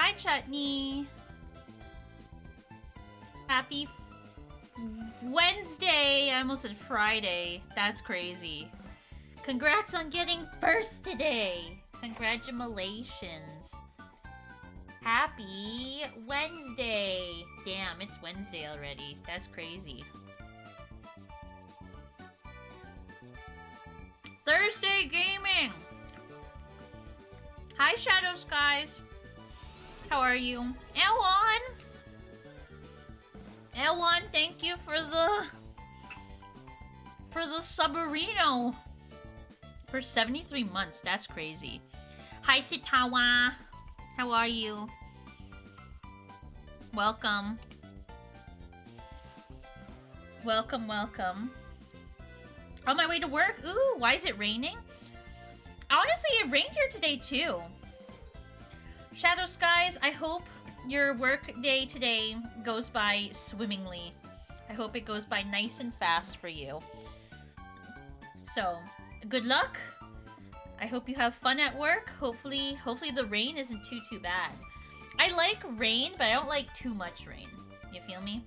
Hi, Chutney. Happy Wednesday. I almost said Friday. That's crazy. Congrats on getting first today. Congratulations. Happy Wednesday. Damn, it's Wednesday already. That's crazy. Thursday gaming. Hi, Shadow Skies. How are you? Elwan! Elwan, thank you for the Subarino. For 73 months, that's crazy. Hi, Sitawa. How are you? Welcome. Welcome, welcome. On my way to work? Ooh, why is it raining? Honestly, it rained here today too. Shadow Skies, I hope your work day today goes by swimmingly. I hope it goes by nice and fast for you. So, good luck. I hope you have fun at work. Hopefully the rain isn't too bad. I like rain, but I don't like too much rain. You feel me?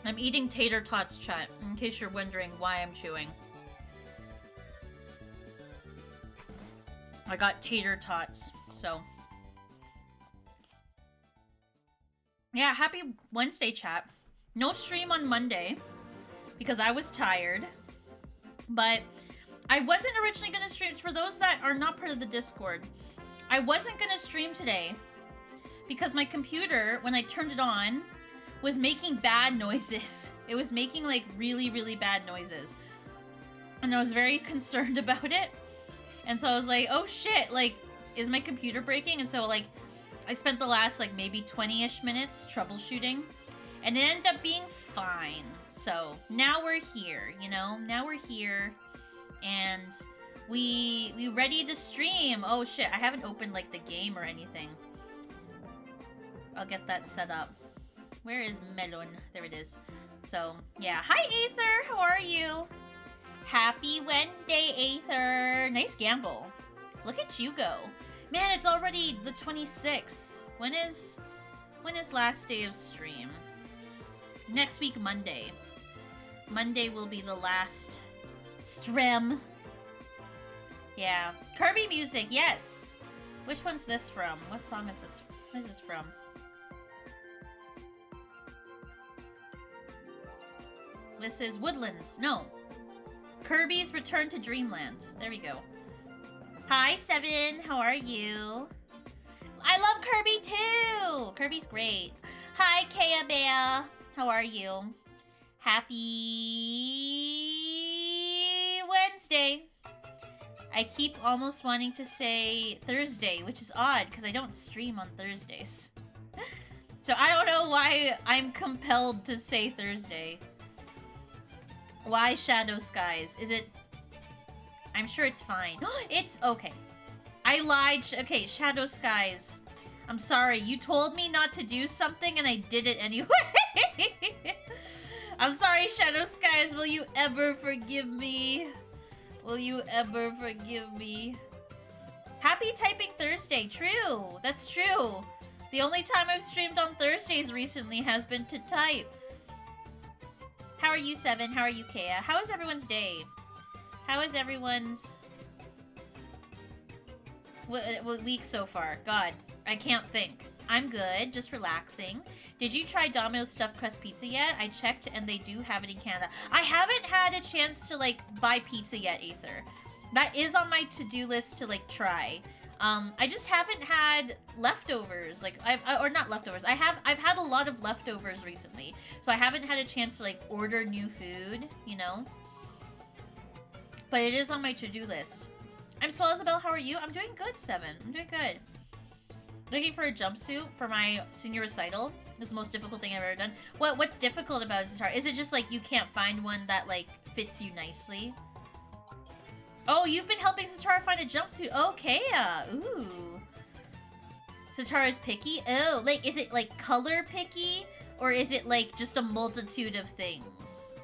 I'm eating tater tots, chat, in case you're wondering why I'm chewing. I got tater tots, so. Yeah, happy Wednesday, chat. No stream on Monday, because I was tired. But I wasn't originally going to stream. For those that are not part of the Discord, I wasn't going to stream today, because my computer, when I turned it on, was making bad noises. It was making, like, really bad noises. And I was very concerned about it. And so I was like, oh shit, like, is my computer breaking? And so, like, I spent the last, like, maybe 20-ish minutes troubleshooting. And it ended up being fine. So, now we're here, you know? Now we're here. And we ready to stream. Oh shit, I haven't opened, like, the game or anything. I'll get that set up. Where is Melon? There it is. So, yeah. Hi, Aether! How are you? Happy Wednesday, Aether! Nice gamble. Look at you go. Man, it's already the 26th. When is last day of stream? Next week, Monday. Monday will be the last stream. Yeah. Kirby music, yes! Which one's this from? What song is this? What is this from? This is Woodlands. No. Kirby's Return to Dreamland. There we go. Hi, Seven. How are you? I love Kirby too. Kirby's great. Hi, Kea Bea. How are you? Happy Wednesday. I keep almost wanting to say Thursday, which is odd because I don't stream on Thursdays. So I don't know why I'm compelled to say Thursday. Why Shadow Skies? Is it... I'm sure it's fine. It's okay. I lied. Okay, Shadow Skies. I'm sorry. You told me not to do something and I did it anyway. I'm sorry, Shadow Skies. Will you ever forgive me? Will you ever forgive me? Happy Typing Thursday. True. That's true. The only time I've streamed on Thursdays recently has been to type. How are you, Seven? How are you, Kea? How is everyone's day? How is everyone's what week so far? God, I can't think. I'm good, just relaxing. Did you try Domino's stuffed crust pizza yet? I checked and they do have it in Canada. I haven't had a chance to, like, buy pizza yet, Aether. That is on my to-do list to, like, try. I just haven't had leftovers, like, or not leftovers. I've had a lot of leftovers recently, so I haven't had a chance to, like, order new food, you know? But it is on my to-do list. I'm Swell Isabel, how are you? I'm doing good, Seven. I'm doing good. Looking for a jumpsuit for my senior recital. It's the most difficult thing I've ever done. What's difficult about Zatar? Is it just, like, you can't find one that, like, fits you nicely? Oh, you've been helping Satara find a jumpsuit. Okay. Ooh. Satara's picky? Oh, like, is it, like, color picky? Or is it, like, just a multitude of things?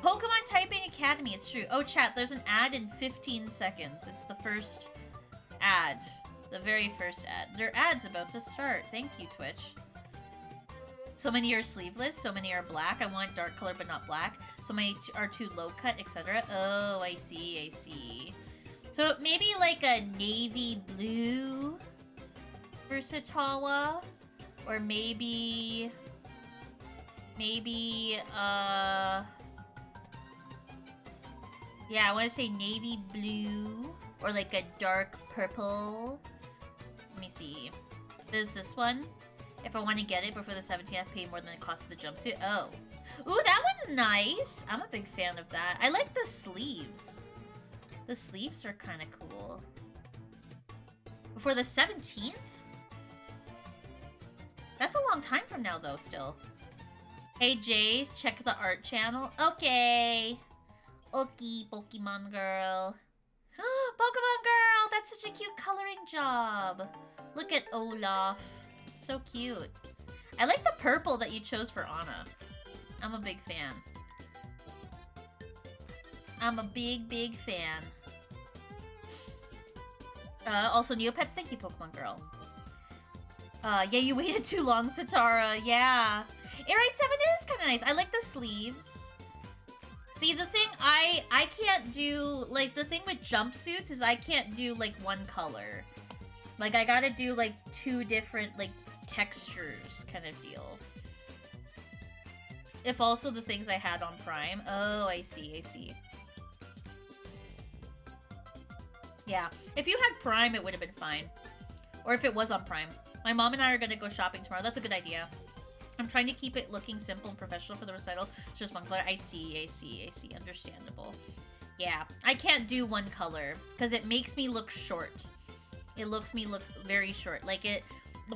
Pokemon Typing Academy, it's true. Oh, chat, there's an ad in 15 seconds. It's the first ad. The very first ad. Their ad's about to start. Thank you, Twitch. So many are sleeveless, so many are black. I want dark color but not black. So many are too low cut, etc. Oh, I see, I see. So maybe like a navy blue for Satawa? Or maybe... yeah, I want to say navy blue or like a dark purple. Let me see. There's this one. If I want to get it before the 17th, I have to pay more than the cost of the jumpsuit. Oh. Ooh, that one's nice. I'm a big fan of that. I like the sleeves. The sleeves are kind of cool. Before the 17th? That's a long time from now, though, still. Hey, Jay, check the art channel. Okay. Okay, Pokemon girl. Pokemon girl! That's such a cute coloring job. Look at Olaf. So cute. I like the purple that you chose for Anna. I'm a big fan. I'm a big, big fan. Also, Neopets, thank you, Pokemon girl. Yeah, you waited too long, Satara. Yeah. Airite 7 is kind of nice. I like the sleeves. See, the thing I can't do, like, the thing with jumpsuits is I can't do, like, one color. Like, I gotta do, like, two different, like, textures kind of deal. If also the things I had on Prime. Oh, I see, I see. Yeah. If you had Prime, it would have been fine. Or if it was on Prime. My mom and I are gonna go shopping tomorrow. That's a good idea. I'm trying to keep it looking simple and professional for the recital. It's just one color. I see, I see, I see. Understandable. Yeah. I can't do one color because it makes me look short. It looks me look very short. Like it...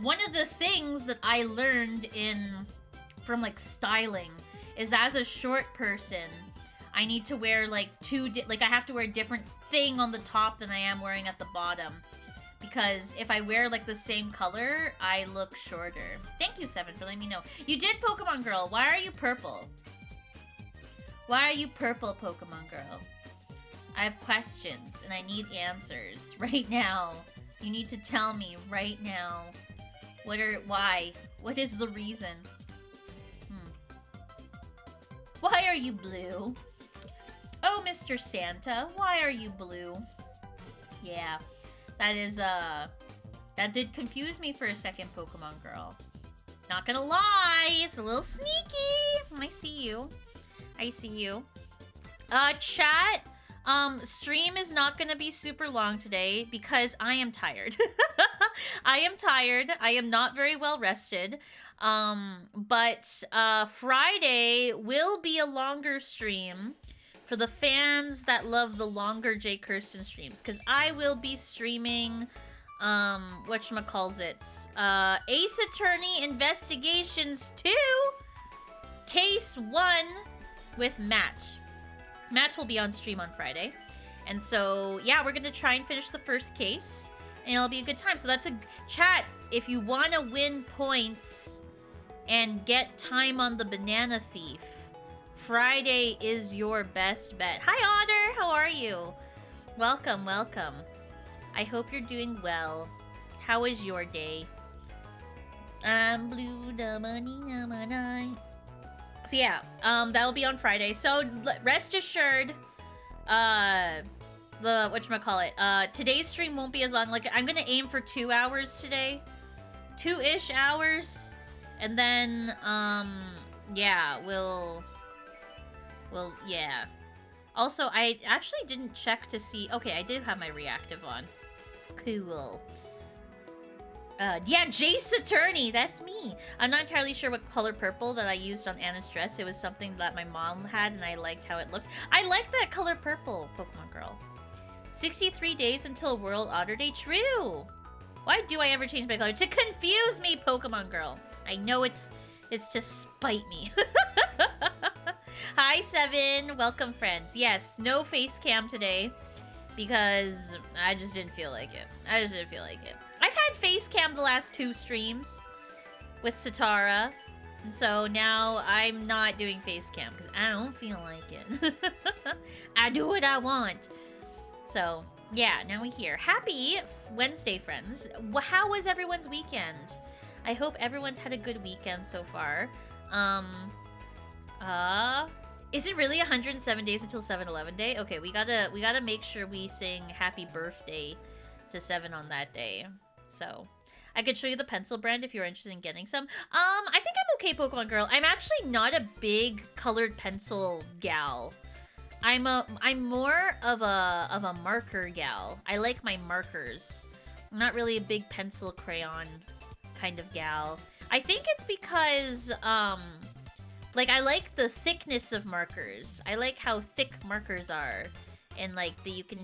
One of the things that I learned from like styling is as a short person, I need to wear like I have to wear a different thing on the top than I am wearing at the bottom. Because if I wear like the same color, I look shorter. Thank you, Seven, for letting me know. You did Pokemon Girl. Why are you purple? Why are you purple, Pokemon Girl? I have questions and I need answers right now. You need to tell me right now. Why? What is the reason? Why are you blue? Oh, Mr. Santa, why are you blue? Yeah, that is, that did confuse me for a second, Pokemon Girl. Not gonna lie, it's a little sneaky. I see you. I see you. Chat, stream is not gonna be super long today because I am tired. I am tired. I am not very well rested. But Friday will be a longer stream for the fans that love the longer Jay Kirsten streams, because I will be streaming whatchamacallits, Ace Attorney Investigations 2 Case 1 with Matt. Matt will be on stream on Friday. And so, yeah, we're gonna try and finish the first case, and it'll be a good time. So that's a chat. If you want to win points and get time on the Banana Thief, Friday is your best bet. Hi, Otter. How are you? Welcome, welcome. I hope you're doing well. How is your day? I'm blue, the money, so yeah, that'll be on Friday. So rest assured, today's stream won't be as long. Like, I'm gonna aim for 2 hours today, 2-ish hours, and then yeah, yeah. Also, I actually didn't check to see. Okay, I did have my reactive on. Cool. Yeah, Jace Attorney, that's me. I'm not entirely sure what color purple that I used on Anna's dress. It was something that my mom had, and I liked how it looked. I like that color purple, Pokemon Girl. 63 days until World Otter Day. True. Why do I ever change my color? To confuse me, Pokemon Girl. I know it's to spite me. Hi, Seven. Welcome, friends. Yes, no face cam today because I just didn't feel like it. I've had face cam the last 2 streams with Satara. So now I'm not doing face cam because I don't feel like it. I do what I want. So yeah, now we're here. Happy Wednesday, friends. How was everyone's weekend? I hope everyone's had a good weekend so far. Is it really 107 days until 7-Eleven Day? Okay, we gotta make sure we sing happy birthday to 7 on that day. So I could show you the pencil brand if you're interested in getting some. I think I'm okay, Pokemon girl. I'm actually not a big colored pencil gal. I'm more of a marker gal. I like my markers. I'm not really a big pencil crayon kind of gal. I think it's because like I like the thickness of markers. I like how thick markers are, and like that you can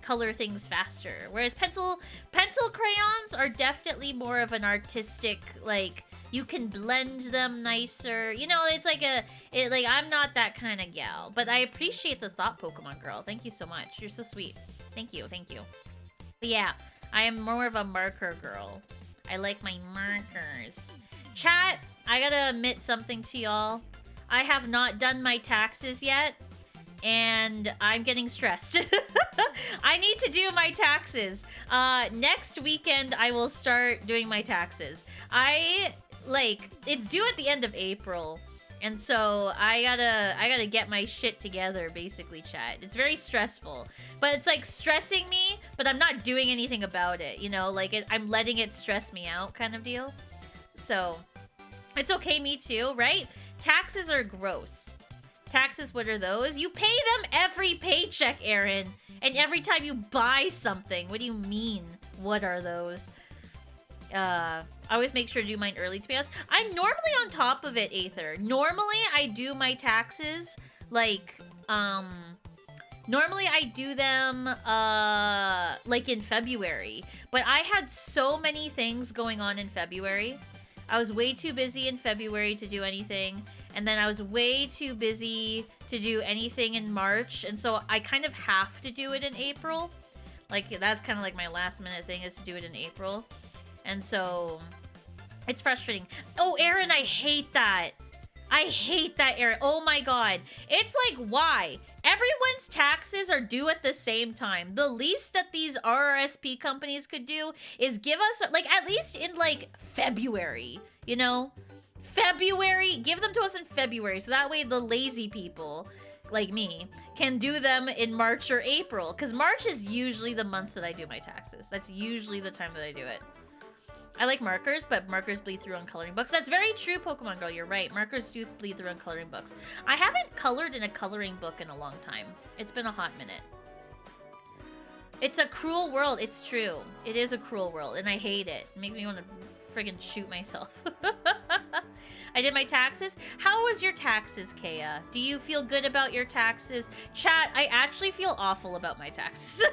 color things faster. Whereas pencil crayons are definitely more of an artistic, like you can blend them nicer. You know, it's like like I'm not that kind of gal, but I appreciate the thought, Pokemon girl. Thank you so much. You're so sweet. Thank you. But yeah, I am more of a marker girl. I like my markers. Chat, I gotta admit something to y'all. I have not done my taxes yet, and I'm getting stressed. I need to do my taxes. Next weekend, I will start doing my taxes. It's due at the end of April, and so I gotta get my shit together, basically, chat. It's very stressful, but it's like stressing me, but I'm not doing anything about it, you know? Like, I'm letting it stress me out kind of deal. So it's okay, me too, right? Taxes are gross. Taxes, what are those? You pay them every paycheck, Aaron. And every time you buy something. What do you mean? What are those? I always make sure to do mine early, to be honest. I'm normally on top of it, Aether. Normally, I do my taxes, like, normally I do them, like in February. But I had so many things going on in February. I was way too busy in February to do anything. And then I was way too busy to do anything in March. And so I kind of have to do it in April. Like, that's kind of like my last minute thing, is to do it in April. And so it's frustrating. Oh, Aaron, I hate that. I hate that, Aaron. Oh my god. It's like, why? Everyone's taxes are due at the same time. The least that these RRSP companies could do is give us, like, at least in, like, February, you know? February, give them to us in February, so that way the lazy people, like me, can do them in March or April. Because March is usually the month that I do my taxes. That's usually the time that I do it. I like markers, but markers bleed through on coloring books. That's very true, Pokemon girl. You're right. Markers do bleed through on coloring books. I haven't colored in a coloring book in a long time. It's been a hot minute. It's a cruel world. It's true. It is a cruel world, and I hate it. It makes me want to friggin' shoot myself. I did my taxes. How was your taxes, Kea? Do you feel good about your taxes? Chat, I actually feel awful about my taxes.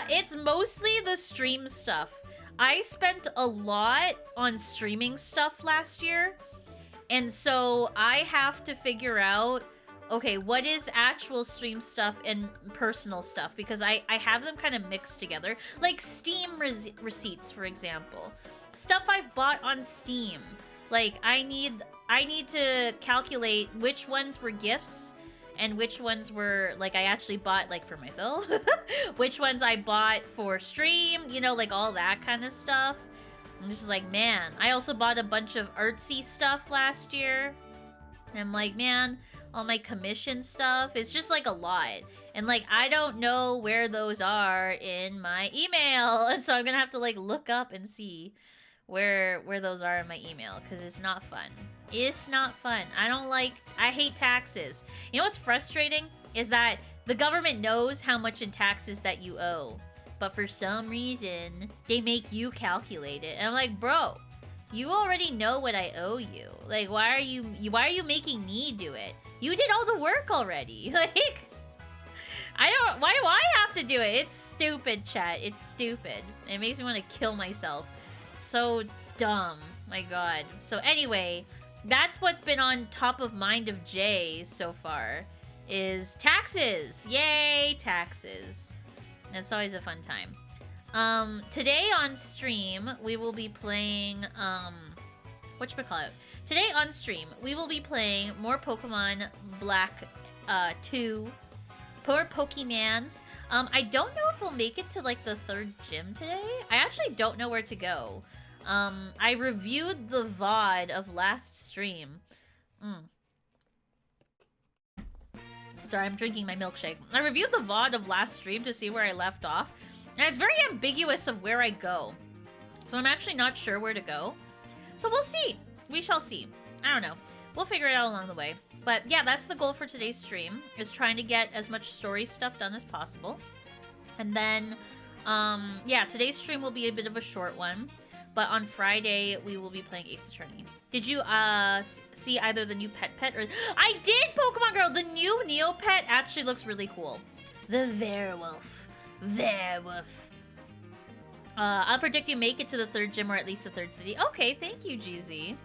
It's mostly the stream stuff. I spent a lot on streaming stuff last year, and so I have to figure out, okay, what is actual stream stuff and personal stuff, because I have them kind of mixed together. Like Steam receipts, for example. Stuff I've bought on Steam. Like, I need to calculate which ones were gifts and which ones were, like, I actually bought, like, for myself. Which ones I bought for stream, you know, like, all that kind of stuff. I'm just like, man. I also bought a bunch of artsy stuff last year. And I'm like, man, all my commission stuff, it's just, like, a lot. And, like, I don't know where those are in my email. And so I'm gonna have to, like, look up and see where those are in my email, because it's not fun. It's not fun. I hate taxes. You know what's frustrating? Is that the government knows how much in taxes that you owe, but for some reason, they make you calculate it. And I'm like, bro, you already know what I owe you. Like, why are you making me do it? You did all the work already. Like, why do I have to do it? It's stupid, chat. It's stupid. It makes me want to kill myself. So dumb. My god. So anyway, that's what's been on top of mind of Jay so far, is taxes. Yay, taxes. That's always a fun time. Today on stream, we will be playing, whatchamacallit? Today on stream, we will be playing more Pokemon Black 2. Poor Pokemanns. I don't know if we'll make it to like the 3rd gym today. I actually don't know where to go. I reviewed the VOD of last stream. Sorry, I'm drinking my milkshake. I reviewed the VOD of last stream to see where I left off. And it's very ambiguous of where I go. So I'm actually not sure where to go. So we'll see. We shall see. I don't know. We'll figure it out along the way. But yeah, that's the goal for today's stream, is trying to get as much story stuff done as possible. And then, yeah, today's stream will be a bit of a short one. But on Friday, we will be playing Ace Attorney. Did you see either the new Pet or... I did, Pokemon Girl! The new Neopet actually looks really cool. The Werewolf. Werewolf. I'll predict you make it to the 3rd gym or at least the 3rd city. Okay, thank you, GZ.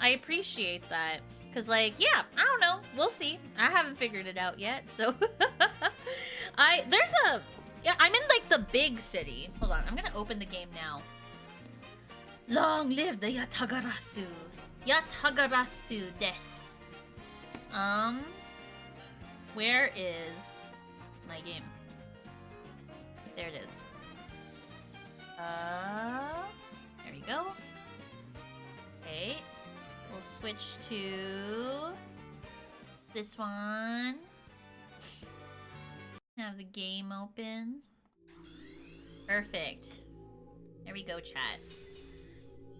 I appreciate that. Because, like, yeah, I don't know. We'll see. I haven't figured it out yet, so... Yeah, I'm in, like, the big city. Hold on, I'm gonna open the game now. Long live the Yatagarasu. Yatagarasu des. Where is my game? There it is. There we go. Okay. We'll switch to this one. Have the game open. Perfect. There we go, chat.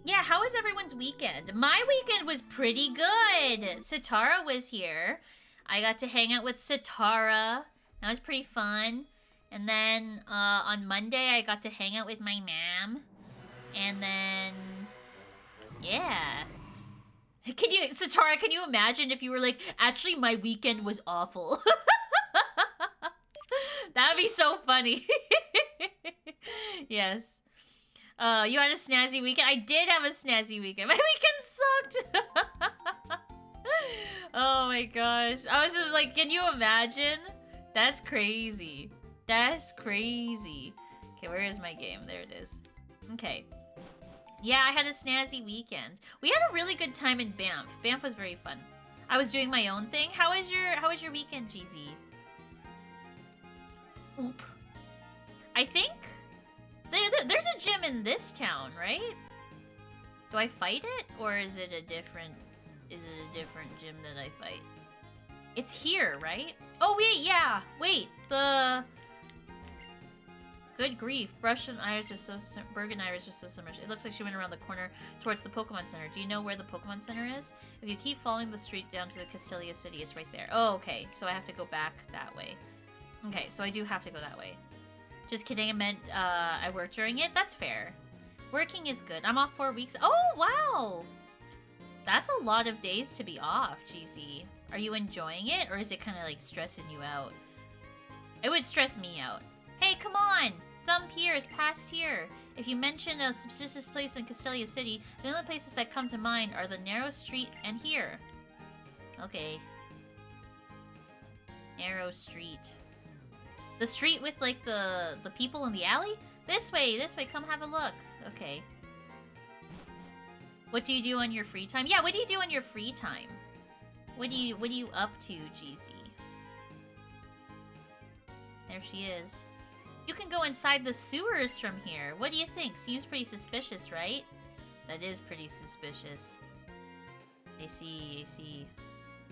Yeah, how was everyone's weekend? My weekend was pretty good. Sitara was here. I got to hang out with Sitara. That was pretty fun. And then on Monday, I got to hang out with my mom. And then, yeah. Sitara, can you imagine if you were like, actually, my weekend was awful? That'd be so funny. Yes. You had a snazzy weekend? I did have a snazzy weekend. My weekend sucked. Oh my gosh. I was just like, can you imagine? That's crazy. That's crazy. Okay, where is my game? There it is. Okay. Yeah, I had a snazzy weekend. We had a really good time in Banff. Banff was very fun. I was doing my own thing. How was your weekend, GZ? Oop. I think there's a gym in this town, right? Do I fight it, or is it a different gym that I fight? It's here, right? Oh wait, yeah. Wait, good grief. Brush and Iris are so... Berg and Iris are so similar. It looks like she went around the corner towards the Pokemon Center. Do you know where the Pokemon Center is? If you keep following the street down to the Castelia City, it's right there. Oh, okay. So I have to go back that way. Okay, so I do have to go that way. Just kidding. I meant I work during it. That's fair. Working is good. I'm off 4 weeks. Oh, wow! That's a lot of days to be off, GZ. Are you enjoying it, or is it kind of like stressing you out? It would stress me out. Hey, come on! Thumb Pier is past here. If you mention a suspicious place in Castelia City, the only places that come to mind are the narrow street and here. Okay. Narrow street. The street with, like, the people in the alley? This way, come have a look. Okay. What do you do on your free time? Yeah, what do you do on your free time? What are you up to, GZ? There she is. You can go inside the sewers from here. What do you think? Seems pretty suspicious, right? That is pretty suspicious. I see.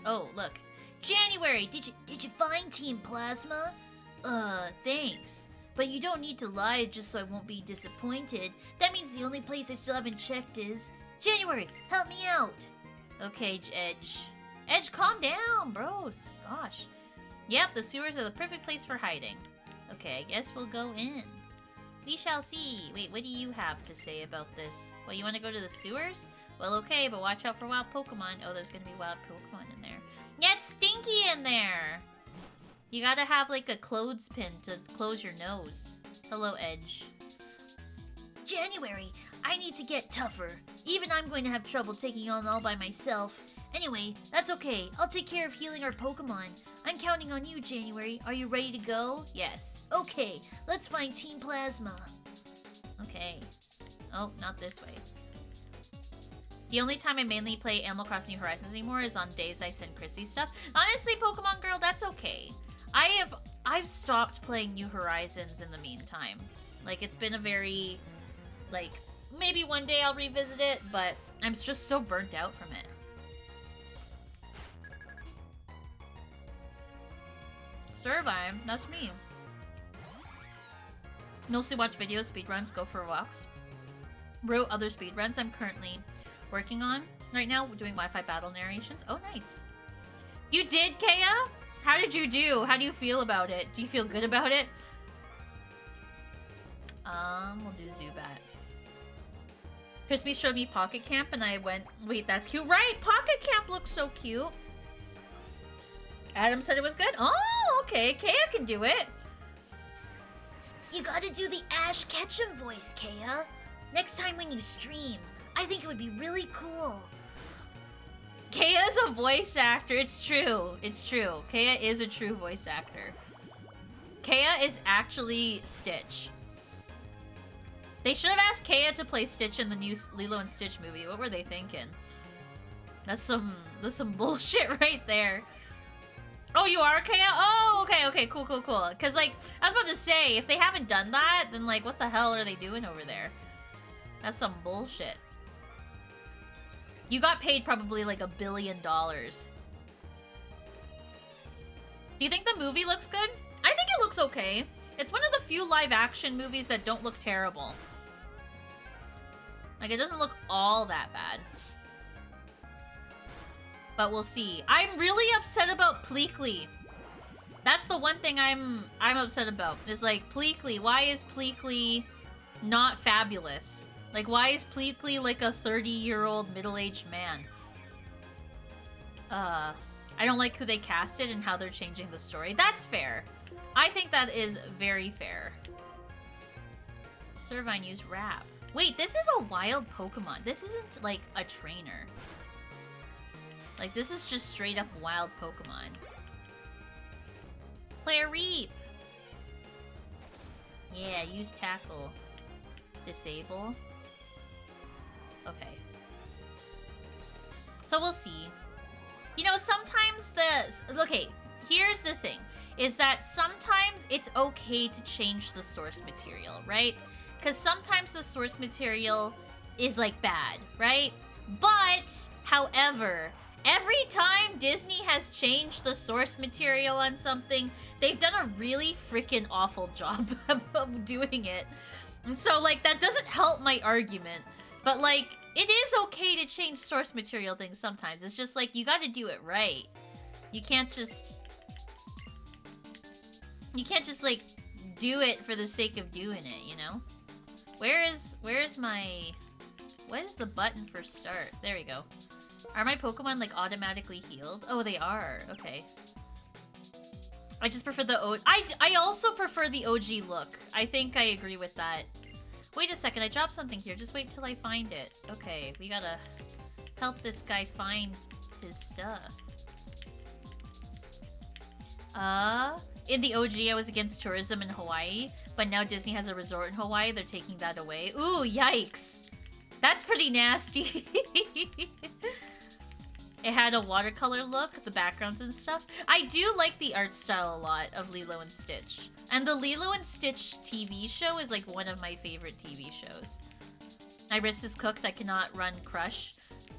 Oh, look. January, did you find Team Plasma? Thanks. But you don't need to lie just so I won't be disappointed. That means the only place I still haven't checked is... January, help me out! Okay, Edge. Edge, calm down, bros. Gosh. Yep, the sewers are the perfect place for hiding. Okay, I guess we'll go in. We shall see. Wait, what do you have to say about this? Well, you want to go to the sewers? Well, okay, but watch out for wild Pokemon. Oh, there's gonna be wild Pokemon in there. Yeah, it's stinky in there! You gotta have, like, a clothespin to close your nose. Hello, Edge. January, I need to get tougher. Even I'm going to have trouble taking on all by myself. Anyway, that's okay. I'll take care of healing our Pokemon. I'm counting on you, January. Are you ready to go? Yes. Okay, let's find Team Plasma. Okay. Oh, not this way. The only time I mainly play Animal Crossing New Horizons anymore is on days I send Chrissy stuff. Honestly, Pokemon Girl, that's okay. I've stopped playing New Horizons in the meantime. Like, it's been a very, like, maybe one day I'll revisit it, but I'm just so burnt out from it. Survive, that's me. Mostly watch videos, speedruns, go for walks. Wrote other speedruns I'm currently working on right now. We're doing Wi-Fi battle narrations. Oh, nice. You did, Kea? How did you do? How do you feel about it? Do you feel good about it? We'll do Zubat. Crispy showed me Pocket Camp and I went, wait, that's cute. Right, Pocket Camp looks so cute. Adam said it was good. Oh, okay. Kea can do it. You gotta do the Ash Ketchum voice, Kea. Next time when you stream, I think it would be really cool. Kea is a voice actor. It's true. It's true. Kea is a true voice actor. Kea is actually Stitch. They should have asked Kea to play Stitch in the new Lilo and Stitch movie. What were they thinking? That's some bullshit right there. Oh, you are Kea? Oh, okay, cool. Because, like, I was about to say, if they haven't done that, then, like, what the hell are they doing over there? That's some bullshit. You got paid probably, like, $1 billion. Do you think the movie looks good? I think it looks okay. It's one of the few live-action movies that don't look terrible. Like, it doesn't look all that bad. But we'll see. I'm really upset about Pleakley. That's the one thing I'm upset about. Is like, Pleakley. Why is Pleakley not fabulous? Like, why is Pleakley like a 30-year-old middle-aged man? I don't like who they casted and how they're changing the story. That's fair. I think that is very fair. Servine used rap. Wait, this is a wild Pokemon. This isn't like a trainer. Like, this is just straight up wild Pokemon. Play a Reap. Yeah, use Tackle. Disable. Okay. So we'll see. You know, sometimes okay, here's the thing. Is that sometimes it's okay to change the source material, right? Because sometimes the source material is, like, bad, right? But, however, every time Disney has changed the source material on something, they've done a really freaking awful job of doing it. And so, like, that doesn't help my argument. But, like, it is okay to change source material things sometimes. It's just, like, you gotta do it right. You can't just, like, do it for the sake of doing it, you know? Where's my... What is the button for start? There we go. Are my Pokemon, like, automatically healed? Oh, they are. Okay. I just prefer the I also prefer the OG look. I think I agree with that. Wait a second, I dropped something here. Just wait till I find it. Okay, we gotta help this guy find his stuff. In the OG, I was against tourism in Hawaii, but now Disney has a resort in Hawaii. They're taking that away. Ooh, yikes. That's pretty nasty. It had a watercolor look, the backgrounds and stuff. I do like the art style a lot of Lilo and Stitch. And the Lilo and Stitch TV show is like one of my favorite TV shows. My wrist is cooked. I cannot run Crush,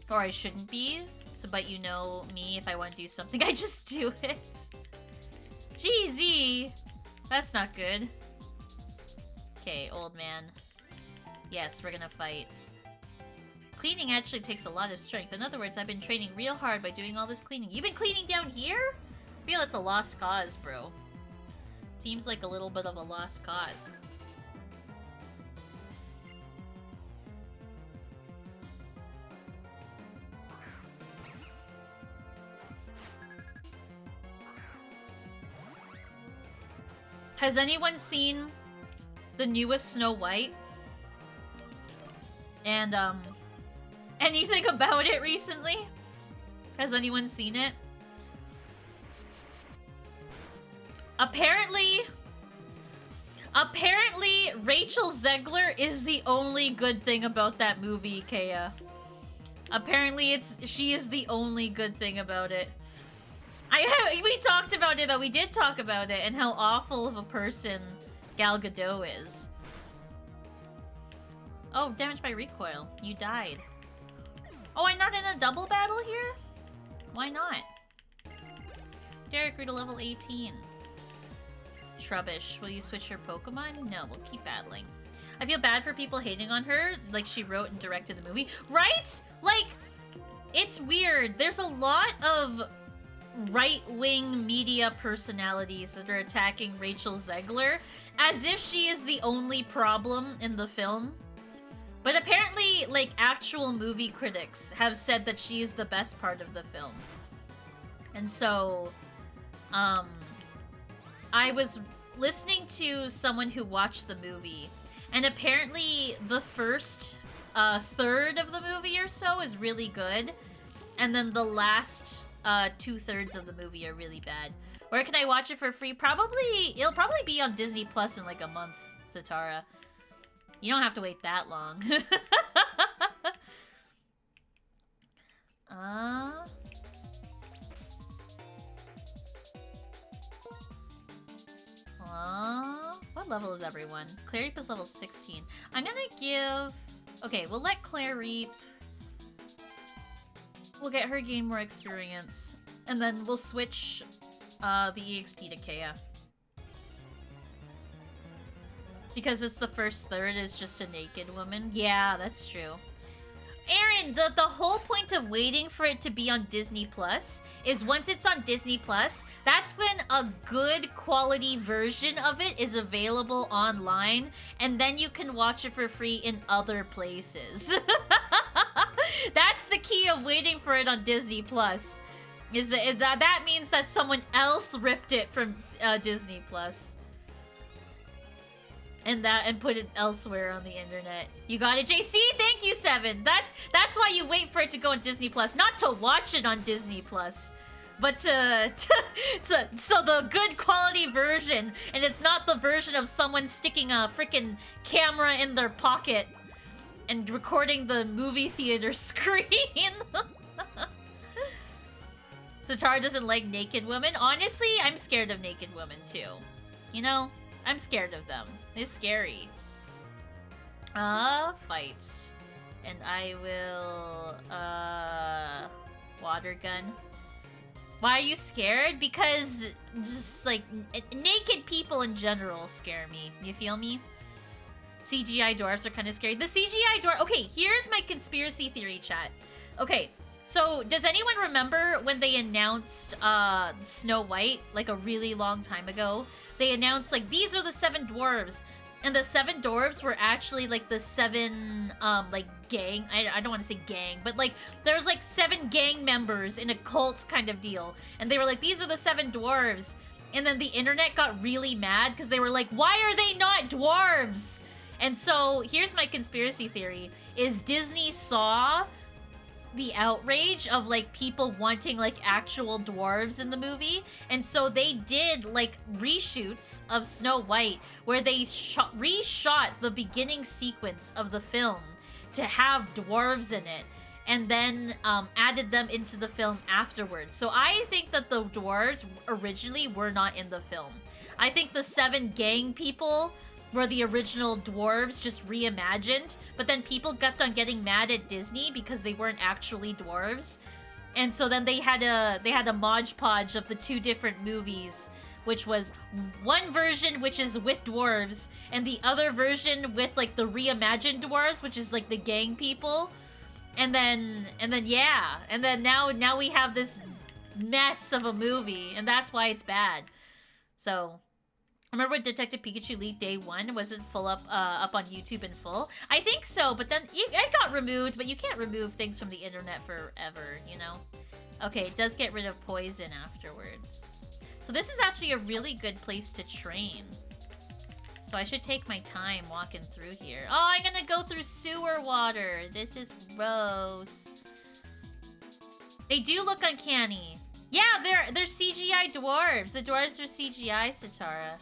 or I shouldn't be. So, but you know me, if I want to do something, I just do it. GZ! That's not good. Okay, old man. Yes, we're gonna fight. Cleaning actually takes a lot of strength. In other words, I've been training real hard by doing all this cleaning. You've been cleaning down here? I feel it's a lost cause, bro. Seems like a little bit of a lost cause. Has anyone seen the newest Snow White? And, anything about it recently? Has anyone seen it? Apparently, Rachel Zegler is the only good thing about that movie, Kea. Apparently she is the only good thing about it. We talked about it though, we did talk about it, and how awful of a person Gal Gadot is. Oh, damage by recoil. You died. Oh, I'm not in a double battle here? Why not? Derek grew to level 18. Trubbish, will you switch your Pokemon? No, we'll keep battling. I feel bad for people hating on her, like she wrote and directed the movie. Right? Like, it's weird. There's a lot of right-wing media personalities that are attacking Rachel Zegler as if she is the only problem in the film. But apparently, like, actual movie critics have said that she is the best part of the film. And so, I was listening to someone who watched the movie, and apparently the first third of the movie or so is really good, and then the last 2/3 of the movie are really bad. Where can I watch it for free? It'll probably be on Disney Plus in like a month, Satara. You don't have to wait that long. What level is everyone? Claire Reap is level 16. I'm gonna give... Okay, we'll let Claire Reap... We'll get her gain more experience. And then we'll switch the EXP to Kea. Because it's the first third is just a naked woman. Yeah, that's true. Aaron, the whole point of waiting for it to be on Disney Plus is once it's on Disney Plus, that's when a good quality version of it is available online, and then you can watch it for free in other places. That's the key of waiting for it on Disney Plus. That means that someone else ripped it from Disney Plus. And put it elsewhere on the internet. You got it, JC? Thank you, Seven. That's why you wait for it to go on Disney Plus, not to watch it on Disney Plus, but so the good quality version, and it's not the version of someone sticking a freaking camera in their pocket and recording the movie theater screen. Satara doesn't like naked women. Honestly, I'm scared of naked women too. You know? I'm scared of them. It's scary. Fight. And I will, water gun. Why are you scared? Because just, like, naked people in general scare me. You feel me? CGI dwarves are kind of scary. The CGI dwarf... Okay, here's my conspiracy theory, chat. Okay, so does anyone remember when they announced, Snow White, like, a really long time ago? They announced, like, these are the 7 dwarves. And the 7 dwarves were actually, like, the 7, like, gang. I don't want to say gang, but, like, there's, like, 7 gang members in a cult kind of deal. And they were like, these are the 7 dwarves. And then the internet got really mad because they were like, why are they not dwarves? And so, here's my conspiracy theory, is Disney saw the outrage of, like, people wanting, like, actual dwarves in the movie, and so they did, like, reshoots of Snow White where they reshot the beginning sequence of the film to have dwarves in it, and then added them into the film afterwards. So I think that the dwarves originally were not in the film. I think the 7 gang people were the original dwarves, just reimagined, but then people kept on getting mad at Disney because they weren't actually dwarves, and so then they had a Mod Podge of the 2 different movies, which was one version which is with dwarves, and the other version with, like, the reimagined dwarves, which is, like, the gang people, and then yeah, and then now we have this mess of a movie, and that's why it's bad. So remember when Detective Pikachu leaked day 1? Wasn't full up on YouTube in full? I think so, but then it got removed, but you can't remove things from the internet forever, you know? Okay, it does get rid of poison afterwards. So this is actually a really good place to train. So I should take my time walking through here. Oh, I'm gonna go through sewer water. This is gross. They do look uncanny. Yeah, they're CGI dwarves. The dwarves are CGI, Satara.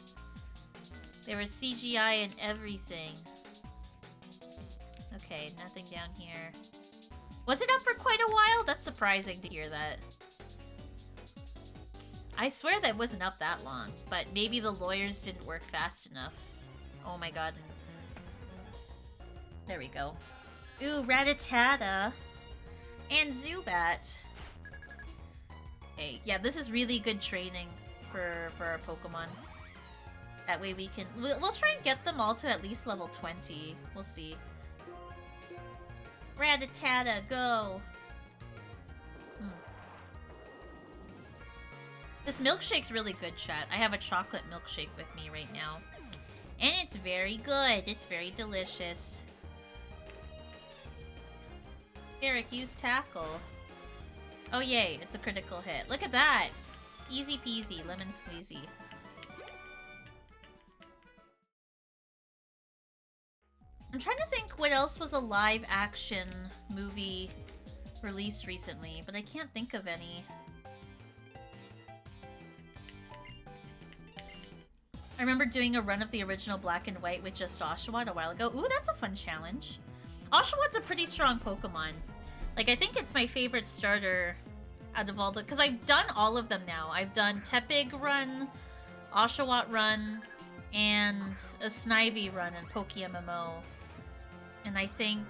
There was CGI and everything. Okay, nothing down here. Was it up for quite a while? That's surprising to hear that. I swear that wasn't up that long, but maybe the lawyers didn't work fast enough. Oh my god. There we go. Ooh, Rattata. And Zubat. Okay, yeah, this is really good training for our Pokemon. That way we can... We'll try and get them all to at least level 20. We'll see. Rattata, go! This milkshake's really good, chat. I have a chocolate milkshake with me right now. And it's very good. It's very delicious. Eric, use tackle. Oh yay, it's a critical hit. Look at that! Easy peasy, lemon squeezy. I'm trying to think what else was a live action movie released recently, but I can't think of any. I remember doing a run of the original Black and White with just Oshawott a while ago. Ooh, that's a fun challenge. Oshawott's a pretty strong Pokemon. Like, I think it's my favorite starter out of all the... Because I've done all of them now. I've done Tepig run, Oshawott run, and a Snivy run in PokeMMO. And I think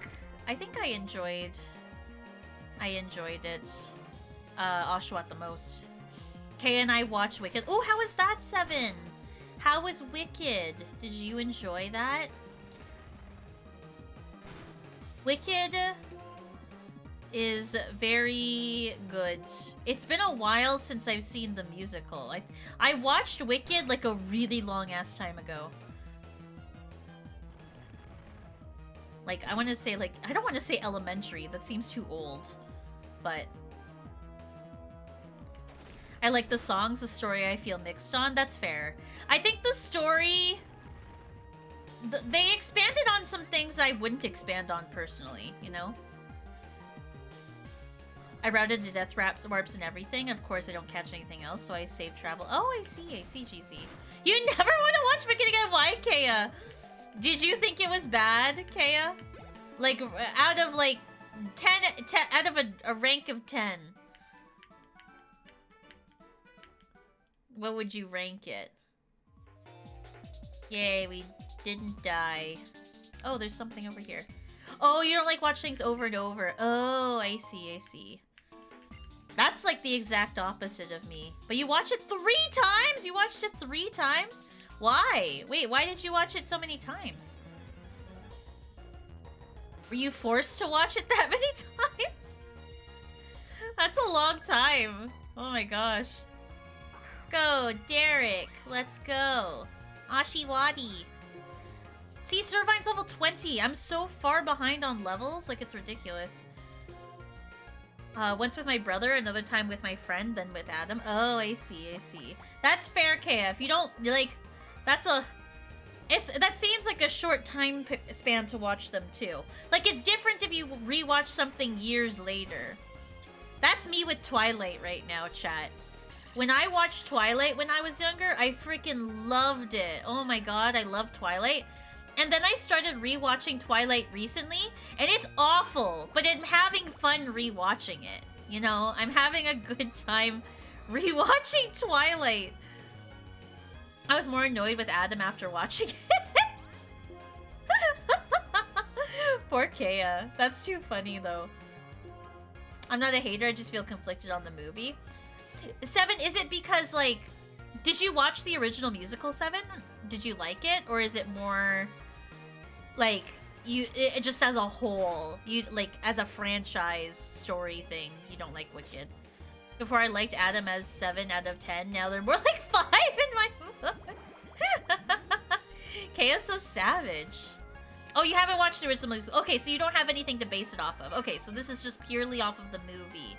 I enjoyed it. Oshawott the most. Kay and I watched Wicked. Oh, how was that, Seven? How was Wicked? Did you enjoy that? Wicked is very good. It's been a while since I've seen the musical. I watched Wicked like a really long ass time ago. Like, I want to say, like, I don't want to say elementary. That seems too old. But I like the songs. The story I feel mixed on. That's fair. I think the story... they expanded on some things I wouldn't expand on personally, you know? I routed the death warps and everything. Of course, I don't catch anything else, so I save travel. Oh, I see, GC. You never want to watch Wicked again? Why, Kea? Did you think it was bad, Kea? Like, out of, like, 10 out of a rank of 10. What would you rank it? Yay, we didn't die. Oh, there's something over here. Oh, you don't like watch things over and over. Oh, I see. That's like the exact opposite of me. But you watch it 3 times? You watched it 3 times? Why? Wait, why did you watch it so many times? Were you forced to watch it that many times? That's a long time. Oh my gosh. Go, Derek. Let's go. Ashiwadi. See, Servine's level 20. I'm so far behind on levels. Like, it's ridiculous. Once with my brother, another time with my friend, then with Adam. Oh, I see. That's fair, Kea. If you don't, like, that seems like a short time span to watch them, too. Like, it's different if you rewatch something years later. That's me with Twilight right now, chat. When I watched Twilight when I was younger, I freaking loved it. Oh my god, I love Twilight. And then I started rewatching Twilight recently, and it's awful, but I'm having fun rewatching it. You know, I'm having a good time rewatching Twilight. I was more annoyed with Adam after watching it. Poor Kea. That's too funny, though. I'm not a hater, I just feel conflicted on the movie. 7, is it because, like, did you watch the original musical, 7? Did you like it? Or is it more, like, it just as a whole, you, like, as a franchise story thing, you don't like Wicked? Before I liked Adam as 7 out of 10, now they're more like 5 in my book. Kea's so savage. Oh, you haven't watched the original musical. Okay, so you don't have anything to base it off of. Okay, so this is just purely off of the movie.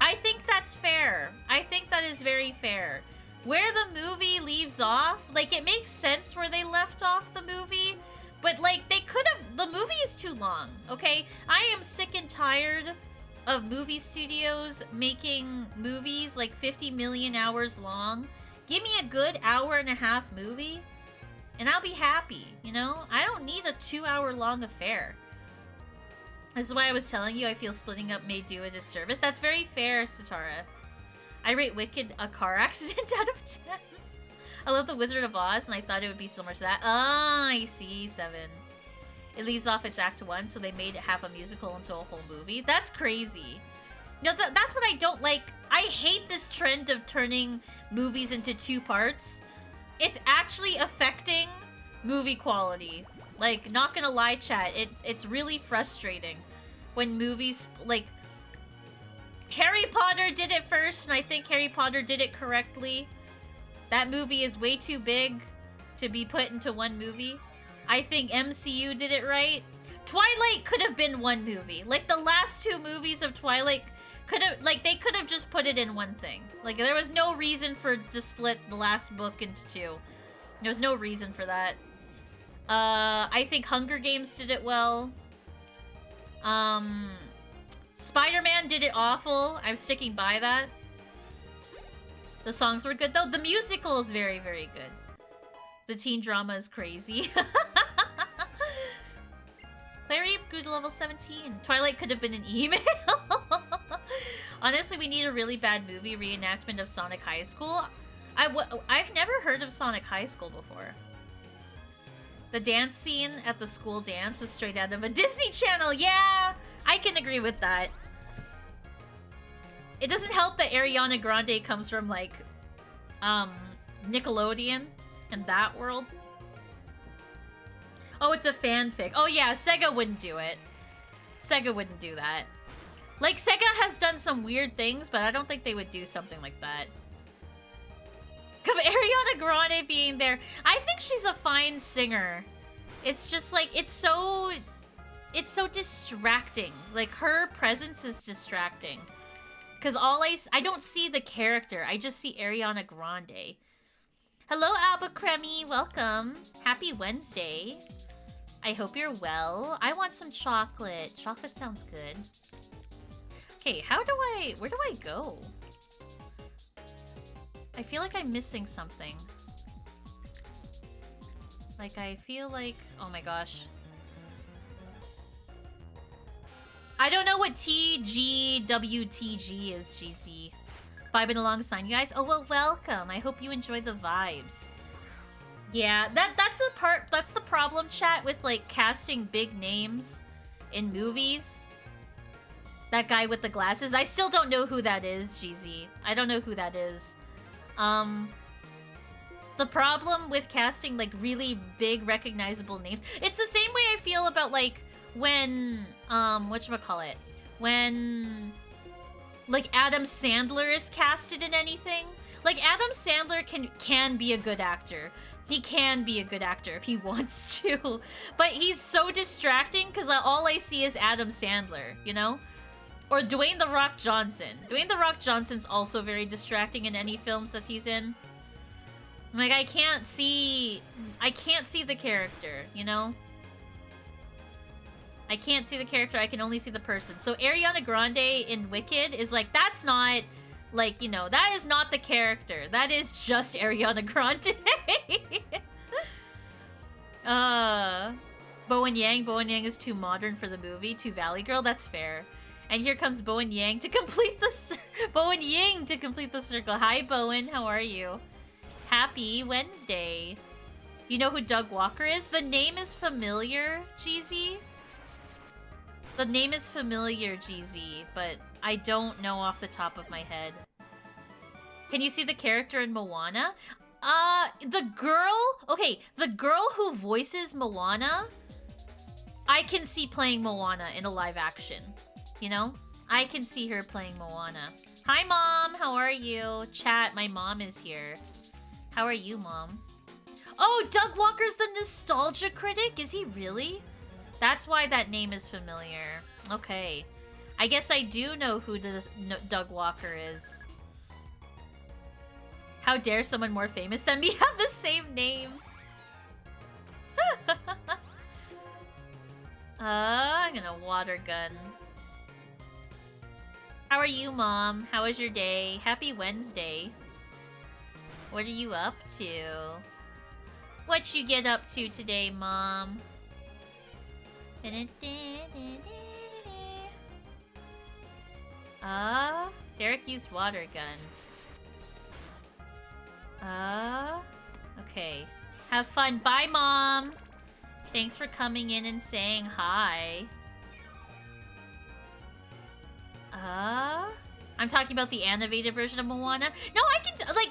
I think that's fair. I think that is very fair. Where the movie leaves off, like, it makes sense where they left off the movie, but, like, they could have... The movie is too long, okay? I am sick and tired of movie studios making movies, like, 50 million hours long. Give me a good hour-and-a-half movie, and I'll be happy, you know? I don't need a 2-hour-long affair. This is why I was telling you I feel splitting up may do a disservice. That's very fair, Satara. I rate Wicked a car accident out of 10. I love The Wizard of Oz, and I thought it would be similar to that. Ah, I see, 7. It leaves off its act 1, so they made it half a musical into a whole movie. That's crazy. No, that's what I don't like. I hate this trend of turning movies into 2 parts. It's actually affecting movie quality. Like, not gonna lie, chat, it's really frustrating when movies, like, Harry Potter did it first, and I think Harry Potter did it correctly. That movie is way too big to be put into one movie. I think MCU did it right. Twilight could have been one movie. Like, the last 2 movies of Twilight could have, like, they could have just put it in one thing. Like, there was no reason to split the last book into 2. There was no reason for that. I think Hunger Games did it well. Spider-Man did it awful. I'm sticking by that. The songs were good, though. The musical is very, very good. The teen drama is crazy. Clary grew to level 17. Twilight could have been an email. Honestly, we need a really bad movie reenactment of Sonic High School. I've never heard of Sonic High School before. The dance scene at the school dance was straight out of a Disney Channel. Yeah, I can agree with that. It doesn't help that Ariana Grande comes from, like, Nickelodeon and that world. Oh, it's a fanfic. Oh yeah, Sega wouldn't do it. Sega wouldn't do that. Like, Sega has done some weird things, but I don't think they would do something like that. Of Ariana Grande being there. I think she's a fine singer. It's just like, it's so distracting. Like, her presence is distracting. Because I don't see the character. I just see Ariana Grande. Hello, Albuquerque. Welcome. Happy Wednesday. I hope you're well. I want some chocolate. Chocolate sounds good. Okay, where do I go? I feel like I'm missing something. Like, I feel like... Oh my gosh. I don't know what TGWTG is, GZ. Vibing alongside you guys? Oh, well, welcome. I hope you enjoy the vibes. Yeah, that's the problem, chat, with, like, casting big names in movies. That guy with the glasses. I still don't know who that is, GZ. I don't know who that is. The problem with casting, like, really big, recognizable names... It's the same way I feel about, like, when, whatchamacallit? When, like, Adam Sandler is casted in anything. Like, Adam Sandler can be a good actor. He can be a good actor if he wants to. But he's so distracting because all I see is Adam Sandler, you know? Or Dwayne The Rock Johnson. Dwayne The Rock Johnson's also very distracting in any films that he's in. Like, I can't see the character, you know? I can't see the character, I can only see the person. So Ariana Grande in Wicked is like, that's not, like, you know, that is not the character. That is just Ariana Grande. Bowen Yang is too modern for the movie, too Valley Girl, that's fair. And here comes Bowen Yang to complete the circle. Hi, Bowen. How are you? Happy Wednesday. You know who Doug Walker is? The name is familiar, GZ. The name is familiar, GZ, but I don't know off the top of my head. Can you see the character in Moana? The girl who voices Moana, I can see playing Moana in a live action. You know? I can see her playing Moana. Hi, Mom! How are you? Chat, my mom is here. How are you, Mom? Oh, Doug Walker's the nostalgia critic? Is he really? That's why that name is familiar. Okay. I guess I do know who Doug Walker is. How dare someone more famous than me have the same name? I'm gonna water gun. How are you, Mom? How was your day? Happy Wednesday. What are you up to? What you get up to today, Mom? Derek used water gun. Okay. Have fun. Bye, Mom! Thanks for coming in and saying hi. I'm talking about the animated version of Moana. No, I can, like,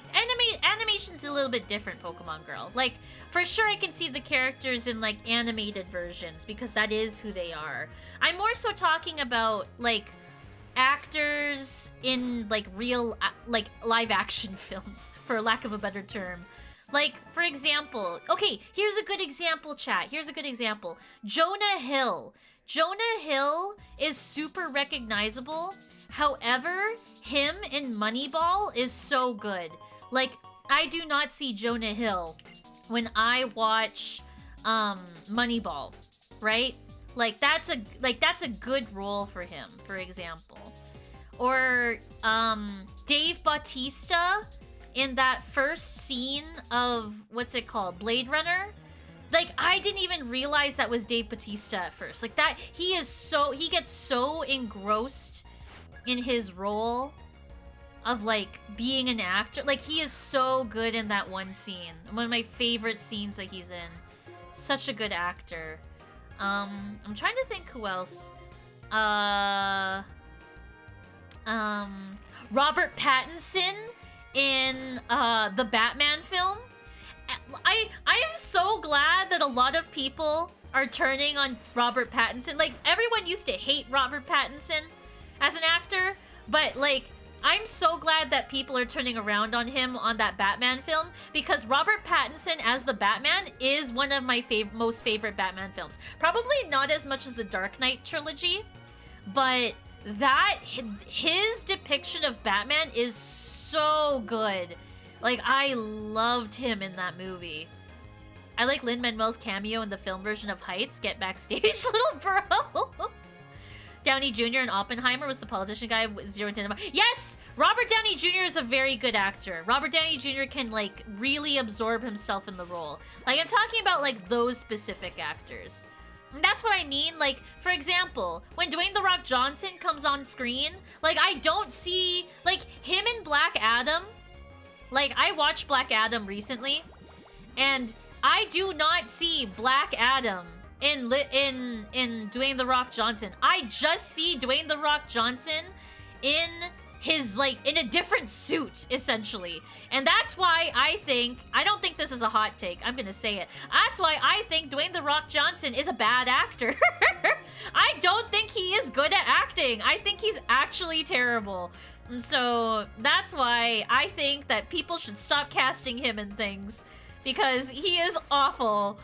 animation's a little bit different, Pokemon Girl. Like, for sure I can see the characters in, like, animated versions, because that is who they are. I'm more so talking about, like, actors in, like, real, like, live-action films, for lack of a better term. Like, for example, okay, here's a good example, chat. Here's a good example. Jonah Hill. Jonah Hill is super recognizable. However, him in Moneyball is so good. Like, I do not see Jonah Hill when I watch Moneyball, right? Like that's a good role for him, for example. Or Dave Bautista in that first scene of what's it called? Blade Runner? Like, I didn't even realize that was Dave Bautista at first. Like, that, he gets so engrossed in his role of, like, being an actor. Like, he is so good in that one scene. One of my favorite scenes that he's in. Such a good actor. I'm trying to think who else. Robert Pattinson in, the Batman film. I am so glad that a lot of people are turning on Robert Pattinson. Like, everyone used to hate Robert Pattinson as an actor, but, like, I'm so glad that people are turning around on him on that Batman film, because Robert Pattinson as the Batman is one of my most favorite Batman films. Probably not as much as the Dark Knight trilogy, but his depiction of Batman is so good. Like, I loved him in that movie. I like Lin-Manuel's cameo in the film version of Heights. Get backstage, little bro. Downey Jr. in Oppenheimer was the politician guy with 0 to 10. Yes! Robert Downey Jr. is a very good actor. Robert Downey Jr. can, like, really absorb himself in the role. Like, I'm talking about, like, those specific actors. And that's what I mean. Like, for example, when Dwayne "The Rock" Johnson comes on screen, like, I don't see, like, him in Black Adam. Like, I watched Black Adam recently, and I do not see Black Adam in Dwayne "The Rock" Johnson. I just see Dwayne "The Rock" Johnson in his, like, in a different suit, essentially. And that's why I don't think this is a hot take, I'm gonna say it. That's why I think Dwayne "The Rock" Johnson is a bad actor. I don't think he is good at acting. I think he's actually terrible. So that's why I think that people should stop casting him in things, because he is awful.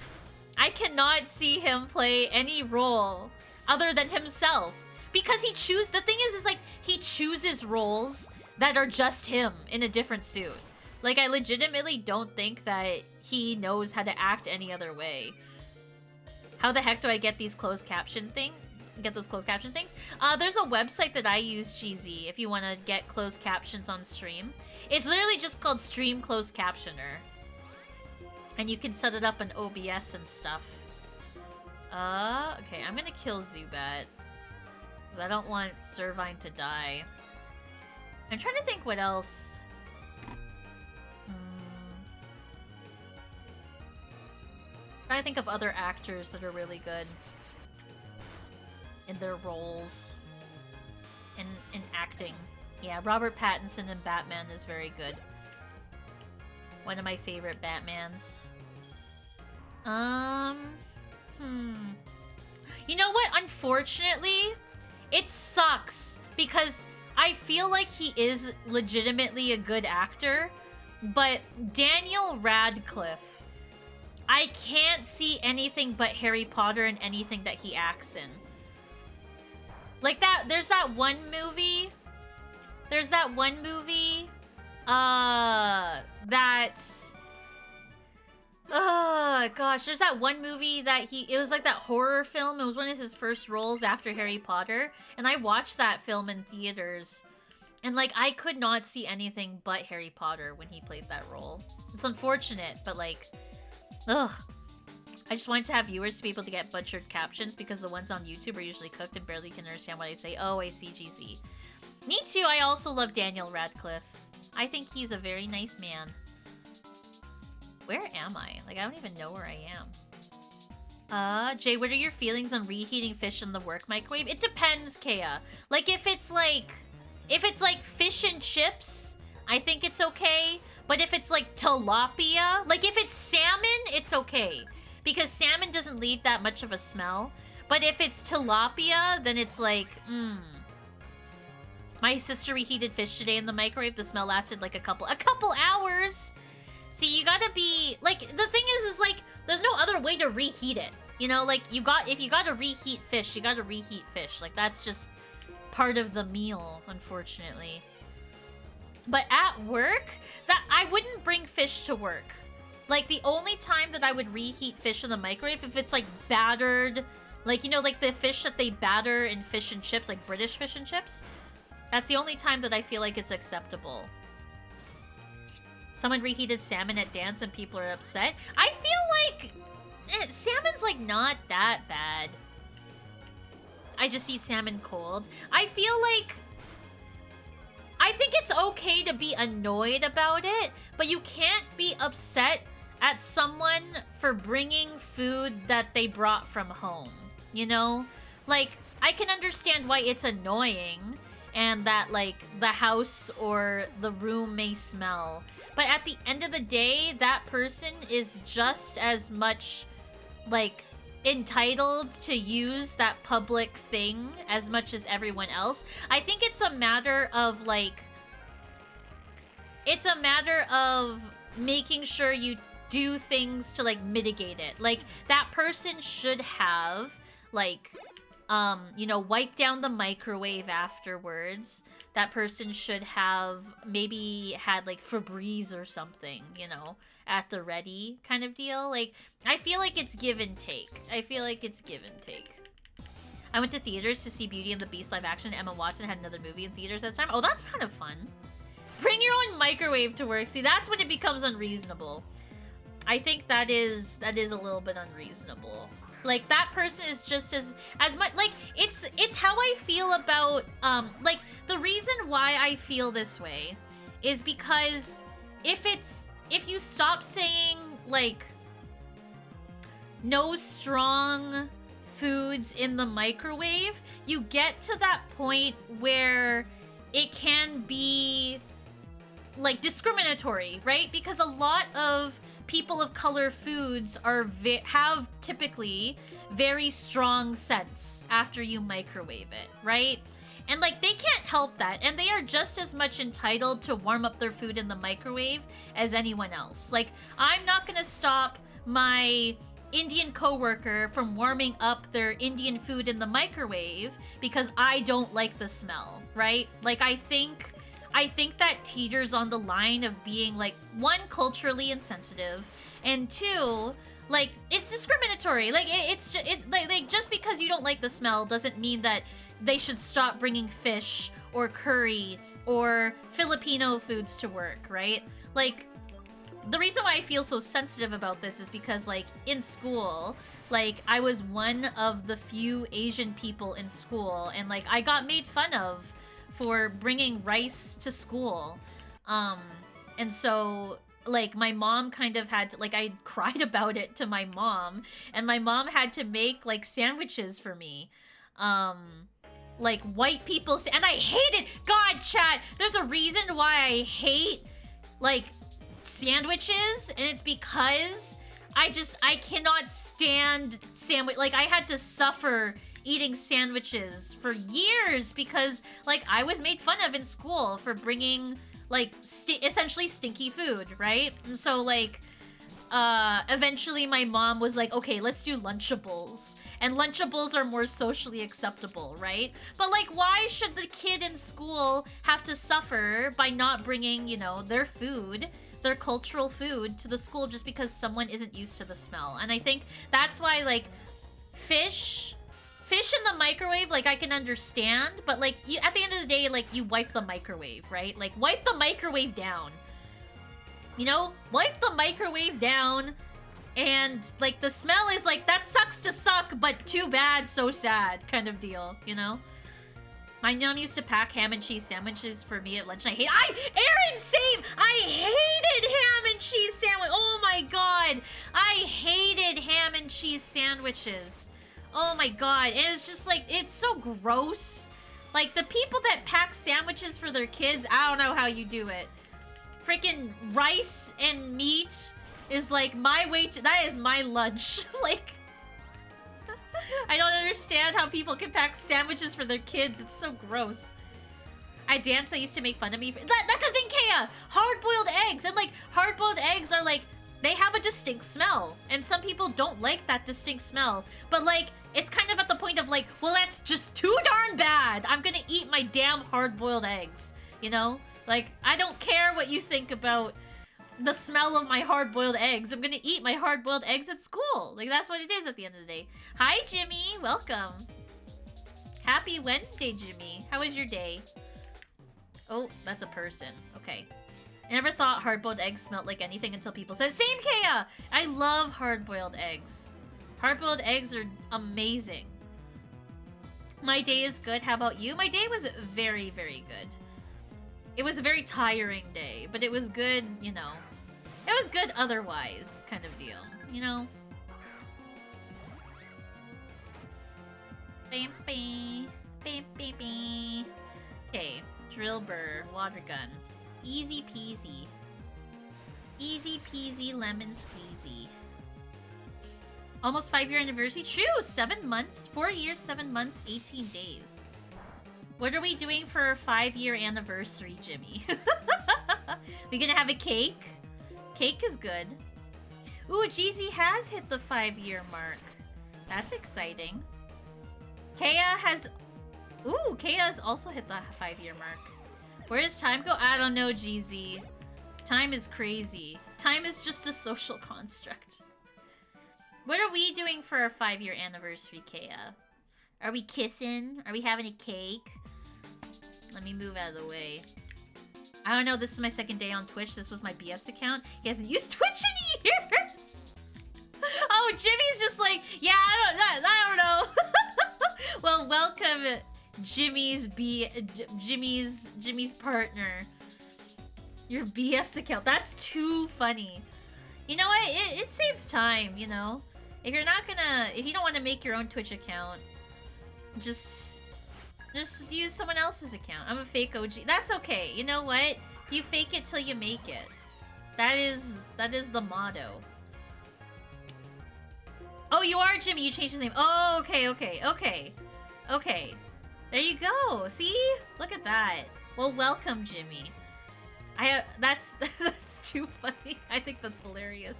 I cannot see him play any role other than himself, because the thing is like, he chooses roles that are just him in a different suit. Like, I legitimately don't think that he knows how to act any other way. How the heck do I get these closed caption things? Get those closed caption things? There's a website that I use, GZ, if you want to get closed captions on stream. It's literally just called Stream Closed Captioner. And you can set it up in OBS and stuff. Okay, I'm gonna kill Zubat, because I don't want Servine to die. I'm trying to think what else. Trying to think of other actors that are really good in their roles. In acting. Yeah, Robert Pattinson in Batman is very good. One of my favorite Batmans. You know what? Unfortunately, it sucks, because I feel like he is legitimately a good actor, but Daniel Radcliffe, I can't see anything but Harry Potter in anything that he acts in. Like, there's that one movie. Gosh, there's that one movie that it was like that horror film. It was one of his first roles after Harry Potter. And I watched that film in theaters. And, like, I could not see anything but Harry Potter when he played that role. It's unfortunate, but, like, ugh. I just wanted to have viewers to be able to get butchered captions, because the ones on YouTube are usually cooked and barely can understand what I say. Oh, I see, GZ. Me too, I also love Daniel Radcliffe. I think he's a very nice man. Where am I? Like, I don't even know where I am. Jay, what are your feelings on reheating fish in the work microwave? It depends, Kea. Like, if it's like fish and chips, I think it's okay. But if it's like tilapia, like if it's salmon, it's okay. Because salmon doesn't leave that much of a smell. But if it's tilapia, then it's like, My sister reheated fish today in the microwave. The smell lasted like a couple hours. See, you gotta be, like, the thing is like, there's no other way to reheat it. You know, like, if you gotta reheat fish, you gotta reheat fish. Like, that's just part of the meal, unfortunately. But at work, I wouldn't bring fish to work. Like, the only time that I would reheat fish in the microwave, if it's, like, battered, like, you know, like the fish that they batter in fish and chips, like British fish and chips. That's the only time that I feel like it's acceptable. Someone reheated salmon at dance and people are upset. I feel like salmon's, like, not that bad. I just eat salmon cold. I feel like I think it's okay to be annoyed about it, but you can't be upset at someone for bringing food that they brought from home, you know? Like, I can understand why it's annoying and that, like, the house or the room may smell. But at the end of the day, that person is just as much, like, entitled to use that public thing as much as everyone else. I think it's a matter of, like, it's a matter of making sure you do things to, like, mitigate it. Like, that person should have, like, you know, wipe down the microwave afterwards. That person should have maybe had, like, Febreze or something, you know, at the ready kind of deal. Like, I feel like it's give and take. I feel like it's give and take. I went to theaters to see Beauty and the Beast live action. Emma Watson had another movie in theaters at the time. Oh, that's kind of fun. Bring your own microwave to work. See, that's when it becomes unreasonable. I think that is a little bit unreasonable. Like, that person is just as much, like, it's how I feel about, like, the reason why I feel this way is because if you stop saying, like, no strong foods in the microwave, you get to that point where it can be, like, discriminatory, right? Because a lot of people of color foods have typically very strong scents after you microwave it, right? And, like, they can't help that. And they are just as much entitled to warm up their food in the microwave as anyone else. Like, I'm not gonna stop my Indian coworker from warming up their Indian food in the microwave because I don't like the smell, right? Like, I think that teeters on the line of being, like, one, culturally insensitive, and two, like, it's discriminatory. Like, like, just because you don't like the smell doesn't mean that they should stop bringing fish or curry or Filipino foods to work, right? Like, the reason why I feel so sensitive about this is because, like, in school, like, I was one of the few Asian people in school, and, like, I got made fun of for bringing rice to school. And so, like, my mom kind of had to, like, I cried about it to my mom, and my mom had to make, like, sandwiches for me. Like, white people, and I hate it! God, chat, there's a reason why I hate, like, sandwiches, and it's because I cannot stand sandwich. Like, I had to suffer eating sandwiches for years because, like, I was made fun of in school for bringing, like, essentially stinky food, right? And so, like, eventually my mom was like, okay, let's do Lunchables. And Lunchables are more socially acceptable, right? But, like, why should the kid in school have to suffer by not bringing, you know, their food, their cultural food to the school just because someone isn't used to the smell? And I think that's why, like, fish in the microwave, like, I can understand, but, like, at the end of the day, like, you wipe the microwave, right? Like, wipe the microwave down. You know? Wipe the microwave down, and, like, the smell is like, that sucks to suck, but too bad, so sad kind of deal, you know? My mom used to pack ham and cheese sandwiches for me at lunch. And Aaron, same! I hated ham and cheese sandwich. Oh my god. I hated ham and cheese sandwiches. Oh my god. And it's just like, it's so gross. Like, the people that pack sandwiches for their kids, I don't know how you do it. Freaking rice and meat is like my way to, that is my lunch. Like, I don't understand how people can pack sandwiches for their kids. It's so gross. I danced. I used to make fun of me. That's the thing, Kea! Hard-boiled eggs. And, like, hard-boiled eggs are, like, they have a distinct smell. And some people don't like that distinct smell. But, like, it's kind of at the point of, like, well, that's just too darn bad. I'm gonna eat my damn hard-boiled eggs. You know? Like, I don't care what you think about the smell of my hard-boiled eggs. I'm gonna eat my hard-boiled eggs at school. Like, that's what it is at the end of the day. Hi, Jimmy. Welcome. Happy Wednesday, Jimmy. How was your day? Oh, that's a person. Okay. I never thought hard-boiled eggs smelled like anything until people said, same, Kea! I love hard-boiled eggs. Hard-boiled eggs are amazing. My day is good. How about you? My day was very, very good. It was a very tiring day, but it was good, you know. It was good otherwise, kind of deal, you know? Bam, bam, bam, bam, bam. Okay, drill burr, water gun. Easy peasy. Easy peasy, lemon squeezy. Almost 5-year anniversary. True, 7 months. 4 years, 7 months, 18 days. What are we doing for our 5-year anniversary, Jimmy? We gonna have a cake? Cake is good. Ooh, Jeezy has hit the 5-year mark. That's exciting. Kea has... Ooh, Kea has also hit the 5-year mark. Where does time go? I don't know, Jeezy. Time is crazy. Time is just a social construct. What are we doing for our 5-year anniversary, Kea? Are we kissing? Are we having a cake? Let me move out of the way. I don't know, this is my second day on Twitch. This was my BF's account. He hasn't used Twitch in years! Oh, Jimmy's just like, yeah, I don't know. Well, welcome, Jimmy's partner. Your BF's account. That's too funny. You know what? It saves time, you know? If you don't want to make your own Twitch account, just use someone else's account. I'm a fake OG. That's okay. You know what? You fake it till you make it. That is the motto. Oh, you are Jimmy. You changed his name. Oh, okay. There you go. See? Look at that. Well, welcome, Jimmy. That's too funny. I think that's hilarious.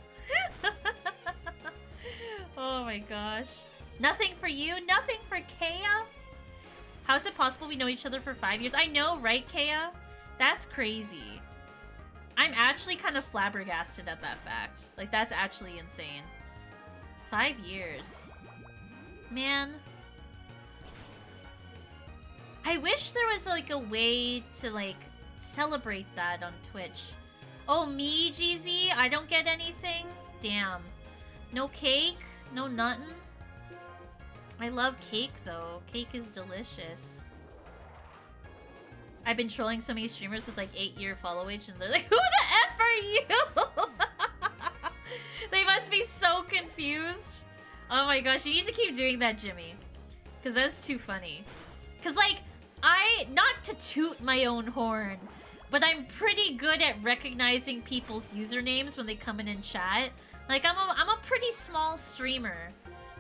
Oh my gosh. Nothing for you? Nothing for Kea? How is it possible we know each other for 5 years? I know, right, Kea? That's crazy. I'm actually kind of flabbergasted at that fact. Like, that's actually insane. 5 years. Man. I wish there was, like, a way to, like, celebrate that on Twitch. Oh, me, GZ? I don't get anything? Damn. No cake? No nothing? I love cake, though. Cake is delicious. I've been trolling so many streamers with, like, 8-year follow age, and they're like, who the F are you? They must be so confused. Oh my gosh, you need to keep doing that, Jimmy. Because that's too funny. Because, like, not to toot my own horn, but I'm pretty good at recognizing people's usernames when they come in and chat. Like, I'm a pretty small streamer.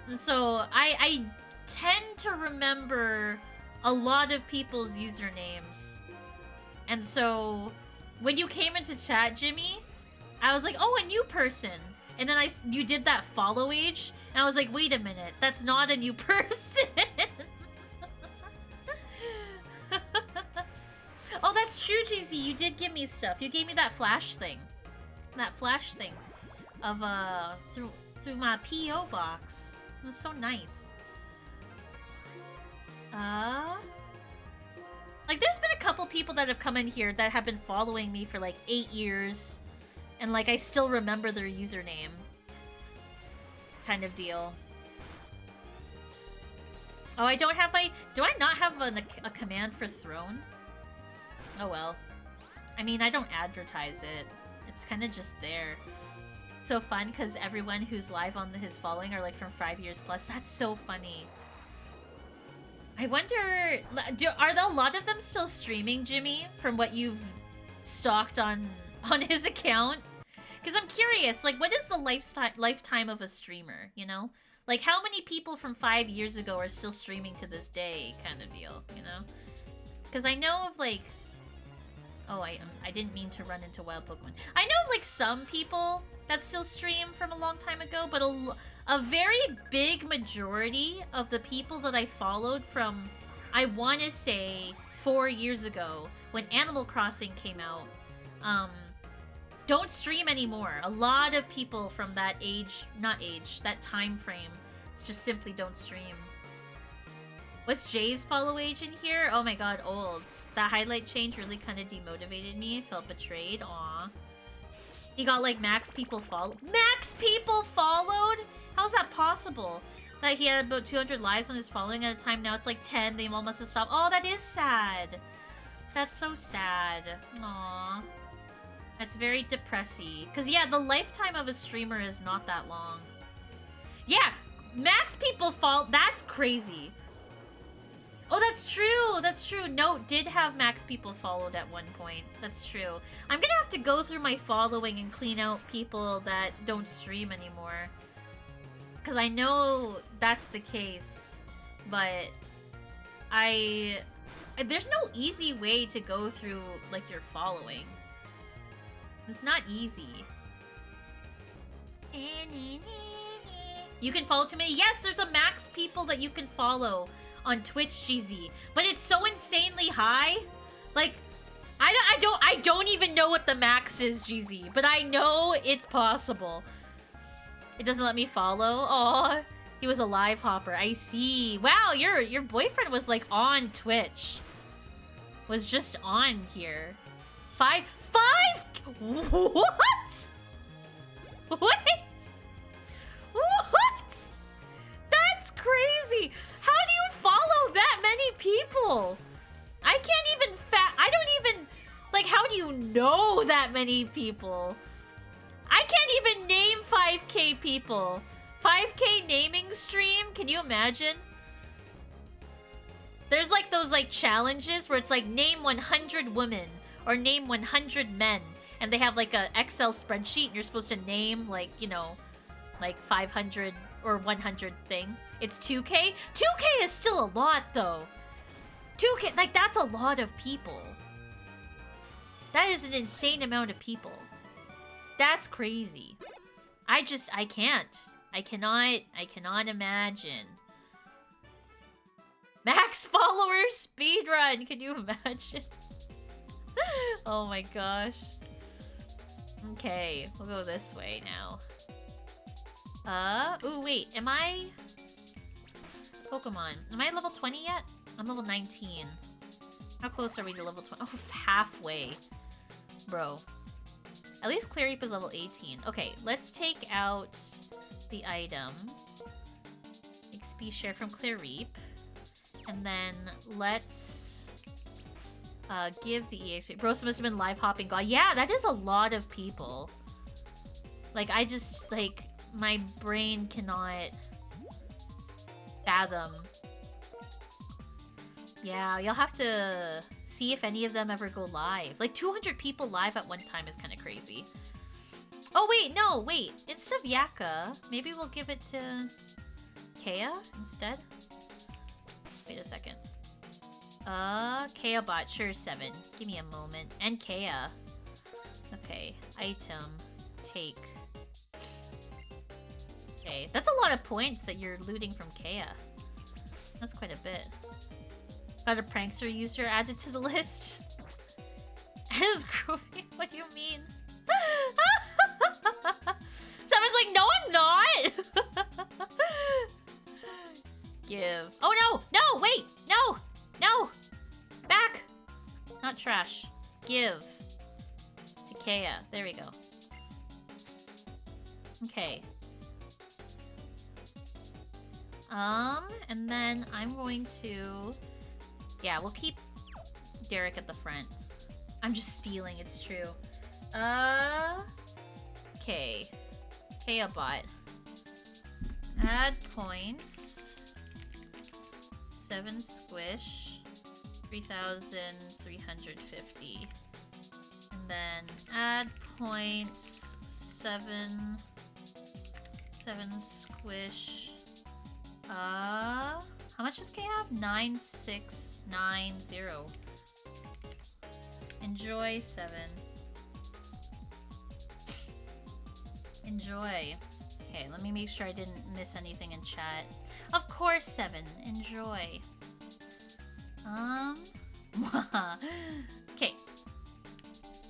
And so, I tend to remember a lot of people's usernames. And so, when you came into chat, Jimmy, I was like, oh, a new person. And then you did that follow age, and I was like, wait a minute, that's not a new person. Oh, that's true, JZ. You did give me stuff. You gave me that flash thing. That flash thing of through my PO box. It was so nice. Like, there's been a couple people that have come in here that have been following me for like 8 years, and like I still remember their username. Kind of deal. Oh, I don't have my... Do I not have a command for throne? Oh well. I mean, I don't advertise it. It's kind of just there. So fun, because everyone who's live on his following are like from 5 years plus. That's so funny. I wonder... Are a lot of them still streaming, Jimmy? From what you've stalked on his account? Because I'm curious, like, what is the lifetime of a streamer, you know? Like, how many people from 5 years ago are still streaming to this day, kind of deal, you know? Because I know of, like... Oh, I didn't mean to run into wild Pokemon. I know of, like, some people that still stream from a long time ago, but a very big majority of the people that I followed from, I want to say, 4 years ago, when Animal Crossing came out, don't stream anymore. A lot of people from that that time frame just simply don't stream. What's Jay's follow age in here? Oh my god, old. That highlight change really kind of demotivated me. Felt betrayed. Aw. He got like max people followed. Max people followed? How's that possible? That he had about 200 lives on his following at a time. Now it's like 10. They all must have stopped. Oh, that is sad. That's so sad. Aw. That's very depressing. Because, yeah, the lifetime of a streamer is not that long. Yeah, max people fall. That's crazy. Oh, that's true. That's true. Note did have max people followed at one point. That's true. I'm gonna have to go through my following and clean out people that don't stream anymore. Because I know that's the case. But there's no easy way to go through, like, your following. It's not easy. You can follow too many. Yes, there's a max people that you can follow on Twitch, GZ. But it's so insanely high. Like, I don't even know what the max is, GZ. But I know it's possible. It doesn't let me follow. Aw, he was a live hopper. I see. Wow, your boyfriend was like on Twitch. Was just on here. Five? What? What? What? That's crazy. How do you follow that many people? I can't even I don't even... Like, how do you know that many people? I can't even name 5k people. 5k naming stream? Can you imagine? There's like those like challenges where it's like name 100 women or name 100 men. And they have like a Excel spreadsheet and you're supposed to name like, you know, like 500 or 100 thing. It's 2k? 2k is still a lot though. 2k, like that's a lot of people. That is an insane amount of people. That's crazy. I can't. I cannot imagine. Max followers speedrun, can you imagine? Oh my gosh. Okay, we'll go this way now. Ooh, wait, am I... Pokemonn, am I level 20 yet? I'm level 19. How close are we to level 20? Oh, halfway. Bro. At least Clareep is level 18. Okay, let's take out the item. XP share from Clareep. And then let's... give the EXP. Brosa must have been live hopping God. Yeah, that is a lot of people. Like, I just, like, my brain cannot fathom. Yeah, you'll have to see if any of them ever go live. Like, 200 people live at one time is kind of crazy. Oh, wait, no, wait. Instead of Yaka, maybe we'll give it to Kea instead? Wait a second. Kea bot, sure, 7. Give me a moment. And Kea. Okay, item, take. Okay, that's a lot of points that you're looting from Kea. That's quite a bit. Got a prankster user added to the list. As groovy? What do you mean? Someone's like, no, I'm not! Give. Oh, no! No, wait! No! No! Back! Not trash. Give. To Kea. There we go. Okay. And then I'm going to... Yeah, we'll keep Derek at the front. I'm just stealing, it's true. Okay. Kea bot. Add points. 7 squish. 3,350. And then add points. 7 squish. How much does K have? 9690. Enjoy 7. Enjoy. Okay, let me make sure I didn't miss anything in chat. Of course, 7. Enjoy. Okay.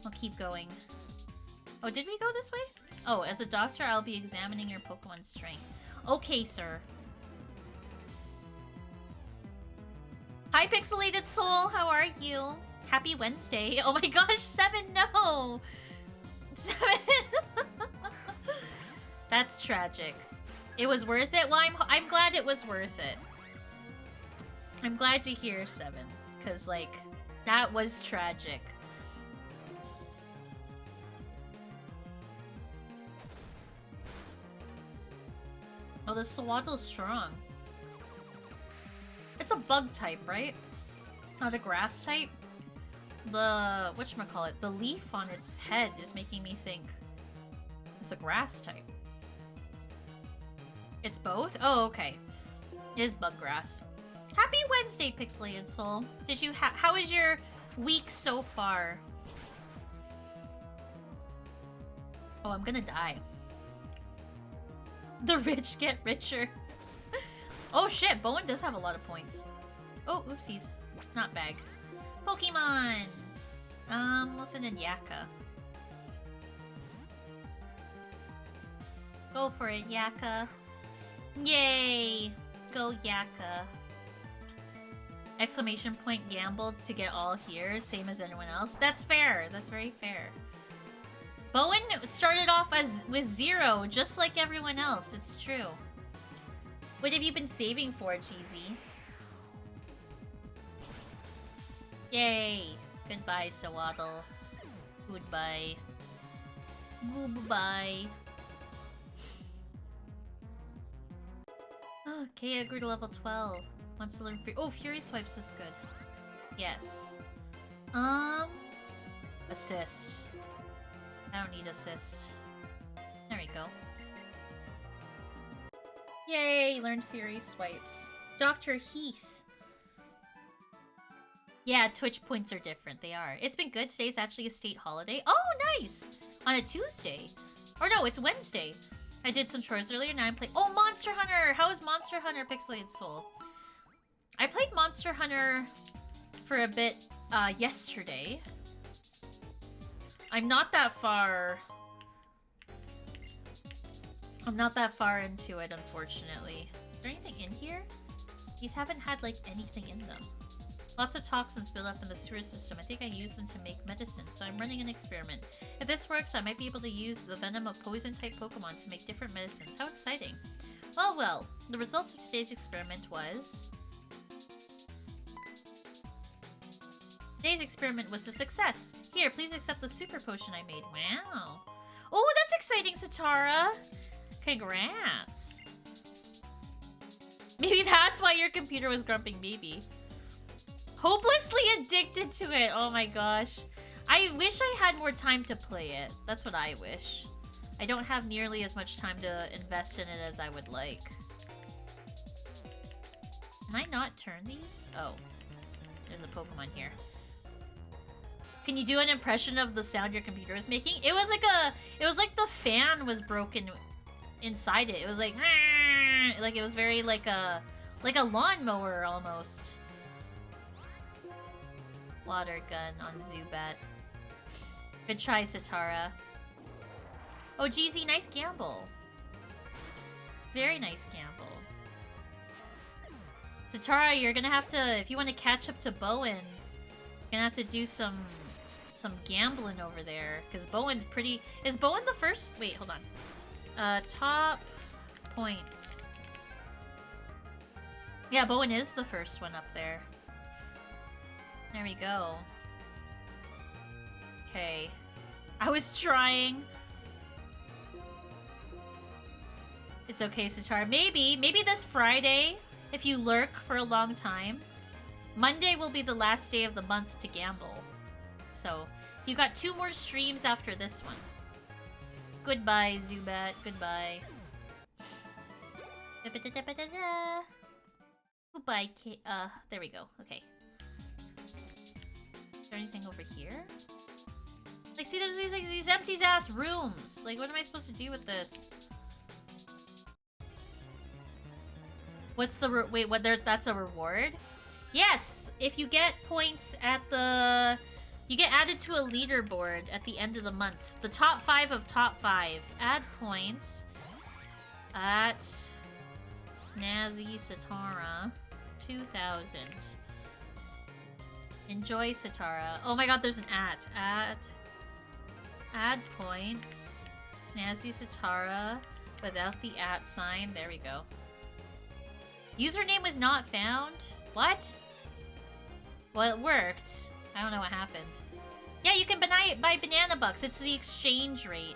I'll keep going. Oh, did we go this way? Oh, as a doctor, I'll be examining your Pokemon's strength. Okay, sir. Hi, Pixelated Soul. How are you? Happy Wednesday. Oh my gosh, 7, no! 7. That's tragic. It was worth it? Well, I'm glad it was worth it. I'm glad to hear 7. Because, like, that was tragic. Oh, the Swaddle's strong. It's a bug type, right? Not a grass type? The... whatchamacallit? The leaf on its head is making me think it's a grass type. It's both? Oh, okay. It is bug grass. Happy Wednesday, Pixelated Soul. Did you how is your week so far? Oh, I'm gonna die. The rich get richer. Oh shit, Bowen does have a lot of points. Oh, oopsies. Not bag. Pokemon! We'll send in Yaka. Go for it, Yaka. Yay! Go, Yaka. Exclamation point gambled to get all here, same as anyone else. That's fair. That's very fair. Bowen started off with 0, just like everyone else. It's true. What have you been saving for, GZ? Yay! Goodbye, Sawaddle. Goodbye. Goodbye. Oh, Kea grew to level 12. Wants to learn free. Oh, Fury Swipes is good. Yes. Assist. I don't need assist. There we go. Yay! Learned Fury Swipes. Dr. Heath. Yeah, Twitch points are different. They are. It's been good. Today's actually a state holiday. Oh, nice! On a Tuesday. Or no, it's Wednesday. I did some chores earlier. Now I'm playing. Oh, Monster Hunter! How is Monster Hunter Pixelated Soul? I played Monster Hunter for a bit yesterday. I'm not that far into it, unfortunately. Is there anything in here? These haven't had, like, anything in them. Lots of toxins build up in the sewer system. I think I use them to make medicine, so I'm running an experiment. If this works, I might be able to use the venom of poison-type Pokemon to make different medicines. How exciting. Well, the results of today's experiment was... Today's experiment was a success. Here, please accept the super potion I made. Wow. Oh, that's exciting, Satara. Congrats. Maybe that's why your computer was grumping baby. Hopelessly addicted to it. Oh my gosh. I wish I had more time to play it. That's what I wish. I don't have nearly as much time to invest in it as I would like. Can I not turn these? Oh. There's a Pokemon here. Can you do an impression of the sound your computer is making? It was like the fan was broken inside it. It was like it was very like a lawnmower almost. Water gun on Zubat. Good try, Satara. Oh, GZ, nice gamble. Very nice gamble. Satara, you're gonna have to, if you want to catch up to Bowen, you're gonna have to do some gambling over there, because Bowen's pretty... Is Bowen the first? Wait, hold on. Top points. Yeah, Bowen is the first one up there. There we go. Okay. I was trying. It's okay, Satara. Maybe this Friday, if you lurk for a long time, Monday will be the last day of the month to gamble. So, you got 2 more streams after this one. Goodbye, Zubat. Goodbye. Goodbye, there we go. Okay. Is there anything over here? Like, see, there's these empty-ass rooms. Like, what am I supposed to do with this? What's the wait? What? That's a reward? Yes. If you get points at the, you get added to a leaderboard at the end of the month. The top 5 of top 5. Add points at Snazzy Satara 2000. Enjoy Satara. Oh my God, there's an at. Add points. Snazzy Satara without the at sign. There we go. Username was not found? What? Well, it worked. I don't know what happened. Yeah, you can buy banana bucks. It's the exchange rate.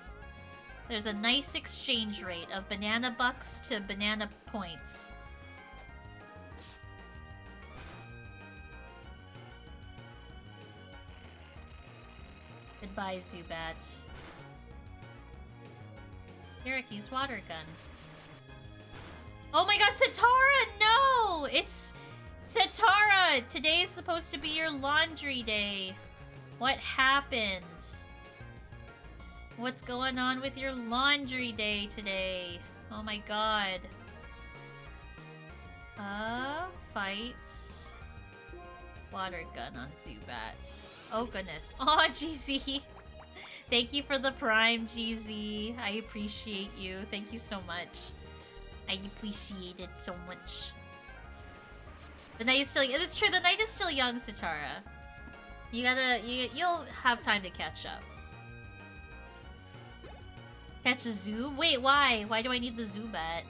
There's a nice exchange rate of banana bucks to banana points. Goodbye, Zubat. Eric, use water gun. Oh my god, Satara! No! It's... Satara! Today's supposed to be your laundry day. What happened? What's going on with your laundry day today? Oh my god. Fight. Water gun on Zubat. Oh goodness. Oh, GZ. Thank you for the prime, GZ. I appreciate you. Thank you so much. I appreciate it so much. The night is still young. It's true, the night is still young, Satara. You'll have time to catch up. Catch a zoo? Wait, why? Why do I need the Zubat?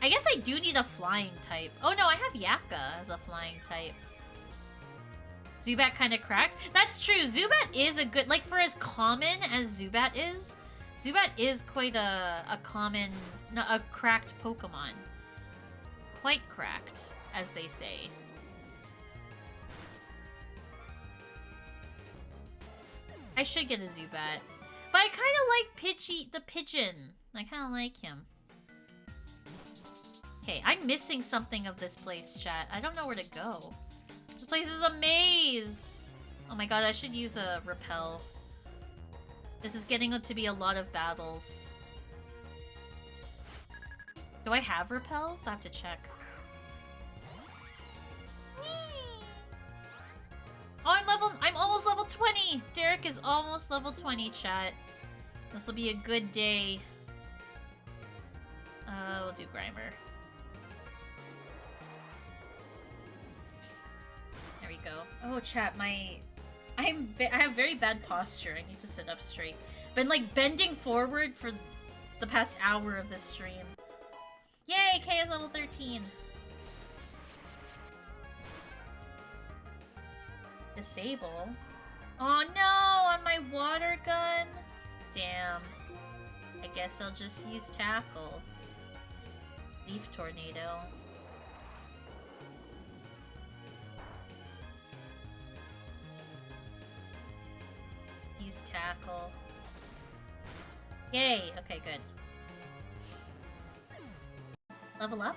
I guess I do need a flying type. Oh no, I have Yaka as a flying type. Zubat kind of cracked. That's true. Zubat is a good... Like, for as common as Zubat is quite a common... a cracked Pokemon. Quite cracked, as they say. I should get a Zubat. But I kind of like the Pigeon. I kind of like him. Okay, I'm missing something of this place, chat. I don't know where to go. This place is a maze! Oh my god, I should use a repel. This is getting to be a lot of battles. Do I have repels? I have to check. Oh, I'm almost level 20! Derek is almost level 20, chat. This will be a good day. We'll do Grimer. There we go. Oh, chat, I have very bad posture. I need to sit up straight. Been like bending forward for the past hour of this stream. Yay, Kay is level 13. Disable? Oh no, on my water gun? Damn. I guess I'll just use Tackle. Leaf Tornado. Use Tackle. Yay! Okay, good. Level up?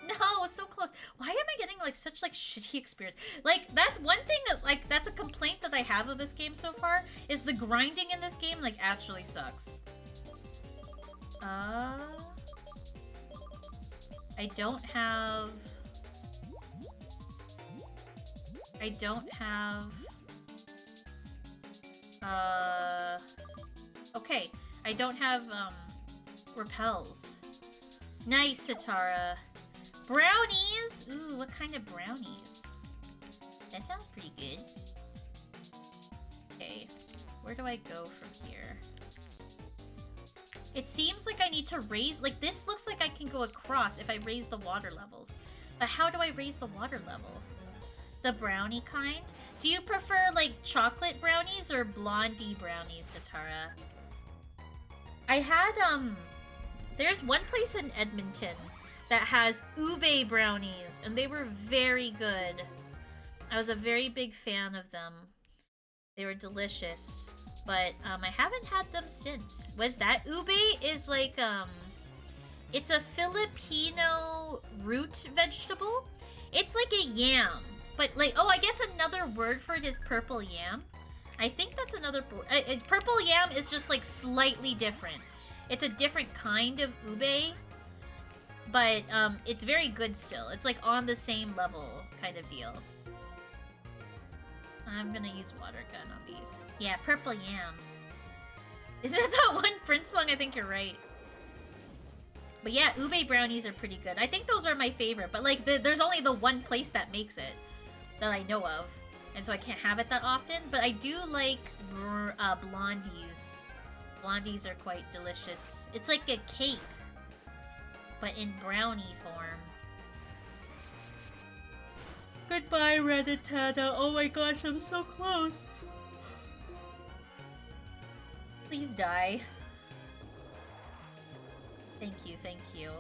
No, so close. Why am I getting like such like shitty experience? Like that's one thing that like that's a complaint that I have of this game so far is the grinding in this game like actually sucks. I don't have okay. I don't have repels. Nice, Satara. Brownies! Ooh, what kind of brownies? That sounds pretty good. Okay, where do I go from here? It seems like I need to raise... Like, this looks like I can go across if I raise the water levels. But how do I raise the water level? The brownie kind? Do you prefer, like, chocolate brownies or blondie brownies, Satara? I had, there's one place in Edmonton that has ube brownies, and they were very good. I was a very big fan of them. They were delicious. But, I haven't had them since. What's that? Ube is like, it's a Filipino root vegetable. It's like a yam. But, like, oh, I guess another word for it is purple yam. I think that's another... purple yam is just, like, slightly different. It's a different kind of ube. But, it's very good still. It's, like, on the same level kind of deal. I'm gonna use water gun on these. Yeah, purple yam. Isn't that that one Prince song? I think you're right. But yeah, ube brownies are pretty good. I think those are my favorite. But like, there's only the one place that makes it that I know of. And so I can't have it that often. But I do like blondies. Blondies are quite delicious. It's like a cake, but in brownie form. Goodbye, Rattata. Oh my gosh, I'm so close. Please die. Thank you, thank you.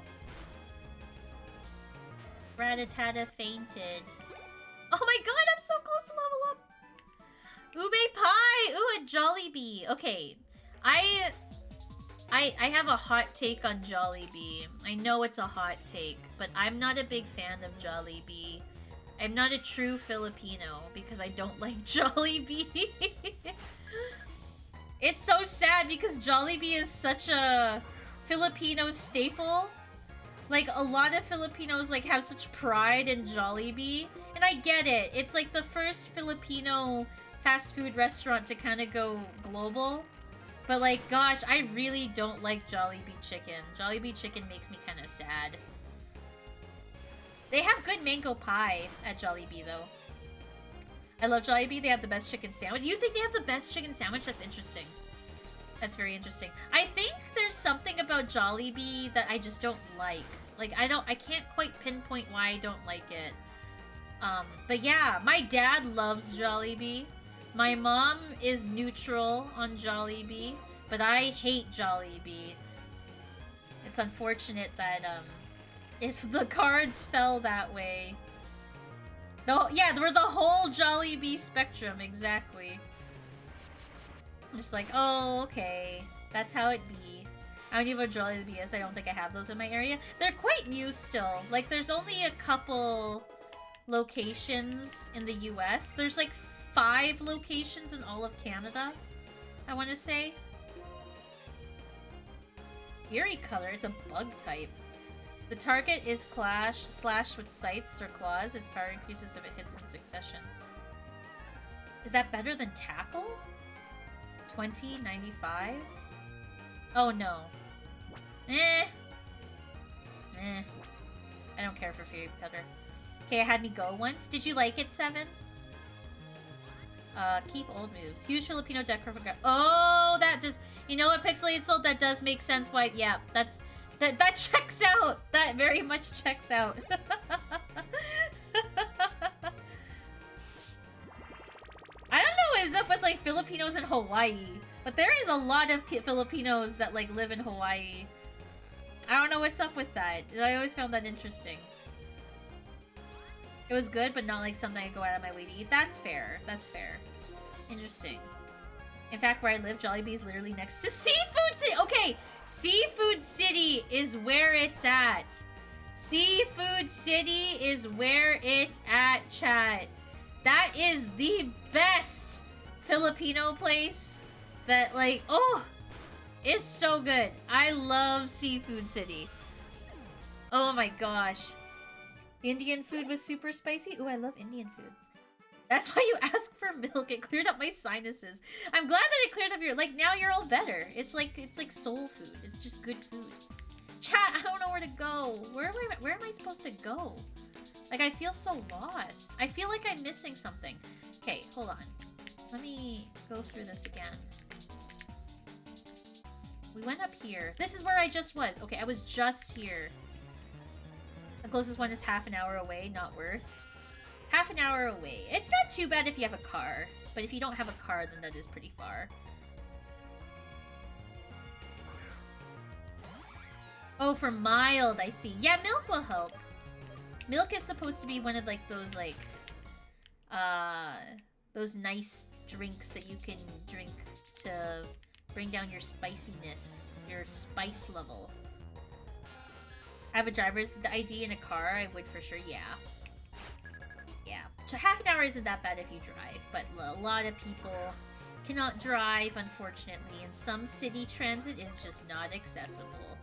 Rattata fainted. Oh my god, I'm so close to level up! Ube pie! Ooh, a Jollibee. Okay, I have a hot take on Jollibee. I know it's a hot take, but I'm not a big fan of Jollibee. I'm not a true Filipino because I don't like Jollibee. It's so sad because Jollibee is such a Filipino staple. Like, a lot of Filipinos, like, have such pride in Jollibee. And I get it. It's, like, the first Filipino fast food restaurant to kind of go global. But, like, gosh, I really don't like Jollibee chicken. Jollibee chicken makes me kind of sad. They have good mango pie at Jollibee, though. I love Jollibee. They have the best chicken sandwich. You think they have the best chicken sandwich? That's interesting. That's very interesting. I think there's something about Jollibee that I just don't like. Like, I can't quite pinpoint why I don't like it. But yeah, my dad loves Jollibee. My mom is neutral on Jollibee, but I hate Jollibee. It's unfortunate that, if the cards fell that way. Yeah, we're the whole Jollibee spectrum, exactly. I'm just like, oh, okay. That's how it be. I don't even know what Jollibee is. I don't think I have those in my area. They're quite new still. Like, there's only a couple locations in the US. There's like 5 locations in all of Canada, I want to say. Eerie color. It's a bug type. The target is slash with scythes or claws. Its power increases if it hits in succession. Is that better than tackle? 20.95? Oh no. I don't care for Fury Cutter. Okay, it had me go once. Did you like it, 7? Keep old moves. Huge Filipino deck. Oh, that does. You know what, Pixelated Soul? That does make sense. Why? Yeah, that checks out. That very much checks out. I don't know what is up with like Filipinos in Hawaii, but there is a lot of Filipinos that like live in Hawaii. I don't know what's up with that. I always found that interesting. It was good, but not like something I go out of my way to eat. That's fair. That's fair. Interesting. In fact, where I live, Jollibee is literally next to Seafood City. Okay, Seafood City is where it's at. Seafood City is where it's at, chat. That is the best Filipino place that, like, oh, it's so good. I love Seafood City. Oh my gosh. Indian food was super spicy. Ooh, I love Indian food. That's why you ask for milk. It cleared up my sinuses. I'm glad that it cleared up your, like, now you're all better. It's like soul food. It's just good food. Chat, I don't know where to go. Where am I supposed to go? Like, I feel so lost. I feel like I'm missing something. Okay, hold on. Let me go through this again. We went up here. This is where I just was. Okay, I was just here. The closest one is half an hour away. Not worth. Half an hour away. It's not too bad if you have a car. But if you don't have a car, then that is pretty far. Oh, for mild, I see. Yeah, milk will help. Milk is supposed to be one of, like, those nice drinks that you can drink to bring down your spiciness, your spice level. I have a driver's ID in a car, I would for sure, yeah. Yeah. So half an hour isn't that bad if you drive, but a lot of people cannot drive, unfortunately, and some city transit is just not accessible.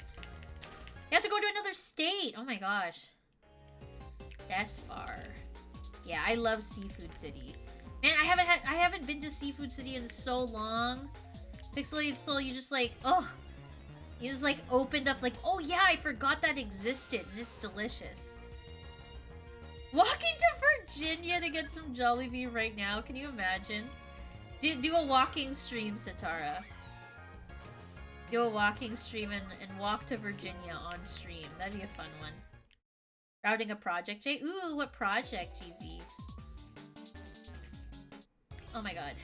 You have to go to another state! Oh my gosh. That's far. Yeah, I love Seafood City. Man, I haven't been to Seafood City in so long. Pixelated Soul, you just like, oh. You just like opened up like, oh yeah, I forgot that existed, and it's delicious. Walking to Virginia to get some Jollibee right now, can you imagine? Do a walking stream, Satara. Do a walking stream and walk to Virginia on stream. That'd be a fun one. Routing a project, Jay? Ooh, what project, GZ? Oh my god.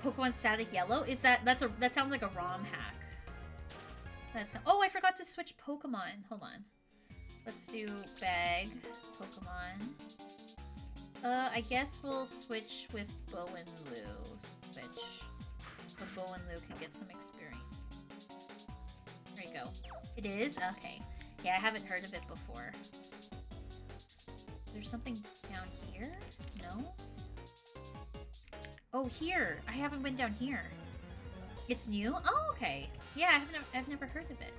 Pokemon Static Yellow? Is that sounds like a ROM hack. Oh, I forgot to switch Pokemon. Hold on. Let's do bag Pokemon. I guess we'll switch with Bow and Lou. Switch. So Bow and Lou can get some experience. There you go. It is? Okay. Yeah, I haven't heard of it before. There's something down here? No? Oh, here! I haven't been down here. It's new? Oh, okay. Yeah, I've never heard of it.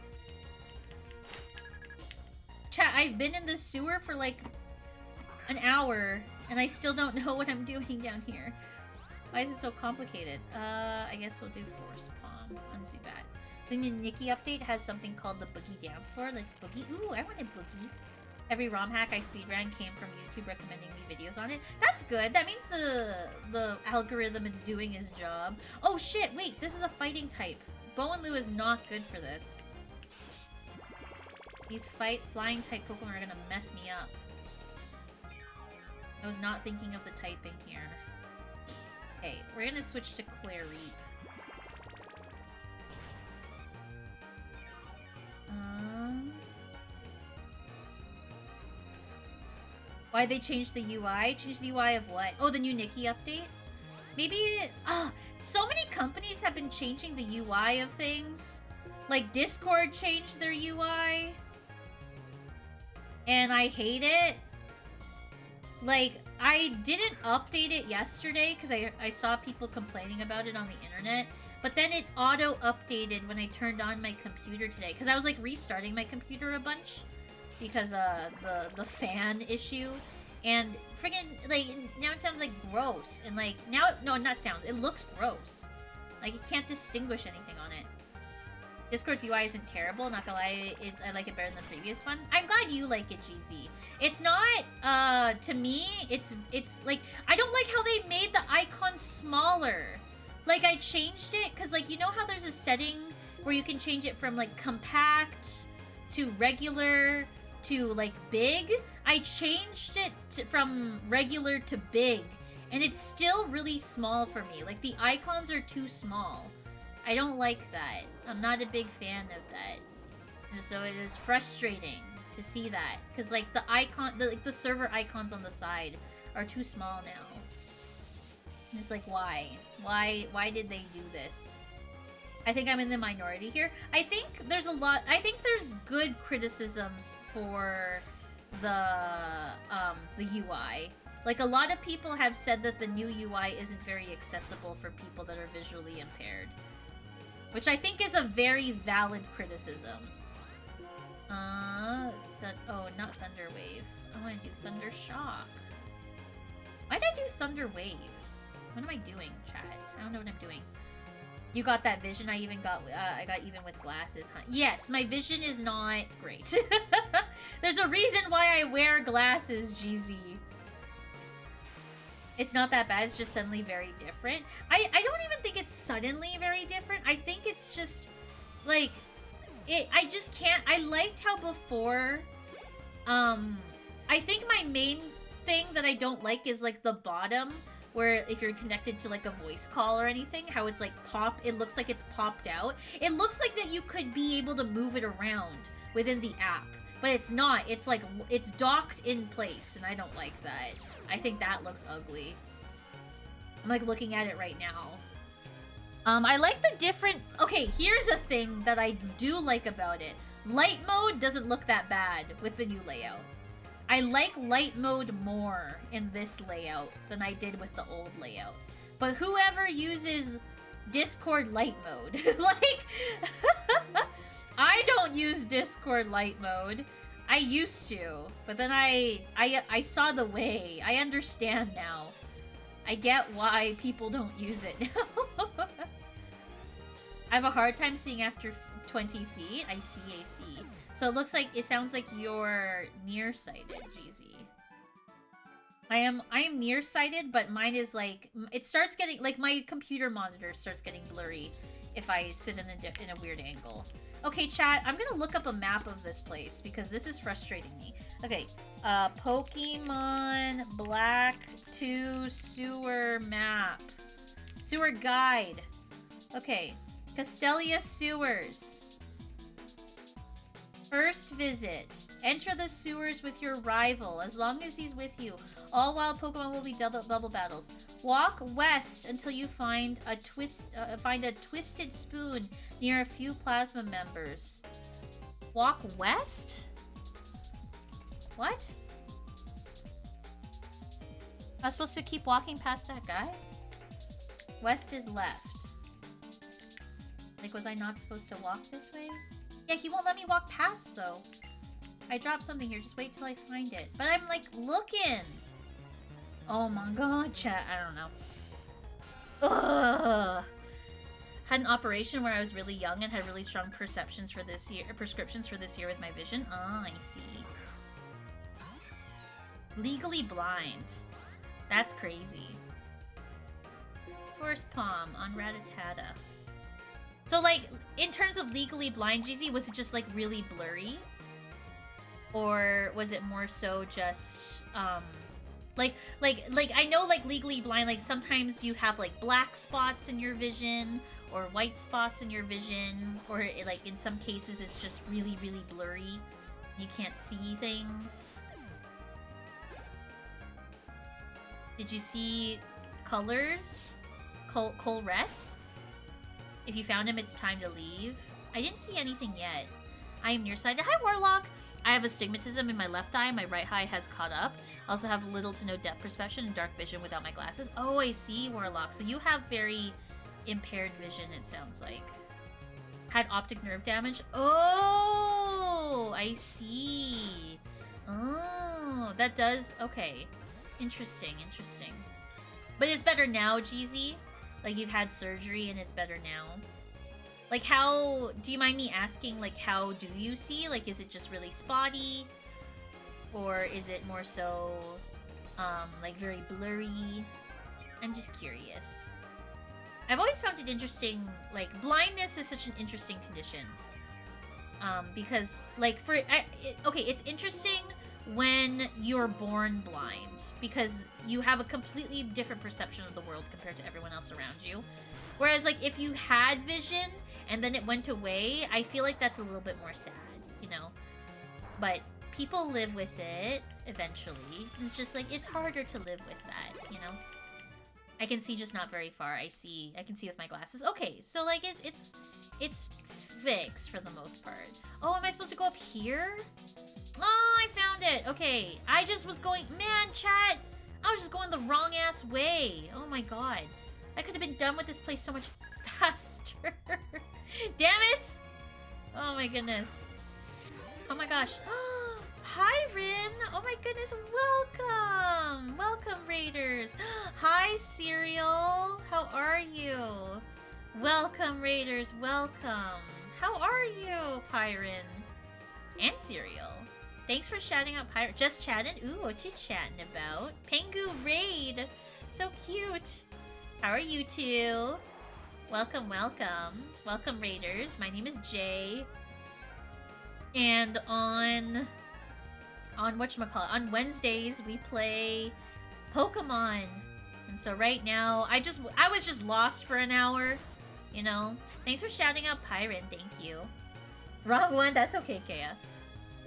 Chat, I've been in the sewer for like an hour, and I still don't know what I'm doing down here. Why is it so complicated? I guess we'll do Force Palm. Unsue that. The new Nikki update has something called the Boogie Dance Floor. Let's Boogie. Ooh, I wanted Boogie. Every ROM hack I speedran came from YouTube recommending me videos on it. That's good. That means the algorithm is doing its job. Oh shit, wait, this is a fighting type. Bow and Lou is not good for this. These flying type Pokemon are gonna mess me up. I was not thinking of the typing here. Okay, we're gonna switch to Clareep. Why they changed the UI? Changed the UI of what? Oh, the new Nikki update? Maybe... so many companies have been changing the UI of things. Like, Discord changed their UI. And I hate it. Like, I didn't update it yesterday because I saw people complaining about it on the internet. But then it auto-updated when I turned on my computer today. Because I was, like, restarting my computer a bunch. Because the fan issue, and friggin' like now it sounds like gross, and like now not sounds, it looks gross, like you can't distinguish anything on it. Discord's UI isn't terrible, not gonna lie, I like it better than the previous one. I'm glad you like it, GZ. It's not to me, it's like I don't like how they made the icon smaller. Like I changed it because like you know how there's a setting where you can change it from like compact to regular to like big. I changed it from regular to big, and it's still really small for me. Like the icons are too small. I don't like that. I'm not a big fan of that, and so it is frustrating to see that because like the icon, the server icons on the side are too small now. I'm just like, why did they do this? I think I'm in the minority here. I think there's good criticisms for the UI. Like a lot of people have said that the new UI isn't very accessible for people that are visually impaired, which I think is a very valid criticism. Oh, not Thunder Wave. I want to do Thunder Shock. Why did I do Thunder Wave? What am I doing, chat? I don't know what I'm doing. You got that vision. I got even with glasses, huh? Yes, my vision is not great. There's a reason why I wear glasses, GZ. It's not that bad. It's just suddenly very different. I don't even think it's suddenly very different. I think it's just like I just can't. I liked how before. I think my main thing that I don't like is like the bottom, where if you're connected to like a voice call or anything, how it's like it looks like it's popped out. It looks like that you could be able to move it around within the app, but it's not. It's like, it's docked in place, and I don't like that. I think that looks ugly. I'm like looking at it right now. I like the different... Okay, here's a thing that I do like about it. Light mode doesn't look that bad with the new layout. I like light mode more in this layout than I did with the old layout. But whoever uses Discord light mode, like, I don't use Discord light mode. I used to, but then I saw the way. I understand now. I get why people don't use it now. I have a hard time seeing after 20 feet. I see. So it looks like, it sounds like you're nearsighted, GZ. I am nearsighted, but mine is like, it starts getting, like my computer monitor starts getting blurry if I sit in a weird angle. Okay, chat, I'm gonna look up a map of this place because this is frustrating me. Okay, Pokemon Black 2 sewer map. Sewer guide. Okay, Castelia Sewers. First visit. Enter the sewers with your rival, as long as he's with you. All wild Pokemon will be double battles. Walk west until you find a twisted spoon near a few plasma members. Walk west? What? I was supposed to keep walking past that guy? West is left. Like, was I not supposed to walk this way? Yeah, he won't let me walk past, though. I dropped something here. Just wait till I find it. But I'm, like, looking. Oh my god, chat. I don't know. Ugh. Had an operation where I was really young and had really strong prescriptions for this year with my vision. Oh, I see. Legally blind. That's crazy. Force Palm on Rattata. So, like, in terms of legally blind, GZ, was it just, like, really blurry? Or was it more so just, like, I know, like, legally blind, like, sometimes you have, like, black spots in your vision, or white spots in your vision, or, like, in some cases, it's just really, really blurry. You can't see things. Did you see colors? Colress? If you found him, it's time to leave. I didn't see anything yet. I am nearsighted. Hi, Warlock! I have astigmatism in my left eye. My right eye has caught up. I also have little to no depth perception and dark vision without my glasses. Oh, I see, Warlock. So you have very impaired vision, it sounds like. Had optic nerve damage. Oh, I see. Oh, that does... Okay. Interesting. But it's better now, GZ? Like, you've had surgery and it's better now? Like, how... Do you mind me asking, like, how do you see? Like, is it just really spotty? Or is it more so, like, very blurry? I'm just curious. I've always found it interesting, like, blindness is such an interesting condition. Because, like, okay, it's interesting when you're born blind, because you have a completely different perception of the world compared to everyone else around you. Whereas, like, if you had vision and then it went away, I feel like that's a little bit more sad, you know? But people live with it eventually. It's just, like, it's harder to live with that, you know? I can see just not very far. I can see with my glasses. Okay, so, like, it's fixed for the most part. Oh, am I supposed to go up here? Oh, I found it. Okay, I just was going... Man, chat! I was just going the wrong-ass way. Oh my god. I could have been done with this place so much faster. Damn it! Oh my goodness. Oh my gosh. Hi, Rin! Oh my goodness, welcome! Welcome, Raiders! Hi, Cereal! How are you? Welcome, Raiders, welcome. How are you, Pyron? And Cereal. Thanks for shouting out Pyron. Just chatting? Ooh, what you chatting about? Pengu Raid. So cute. How are you two? Welcome, welcome. Welcome, Raiders. My name is Jay. And on whatchamacallit, on Wednesdays, we play Pokemonn. And so right now, I was just lost for an hour, you know? Thanks for shouting out Pyron, thank you. Wrong one, that's okay, Kea.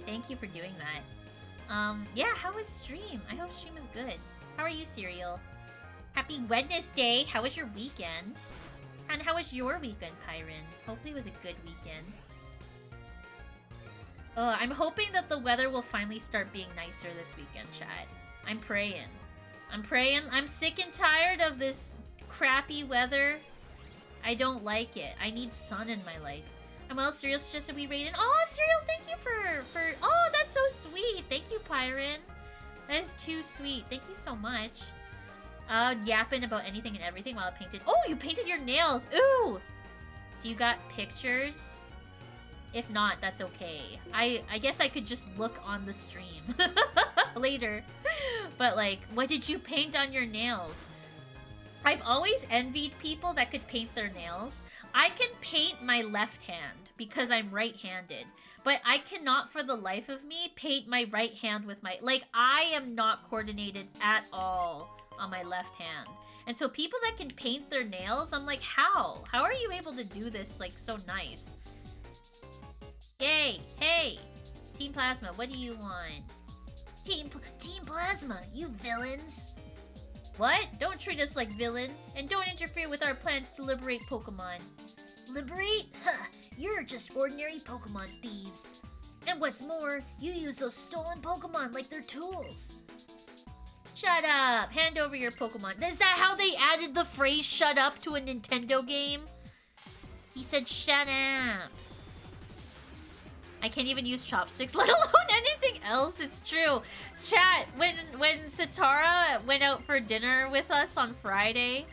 Thank you for doing that. Yeah, how was stream? I hope stream is good. How are you, Cereal? Happy Wednesday! How was your weekend? And how was your weekend, Pyron? Hopefully it was a good weekend. I'm hoping that the weather will finally start being nicer this weekend, chat. I'm praying. I'm praying. I'm sick and tired of this crappy weather. I don't like it. I need sun in my life. And well, Cereal suggested we raid in. Oh, Cereal, thank you for... Oh, that's so sweet. Thank you, Pyron. That is too sweet. Thank you so much. Yapping about anything and everything while I painted. Oh, you painted your nails. Ooh! Do you got pictures? If not, that's okay. I guess I could just look on the stream later. But like, what did you paint on your nails? I've always envied people that could paint their nails. I can paint my left hand because I'm right-handed. But I cannot for the life of me paint my right hand with my... Like, I am not coordinated at all on my left hand. And so people that can paint their nails, I'm like, how? How are you able to do this, like, so nice? Yay! Hey! Team Plasma, what do you want? Team Plasma, you villains! What? Don't treat us like villains, and don't interfere with our plans to liberate Pokemon. Liberate? Huh, you're just ordinary Pokemon thieves. And what's more, you use those stolen Pokemon like they're tools. Shut up! Hand over your Pokemon. Is that how they added the phrase shut up to a Nintendo game? He said shut up. I can't even use chopsticks, let alone anything else. It's true. Chat, when Sitara went out for dinner with us on Friday,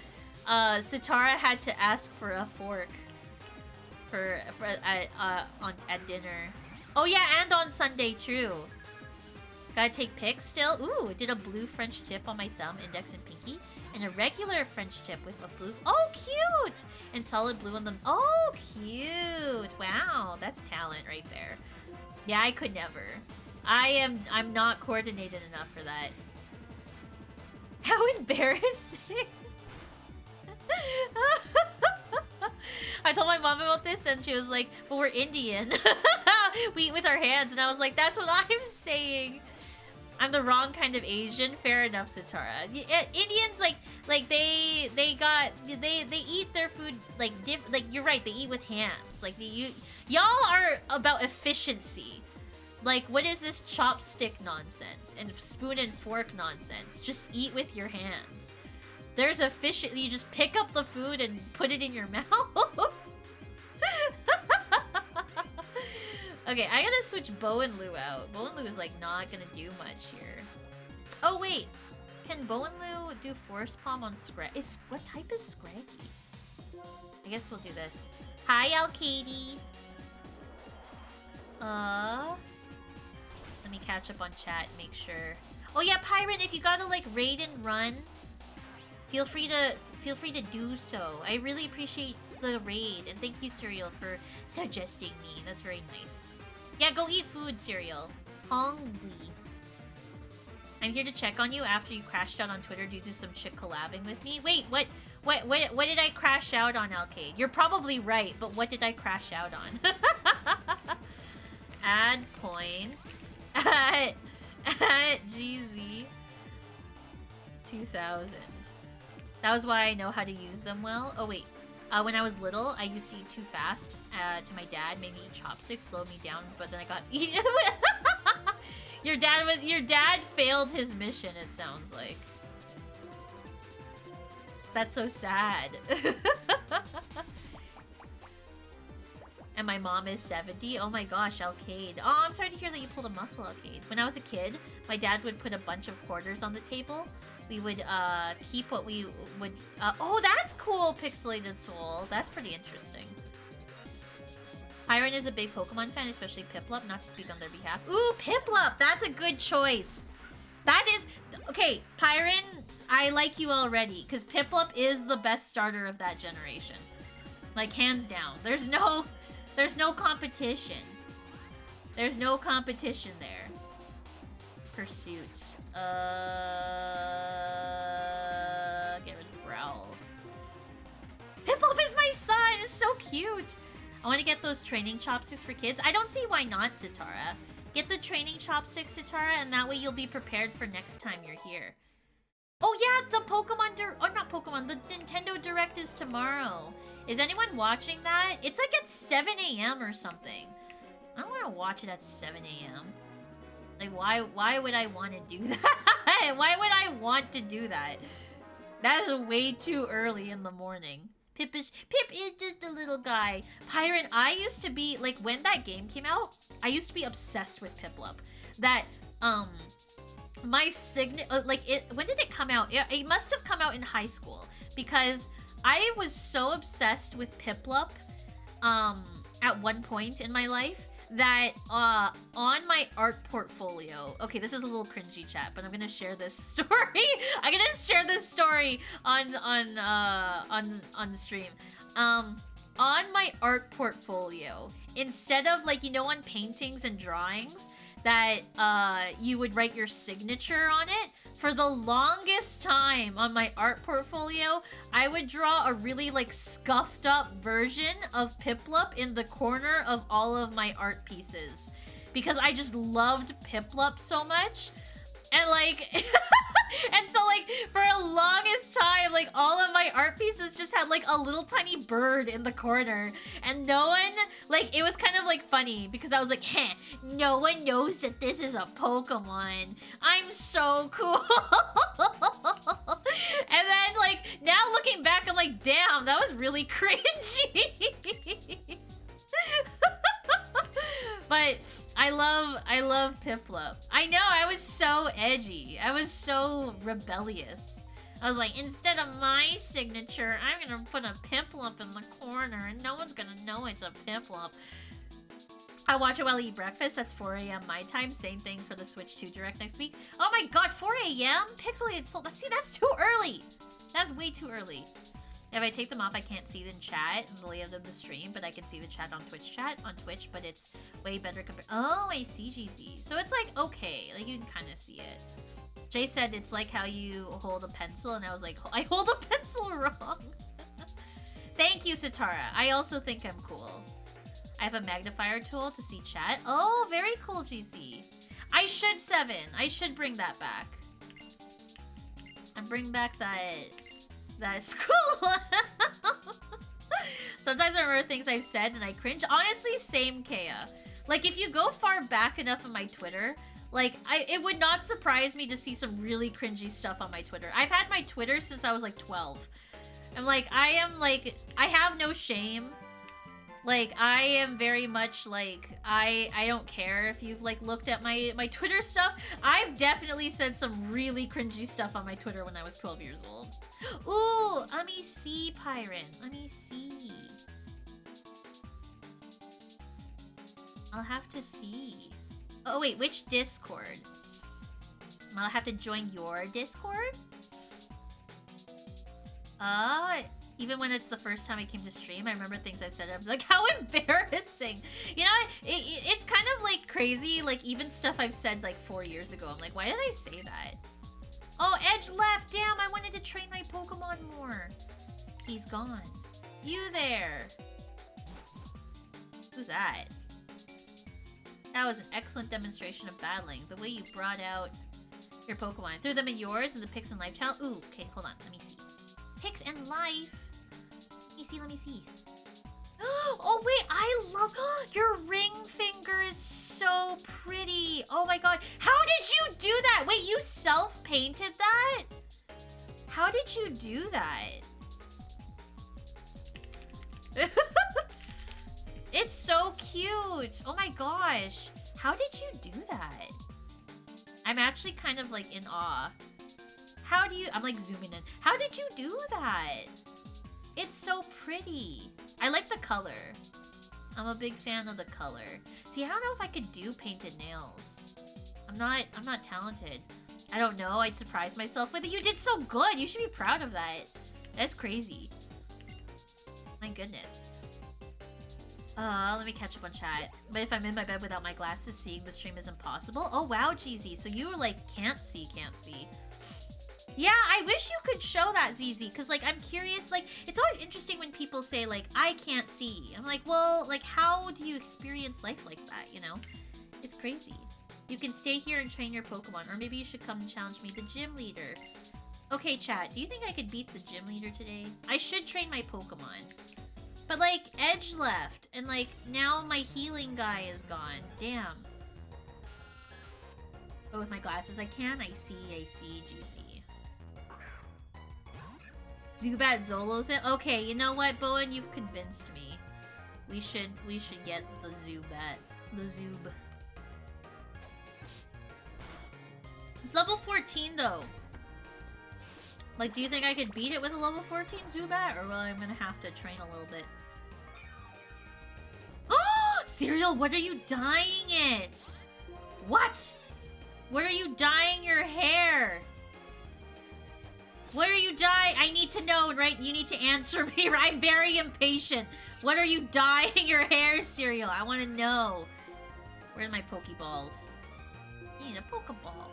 Sitara had to ask for a fork at dinner. Oh yeah, and on Sunday too. Gotta take pics still. Ooh, did a blue French tip on my thumb, index, and pinky. And a regular French tip with a blue... Oh, cute! And solid blue on them. Oh, cute! Wow, that's talent right there. Yeah, I could never. I'm not coordinated enough for that. How embarrassing! I told my mom about this and she was like, "But we're Indian. We eat with our hands." And I was like, "That's what I'm saying." I'm the wrong kind of Asian. Fair enough, Sitara. Indians they eat their food like you're right. They eat with hands. Like y'all are about efficiency. Like, what is this chopstick nonsense and spoon and fork nonsense? Just eat with your hands. There's efficient. You just pick up the food and put it in your mouth. Okay, I gotta switch Bow and Lou out. Bow and Lou is like not gonna do much here. Oh wait, can Bow and Lou do Force Palm on Scraggy? What type is Scraggy? I guess we'll do this. Hi, Alkatie. Let me catch up on chat and make sure. Oh yeah, Pyron, if you gotta like raid and run, feel free to do so. I really appreciate the raid, and thank you, Cereal, for suggesting me. That's very nice. Yeah, go eat food, Cereal. Hungry. I'm here to check on you after you crashed out on Twitter due to some chick collabing with me. Wait, what did I crash out on, Alcade? You're probably right, but what did I crash out on? Add points at GZ 2000. That was why I know how to use them well. Oh wait. When I was little, I used to eat too fast to my dad. Made me eat chopsticks, slowed me down, but then I got eaten. Your dad failed his mission, it sounds like. That's so sad. And my mom is 70. Oh my gosh, Alcade. Oh, I'm sorry to hear that you pulled a muscle, Alcade. When I was a kid, my dad would put a bunch of quarters on the table. We would keep what we would... oh, that's cool, Pixelated Soul. That's pretty interesting. Pyron is a big Pokemon fan, especially Piplup. Not to speak on their behalf. Ooh, Piplup! That's a good choice. That is... Okay, Pyron, I like you already. Because Piplup is the best starter of that generation. Like, hands down. There's no competition. There's no competition there. Pursuit. Get rid of Growl. Piplup is my son! It's so cute! I want to get those training chopsticks for kids. I don't see why not, Sitara. Get the training chopsticks, Sitara, and that way you'll be prepared for next time you're here. Oh yeah, the Pokemon not Pokemon, the Nintendo Direct is tomorrow. Is anyone watching that? It's like at 7 a.m. or something. I don't want to watch it at 7 a.m. Like, why would I want to do that? Why would I want to do that? That is way too early in the morning. Pip is just a little guy. Pyron, I used to be, like, when that game came out, I used to be obsessed with Piplup. That, my when did it come out? It must have come out in high school. Because I was so obsessed with Piplup, at one point in my life, that on my art portfolio, okay, this is a little cringy, chat, but I'm gonna share this story. I'm gonna share this story on the stream. On my art portfolio, instead of, like, you know, on paintings and drawings that you would write your signature on it, for the longest time on my art portfolio, I would draw a really, like, scuffed up version of Piplup in the corner of all of my art pieces. Because I just loved Piplup so much. And, like, and so, like, for the longest time, like, all of my art pieces just had, like, a little tiny bird in the corner. And no one, like, it was kind of, like, funny because I was like, heh, no one knows that this is a Pokemon. I'm so cool. And then, like, now looking back, I'm like, damn, that was really cringy. But I love Piplup. I know, I was so edgy. I was so rebellious. I was like, instead of my signature, I'm gonna put a Piplup in the corner and no one's gonna know it's a Piplup. I watch it while I eat breakfast. That's 4 a.m. my time. Same thing for the Switch 2 Direct next week. Oh my god, 4 a.m.? Pixelated Soul. See, that's too early. That's way too early. If I take them off, I can't see the chat and the layout of the stream, but I can see the chat on Twitch, but it's way better compared. Oh, I see, GC. So it's like, okay, like you can kind of see it. Jay said it's like how you hold a pencil, and I was like, I hold a pencil wrong. Thank you, Sitara. I also think I'm cool. I have a magnifier tool to see chat. Oh, very cool, GC. I should, Seven. I should bring that back. And bring back that school. Sometimes I remember things I've said and I cringe. Honestly, same, Kea. Like, if you go far back enough on my Twitter, like, it would not surprise me to see some really cringy stuff on my Twitter. I've had my Twitter since I was, like, 12. I'm like, I have no shame. Like, I am very much, like, I don't care if you've, like, looked at my Twitter stuff. I've definitely said some really cringy stuff on my Twitter when I was 12 years old. Ooh, let me see, Pyron. Let me see. I'll have to see. Oh, wait, which Discord? I'll have to join your Discord? Even when it's the first time I came to stream, I remember things I said. I'm like, how embarrassing. You know, it's kind of, like, crazy. Like, even stuff I've said, like, 4 years ago. I'm like, why did I say that? Oh, Edge left. Damn, I wanted to train my Pokemon more. He's gone. You there. Who's that? That was an excellent demonstration of battling. The way you brought out your Pokemon. Threw them in yours in the Pix and Life channel. Ooh, okay, hold on. Let me see. Pix and Life. Let me see. Oh, wait, I love... Your ring finger is so pretty. Oh, my God. How did you do that? Wait, you self-painted that? How did you do that? It It's so cute. Oh my gosh. How did you do that? I'm actually kind of like in awe. How do you... I'm like zooming in. How did you do that? It's so pretty. I like the color. I'm a big fan of the color. See, I don't know if I could do painted nails. I'm not talented. I don't know. I'd surprise myself with it. You did so good. You should be proud of that. That's crazy. My goodness. Let me catch up on chat. But if I'm in my bed without my glasses, seeing the stream is impossible. Oh, wow, GZ. So you, like, can't see. Yeah, I wish you could show that, ZZ, because, like, I'm curious, like, it's always interesting when people say, like, I can't see. I'm like, well, like, how do you experience life like that, you know? It's crazy. You can stay here and train your Pokemon, or maybe you should come and challenge me, the gym leader. Okay, chat, do you think I could beat the gym leader today? I should train my Pokemon. But, like, Edge left, and, like, now my healing guy is gone. Damn. But with my glasses, I can. I see, GZ. Zubat Zolo's it? Okay, you know what, Bowen? You've convinced me. We should get the Zubat. The Zoob. It's level 14, though. Like, do you think I could beat it with a level 14 Zubat? Or will I gonna have to train a little bit? Oh! Cereal, what are you dyeing it? What? What are you dyeing your hair? What are you dyeing? I need to know, right? You need to answer me. I'm very impatient. What are you dyeing your hair, Cereal? I want to know. Where are my Pokeballs? You need a Pokeball.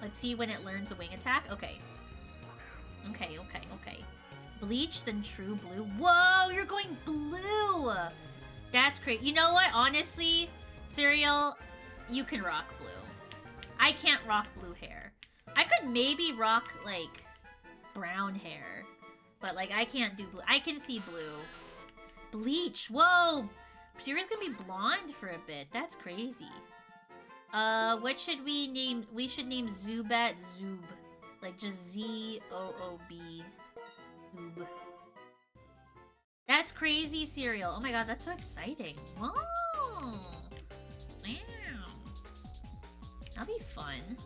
Let's see when it learns a wing attack. Okay. Okay. Bleach, then true blue. Whoa, you're going blue! That's great. You know what? Honestly, Cereal, you can rock blue. I can't rock blue hair. I could maybe rock, like, brown hair. But, like, I can't do blue. I can see blue. Bleach. Whoa! Cereal's gonna be blonde for a bit. That's crazy. What should we name? We should name Zubat Zoob. Like, just Z-O-O-B. Zoob. That's crazy, Cereal. Oh my god, that's so exciting. Whoa! Wow. That'll be fun.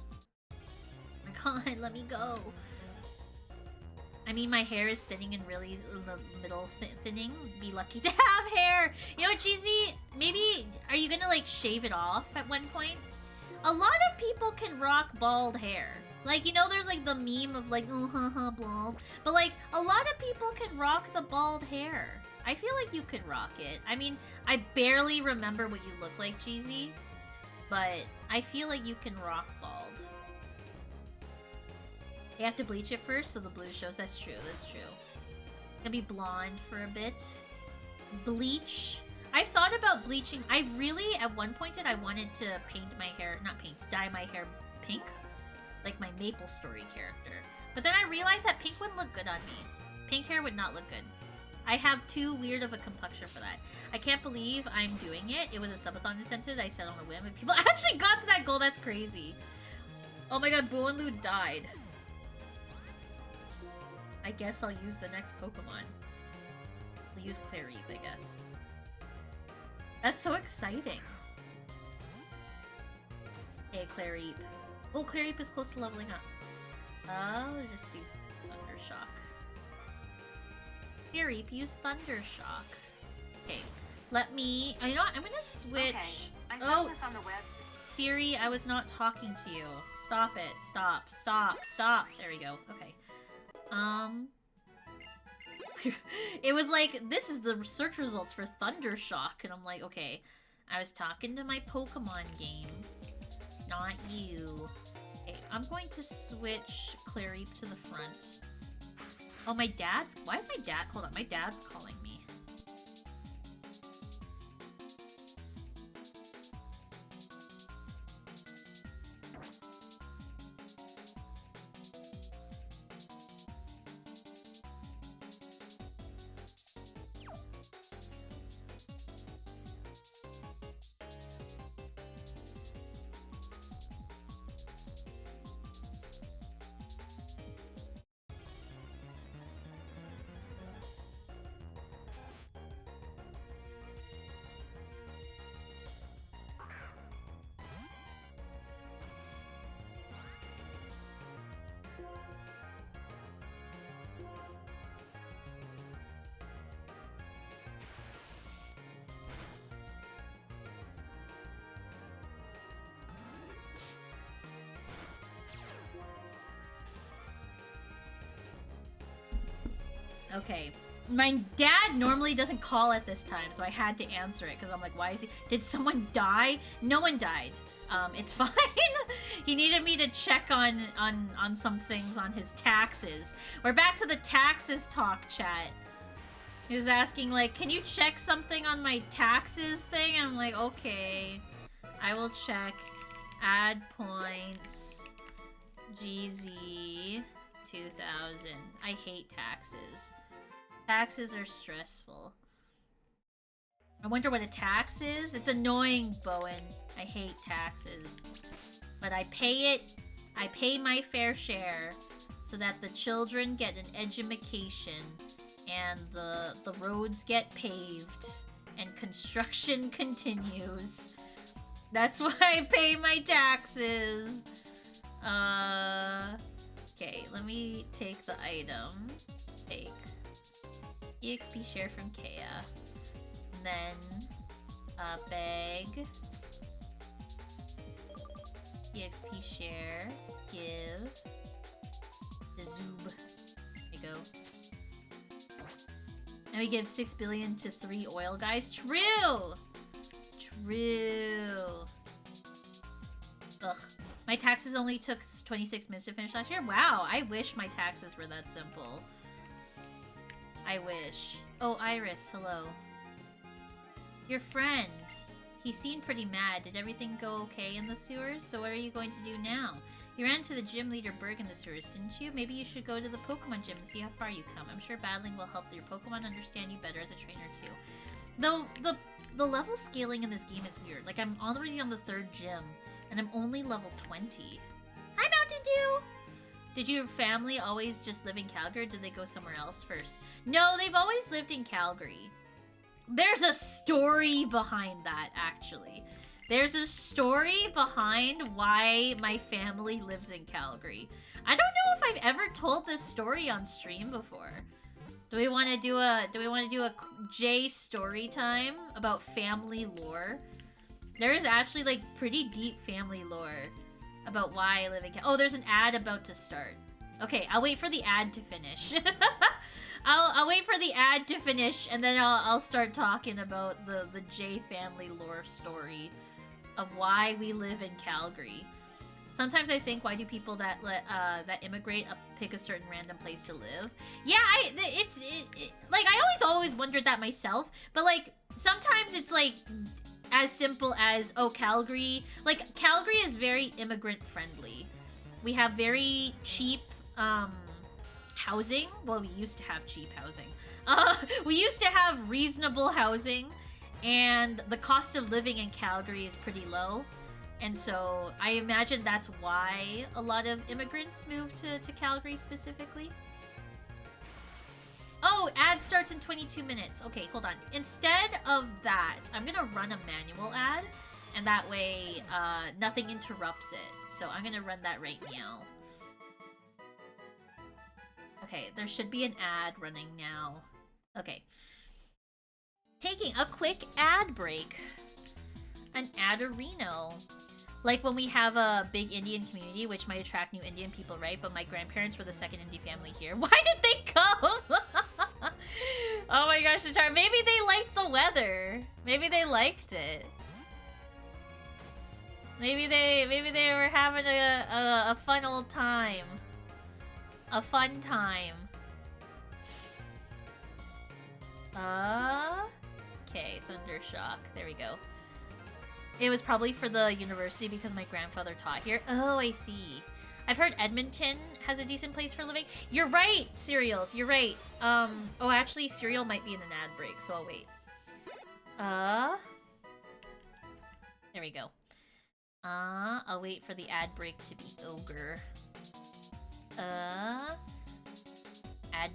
Oh my god, let me go. I mean, my hair is thinning and really in the middle thinning. Be lucky to have hair. You know what, GZ? Maybe, are you gonna, like, shave it off at one point? A lot of people can rock bald hair. Like, you know, there's, like, the meme of, like, bald. But, like, a lot of people can rock the bald hair. I feel like you could rock it. I mean, I barely remember what you look like, GZ. But I feel like you can rock bald. You have to bleach it first so the blue shows. That's true, that's true. Gonna be blonde for a bit. Bleach. I've thought about bleaching. I really, at one point, I wanted to paint my hair, not paint, dye my hair pink. Like my Maple Story character. But then I realized that pink wouldn't look good on me. Pink hair would not look good. I have too weird of a complexion for that. I can't believe I'm doing it. It was a subathon incentive I set on a whim and people actually got to that goal. That's crazy. Oh my god, Bowenlu died. I guess I'll use the next Pokemon. I'll use Clareep, I guess. That's so exciting. Hey, Clareep. Oh, Clareep is close to leveling up. I'll just do Thundershock. Clareep, use Thundershock. Okay, let me... You know what? I'm gonna switch... Okay, I found this on the web. Siri, I was not talking to you. Stop it. Stop. There we go. Okay. It was like, this is the search results for Thundershock, and I'm like, okay, I was talking to my Pokemon game, not you. Okay, I'm going to switch Clareep to the front. Oh, my dad's, why is my dad, hold on, my dad's calling me. Okay. My dad normally doesn't call at this time, so I had to answer it because I'm like, why is he? Did someone die? No one died. It's fine. He needed me to check on some things on his taxes. We're back to the taxes talk, chat. He was asking, like, can you check something on my taxes thing? And I'm like, okay. I will check. Add points. GZ 2000. I hate taxes. Taxes are stressful. I wonder what a tax is? It's annoying, Bowen. I hate taxes. But I pay it. I pay my fair share so that the children get an education and the roads get paved and construction continues. That's why I pay my taxes. Okay, let me take the item. Take EXP share from Kea. And then bag. EXP share. Give. Zoob. There you go. And we give 6 billion to 3 oil guys. True! True. Ugh. My taxes only took 26 minutes to finish last year? Wow, I wish my taxes were that simple. I wish. Oh, Iris, hello. Your friend. He seemed pretty mad. Did everything go okay in the sewers? So what are you going to do now? You ran to the gym leader Berg in the sewers, didn't you? Maybe you should go to the Pokemon gym and see how far you come. I'm sure battling will help your Pokemon understand you better as a trainer too. Though the level scaling in this game is weird. Like, I'm already on the 3rd gym, and I'm only level 20. Hi, Mountain Dew! Did your family always just live in Calgary, or did they go somewhere else first? No, they've always lived in Calgary. There's a story behind that, actually. There's a story behind why my family lives in Calgary. I don't know if I've ever told this story on stream before. Do we want to do a J story time about family lore? There is actually like pretty deep family lore about why I live in Oh, there's an ad about to start. Okay, I'll wait for the ad to finish. I'll wait for the ad to finish, and then I'll start talking about the J family lore story of why we live in Calgary. Sometimes I think, why do people that immigrate pick a certain random place to live? Yeah, like I always wondered that myself, but like sometimes it's like as simple as, oh, Calgary. Like, Calgary is very immigrant friendly. We have very cheap housing. Well, we used to have cheap housing. We used to have reasonable housing, and the cost of living in Calgary is pretty low. And so I imagine that's why a lot of immigrants move to Calgary specifically. Oh, ad starts in 22 minutes. Okay, hold on. Instead of that, I'm gonna run a manual ad, and that way nothing interrupts it. So I'm gonna run that right now. Okay, there should be an ad running now. Okay. Taking a quick ad break. An ad-areno. Like when we have a big Indian community, which might attract new Indian people, right? But my grandparents were the second Indian family here. Why did they come? Oh my gosh, the time. Maybe they liked the weather. Maybe they liked it. Maybe they were having a fun old time. A fun time. Okay, Thundershock. There we go. It was probably for the university because my grandfather taught here. Oh, I see. I've heard Edmonton has a decent place for living. You're right, Cereals. You're right. Oh, actually, Cereal might be in an ad break, so I'll wait. There we go. I'll wait for the ad break to be ogre. Ad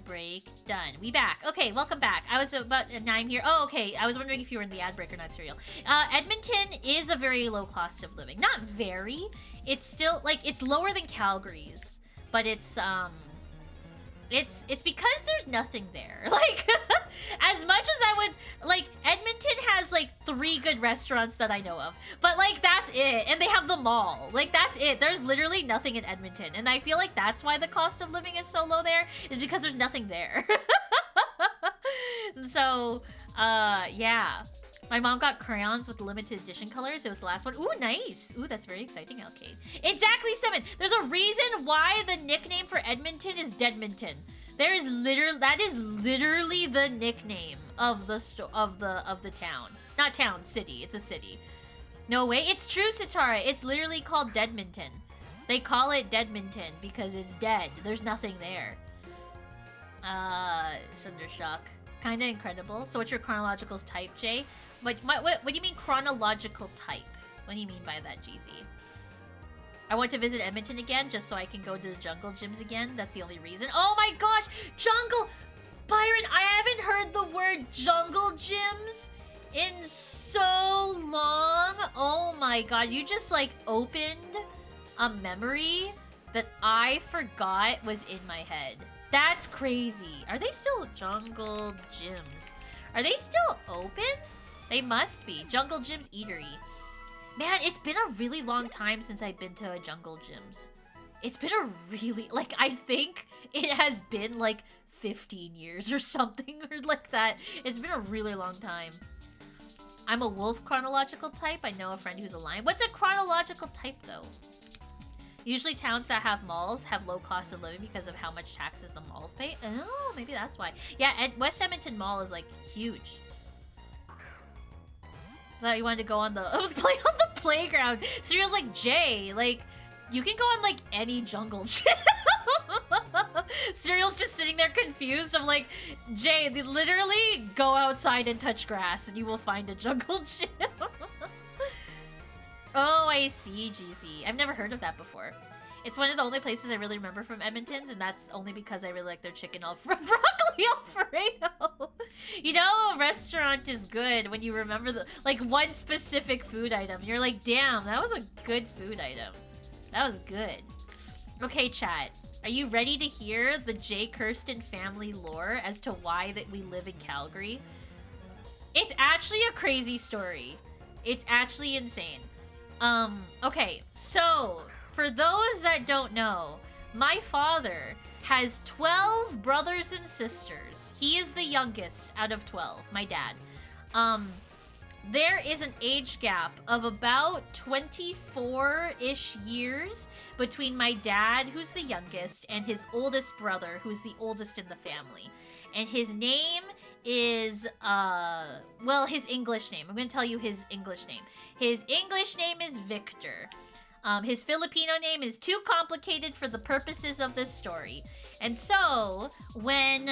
break done. We back. Okay, welcome back. I was about now I'm here. Oh, okay. I was wondering if you were in the ad break or not, Cereal. Edmonton is a very low cost of living. Not very. It's still like it's lower than Calgary's, but it's because there's nothing there. Like as much as I would like, Edmonton has like 3 good restaurants that I know of, but like that's it. And they have the mall. Like that's it. There's literally nothing in Edmonton, and I feel like that's why the cost of living is so low there, is because there's nothing there. So, yeah. My mom got crayons with limited edition colors. It was the last one. Ooh, nice. Ooh, that's very exciting, Alcade. Exactly, 7. There's a reason why the nickname for Edmonton is Deadmonton. That is literally the nickname of the town. Not town, city. It's a city. No way. It's true, Sitara. It's literally called Deadmonton. They call it Deadmonton because it's dead. There's nothing there. Shundershock. Kinda incredible. So what's your chronological type, Jay? What do you mean chronological type? What do you mean by that, GZ? I want to visit Edmonton again just so I can go to the jungle gyms again. That's the only reason. Oh my gosh! Jungle! Byron, I haven't heard the word jungle gyms in so long. Oh my god, you just like opened a memory that I forgot was in my head. That's crazy. Are they still jungle gyms? Are they still open? They must be. Jungle Gyms Eatery. Man, it's been a really long time since I've been to a jungle gyms. It's been a really, like, I think it has been like 15 years or something or like that. It's been a really long time. I'm a wolf chronological type. I know a friend who's a lion. What's a chronological type though? Usually towns that have malls have low cost of living because of how much taxes the malls pay. Oh, maybe that's why. Yeah, and West Edmonton Mall is like huge. Thought you wanted to go on the play on the playground. Serial's like, Jay, like, you can go on like any jungle gym. Serial's just sitting there confused. I'm like, Jay, they literally go outside and touch grass and you will find a jungle gym. Oh, I see, GZ. I've never heard of that before. It's one of the only places I really remember from Edmonton's, and that's only because I really like their chicken broccoli Alfredo. You know, a restaurant is good when you remember the like one specific food item. You're like, damn, that was a good food item. That was good. Okay, chat. Are you ready to hear the Jay Kirsten family lore as to why that we live in Calgary? It's actually a crazy story. It's actually insane. Okay, so for those that don't know, my father has 12 brothers and sisters. He is the youngest out of 12, my dad. There is an age gap of about 24-ish years between my dad, who's the youngest, and his oldest brother, who's the oldest in the family. And his name is, well, his English name. I'm going to tell you his English name. His English name is Victor. His Filipino name is too complicated for the purposes of this story. And so, when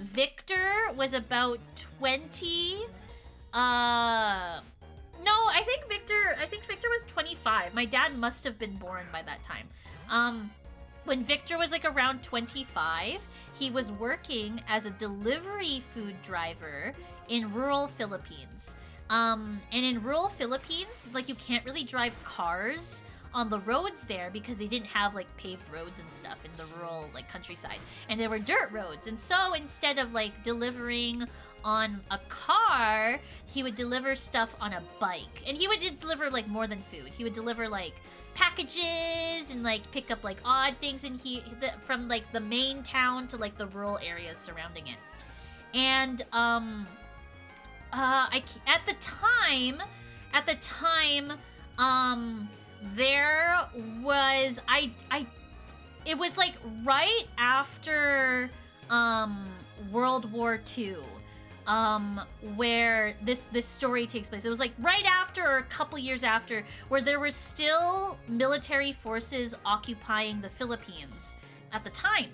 Victor was about 20... no, I think Victor was 25. My dad must have been born by that time. When Victor was like around 25, he was working as a delivery food driver in rural Philippines. And in rural Philippines, like you can't really drive cars on the roads there because they didn't have like paved roads and stuff in the rural like countryside. And there were dirt roads. And so instead of like delivering on a car, he would deliver stuff on a bike. And he would deliver like more than food. He would deliver like packages and like pick up like odd things from like the main town to like the rural areas surrounding it. And at the time, there was it was like right after World War II. Where this story takes place. It was like right after or a couple years after, where there were still military forces occupying the Philippines at the time,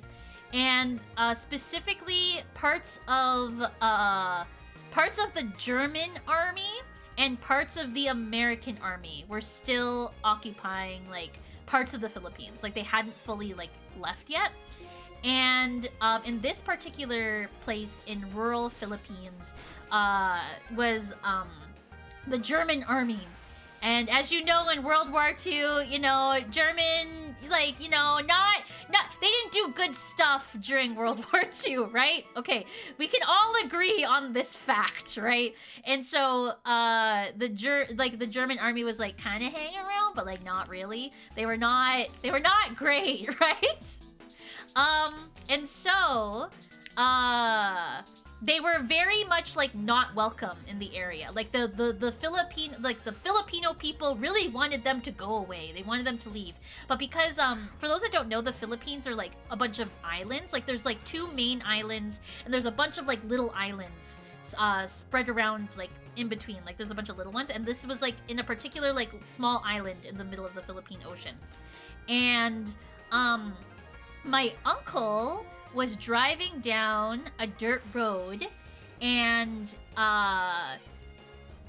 and specifically parts of the German army and parts of the American army were still occupying like parts of the Philippines. Like they hadn't fully like left yet. And in this particular place in rural Philippines was the German army. And as you know, in World War II, you know, German, like, you know, not they didn't do good stuff during World War II, right? Okay, we can all agree on this fact, right? And so the German army was like kind of hanging around, but like not really. They were not great, right? And so, they were very much like not welcome in the area. Like the Filipino people really wanted them to go away. They wanted them to leave. But because for those that don't know, the Philippines are like a bunch of islands. Like there's like 2 main islands and there's a bunch of like little islands spread around like in between. Like there's a bunch of little ones, and this was like in a particular like small island in the middle of the Philippine Ocean. And my uncle was driving down a dirt road, and let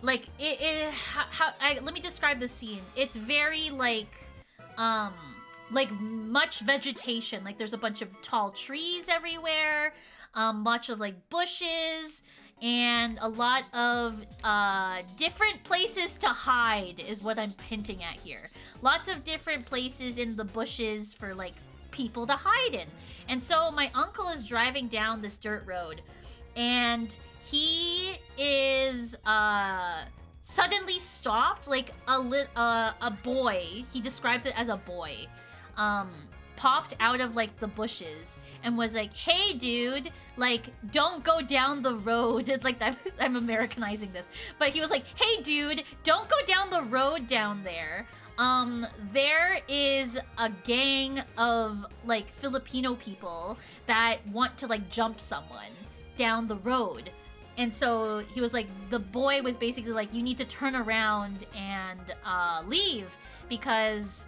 me describe the scene. It's very like much vegetation. Like there's a bunch of tall trees everywhere, much of like bushes, and a lot of different places to hide is what I'm hinting at here. Lots of different places in the bushes for like people to hide in. And so my uncle is driving down this dirt road, and he is suddenly stopped. Like a boy, he describes it as a boy, popped out of like the bushes and was like, "Hey dude, like don't go down the road." It's like I'm Americanizing this, but he was like, "Hey dude, don't go down the road down there. There is a gang of like Filipino people that want to like jump someone down the road." And so he was like, the boy was basically like, you need to turn around and leave because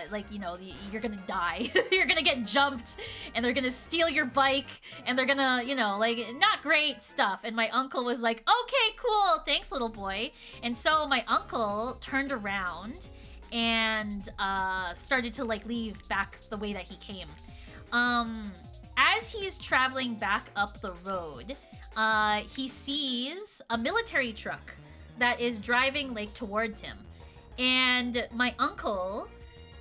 like, you know, you're gonna die. You're gonna get jumped, and they're gonna steal your bike, and they're gonna, you know, like, not great stuff. And my uncle was like, okay, cool, thanks, little boy. And so my uncle turned around and started to like leave back the way that he came. As he's traveling back up the road, he sees a military truck that is driving like towards him. And my uncle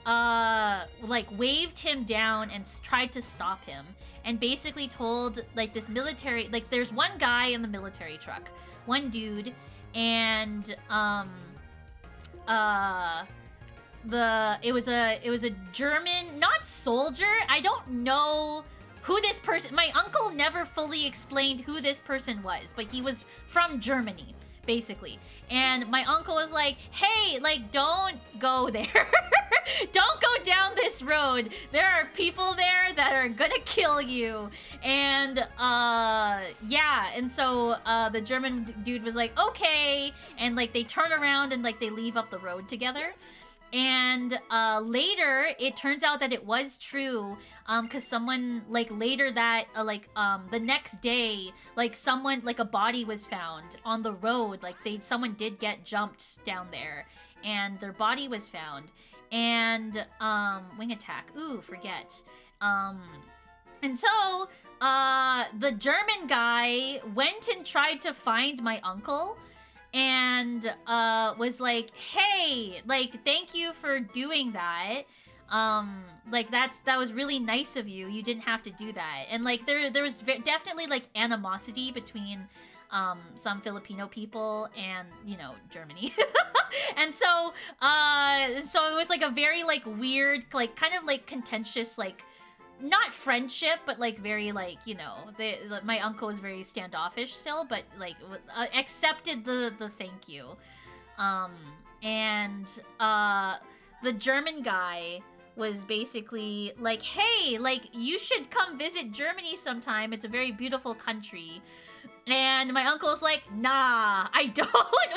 like waved him down and tried to stop him, and basically told like this military, like there's one guy in the military truck, one dude, and it was a German, not soldier, I don't know who this person, my uncle never fully explained who this person was, but he was from Germany basically. And my uncle was like, hey, like, don't go there. Don't go down this road. There are people there that are gonna kill you. And yeah, and so the German dude was like, okay, and like they turn around and like they leave up the road together. And later it turns out that it was true, because someone like later that the next day, like someone, like a body was found on the road, like someone did get jumped down there and their body was found. And wing attack, ooh, forget. And so the German guy went and tried to find my uncle and was like, hey, like, thank you for doing that. Like that was really nice of you. You didn't have to do that. And like there was definitely like animosity between some Filipino people and, you know, Germany. And so it was like a very like weird, like kind of like contentious, like not friendship, but like very like, you know, my uncle was very standoffish still, but like accepted the thank you. And the German guy was basically like, hey, like you should come visit Germany sometime. It's a very beautiful country. And my uncle's like, nah, I don't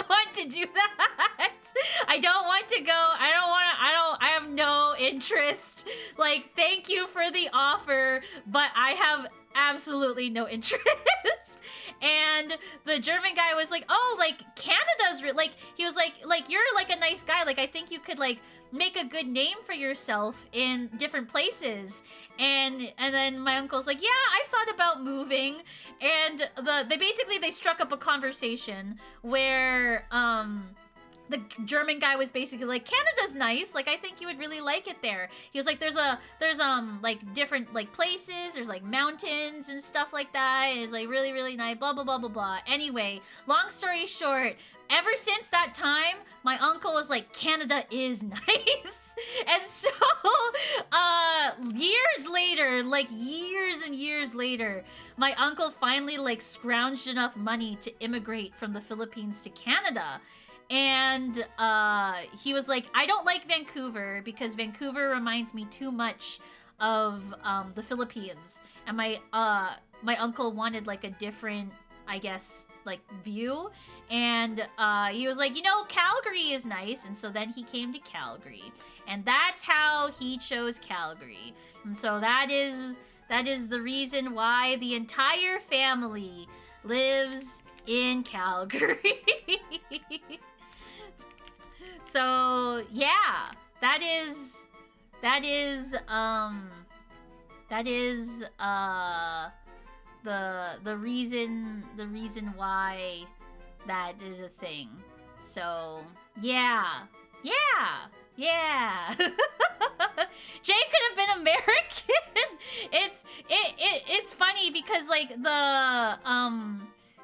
want to do that. I don't want to go. I have no interest. Like, thank you for the offer, but I have absolutely no interest. And the German guy was like, oh, like Canada's like, he was like you're like a nice guy, like I think you could like make a good name for yourself in different places. And then my uncle's like, yeah, I've thought about moving. And they struck up a conversation where the German guy was basically like, Canada's nice. Like, I think you would really like it there. He was like, there's like different like places. There's like mountains and stuff like that. And it's like really, really nice. Blah, blah, blah, blah, blah. Anyway, long story short, ever since that time, my uncle was like, Canada is nice. And so, years later, like years and years later, my uncle finally like scrounged enough money to immigrate from the Philippines to Canada. And he was like, I don't like Vancouver because Vancouver reminds me too much of the Philippines. And my uncle wanted like a different, I guess, like view. And he was like, you know, Calgary is nice. And so then he came to Calgary. And that's how he chose Calgary. And so that is the reason why the entire family lives in Calgary. So yeah, that is the reason why that is a thing. So yeah. Jay could have been American. It's funny because like the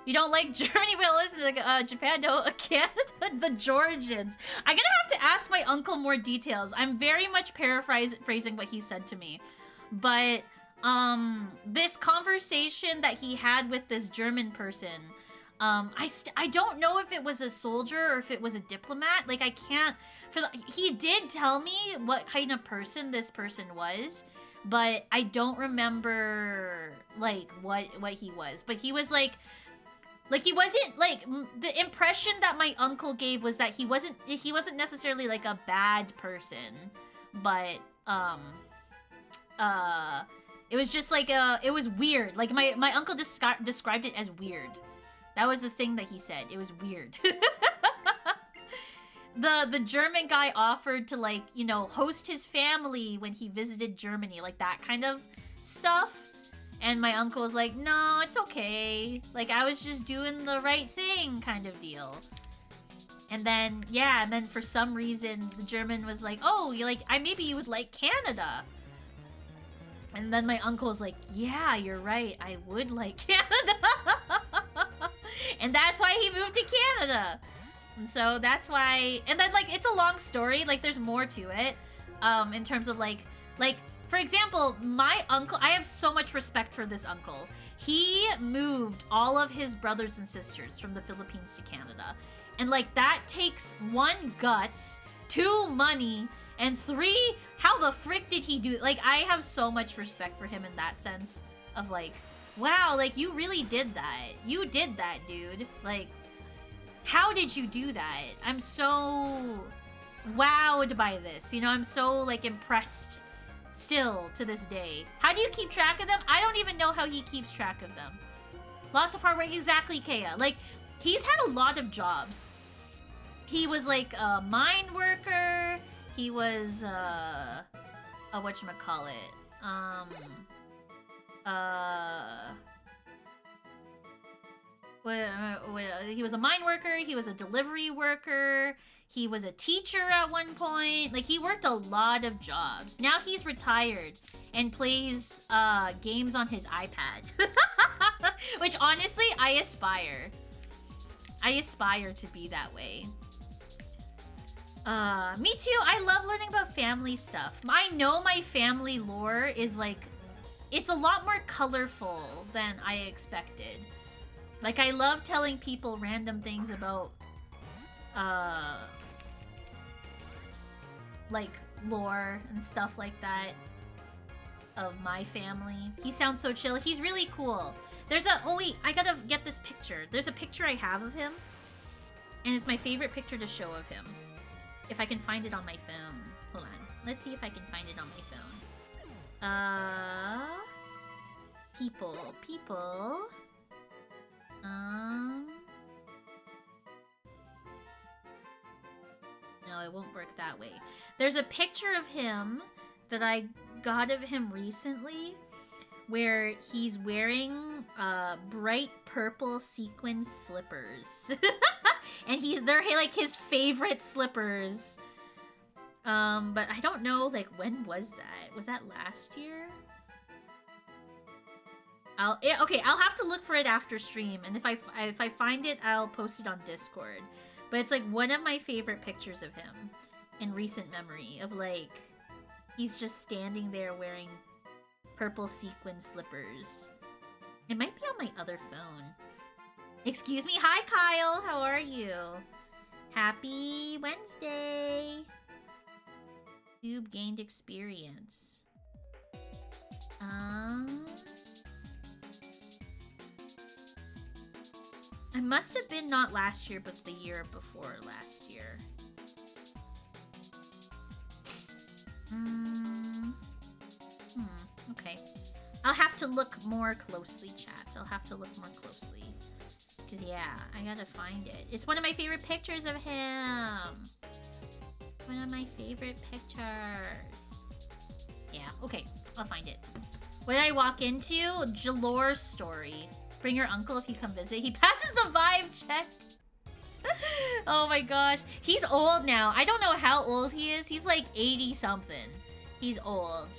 you don't like Germany, well, listen, like, Japan, no, Canada, the Georgians. I'm gonna have to ask my uncle more details. I'm very much paraphrasing what he said to me. But, this conversation that he had with this German person, I don't know if it was a soldier or if it was a diplomat. Like, I can't, he did tell me what kind of person this person was, but I don't remember, like, what he was. But he was, like, he wasn't, like, the impression that my uncle gave was that he wasn't necessarily, like, a bad person, but, it was just, like, it was weird. Like, my uncle described it as weird. That was the thing that he said. It was weird. The German guy offered to, like, you know, host his family when he visited Germany, like, that kind of stuff. And my uncle was like, no, it's okay. Like, I was just doing the right thing kind of deal. And then, yeah, and then for some reason, the German was like, oh, maybe you would like Canada. And then my uncle was like, yeah, you're right. I would like Canada. And that's why he moved to Canada. And so that's why, and then, like, it's a long story. Like, there's more to it. In terms of, like, for example, my uncle, I have so much respect for this uncle. He moved all of his brothers and sisters from the Philippines to Canada. And, like, that takes 1, guts, 2, money, and 3, how the frick did he do it? Like, I have so much respect for him in that sense of, like, wow, like, you really did that. You did that, dude. Like, how did you do that? I'm so wowed by this. You know, I'm so, like, impressed still to this day. How do you keep track of them? I don't even know how he keeps track of them. Lots of hard work. Exactly, Kea. Like, he's had a lot of jobs. He was, like, a mine worker. He was, whatchamacallit? He was a mine worker. He was a delivery worker. He was a teacher at one point. Like, he worked a lot of jobs. Now he's retired and plays games on his iPad. Which, honestly, I aspire. I aspire to be that way. Me too. I love learning about family stuff. I know my family lore is, like, it's a lot more colorful than I expected. Like, I love telling people random things about, like, lore and stuff like that of my family. He sounds so chill. He's really cool. Oh wait, I gotta get this picture. There's a picture I have of him, and it's my favorite picture to show of him. If I can find it on my phone. Hold on. Let's see if I can find it on my phone. People. No, it won't work that way. There's a picture of him that I got of him recently where he's wearing bright purple sequin slippers. And they're like his favorite slippers. But I don't know, like, when was that? Was that last year? Okay, I'll have to look for it after stream, and if I find it, I'll post it on Discord. But it's like one of my favorite pictures of him in recent memory of like he's just standing there wearing purple sequin slippers. It might be on my other phone. Excuse me. Hi, Kyle. How are you? Happy Wednesday. Tube gained experience. I must have been not last year, but the year before last year. Okay. I'll have to look more closely, chat. I'll have to look more closely. Because, yeah, I gotta find it. It's one of my favorite pictures of him. One of my favorite pictures. Yeah, okay. I'll find it. What did I walk into? Jalor's story. Bring your uncle if you come visit. He passes the vibe check. Oh my gosh. He's old now. I don't know how old he is. He's like 80 something. He's old.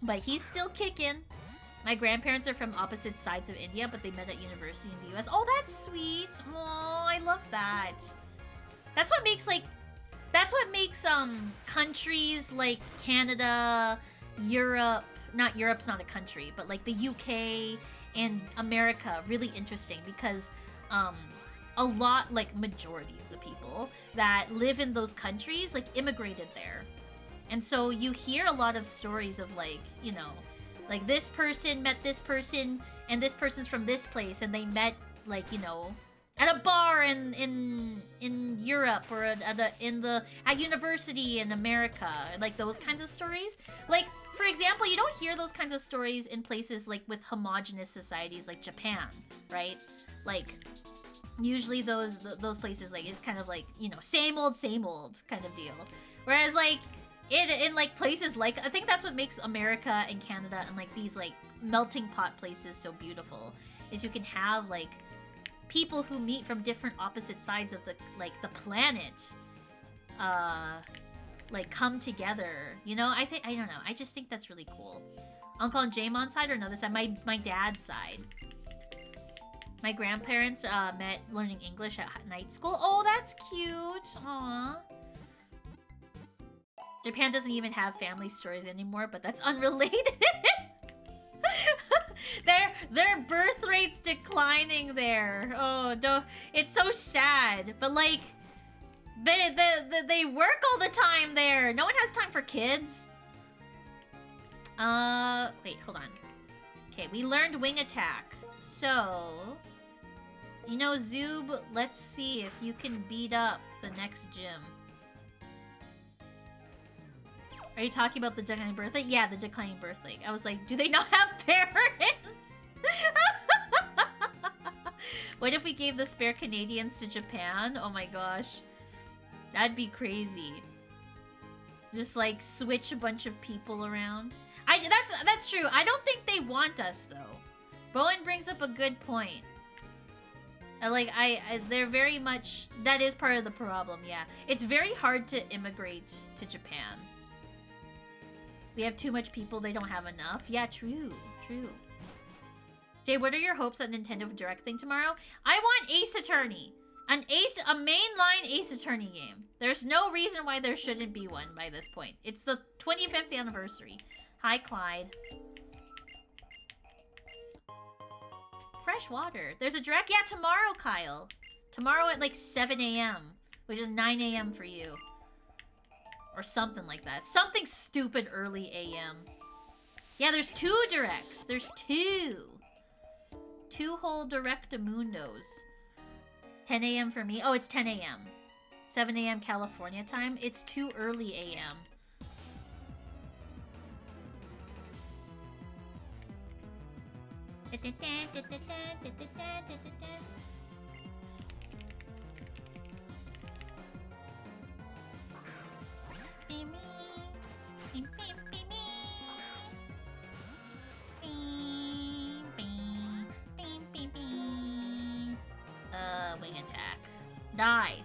But he's still kicking. My grandparents are from opposite sides of India, but they met at university in the US. Oh, that's sweet. Oh, I love that. That's what makes countries like Canada, Europe, not Europe's not a country, but like the UK and America really interesting, because a lot, like majority of the people that live in those countries like immigrated there. And so you hear a lot of stories of like, you know, like this person met this person and this person's from this place and they met like, you know, at a bar in Europe or at university in America, like those kinds of stories. Like, for example, you don't hear those kinds of stories in places like with homogenous societies like Japan, right? Like usually those places like it's kind of like, you know, same old kind of deal. Whereas like in like places like, I think that's what makes America and Canada and like these like melting pot places so beautiful, is you can have like people who meet from different opposite sides of the planet like come together, you know? I don't know, I just think that's really cool. Uncle and Jamon's side or another side? My dad's side. My grandparents met learning English at night school. Oh, that's cute. Aww. Japan doesn't even have family stories anymore, but that's unrelated. Their birth rate's declining there. Oh, no, it's so sad. But like, they work all the time there. No one has time for kids. Wait, hold on. Okay, we learned wing attack. So, you know, Zoob, let's see if you can beat up the next gym. Are you talking about the declining birth rate? Yeah, the declining birth rate. I was like, do they not have parents? What if we gave the spare Canadians to Japan? Oh my gosh. That'd be crazy. Just like switch a bunch of people around. That's true. I don't think they want us though. Bowen brings up a good point. They're very much, that is part of the problem, yeah. It's very hard to immigrate to Japan. We have too much people, they don't have enough. Yeah, true. Jay, what are your hopes at Nintendo Direct thing tomorrow? I want Ace Attorney. A mainline Ace Attorney game. There's no reason why there shouldn't be one by this point. It's the 25th anniversary. Hi, Clyde. Fresh water. There's a direct? Yeah, tomorrow, Kyle. Tomorrow at like 7 a.m. Which is 9 a.m. for you. Or something like that. Something stupid early a.m. Yeah, there's 2 directs. There's 2. 2 whole Directamundos. 10 a.m. for me. Oh, it's 10 a.m. 7 a.m. California time. It's too early a.m. Wing attack. Die.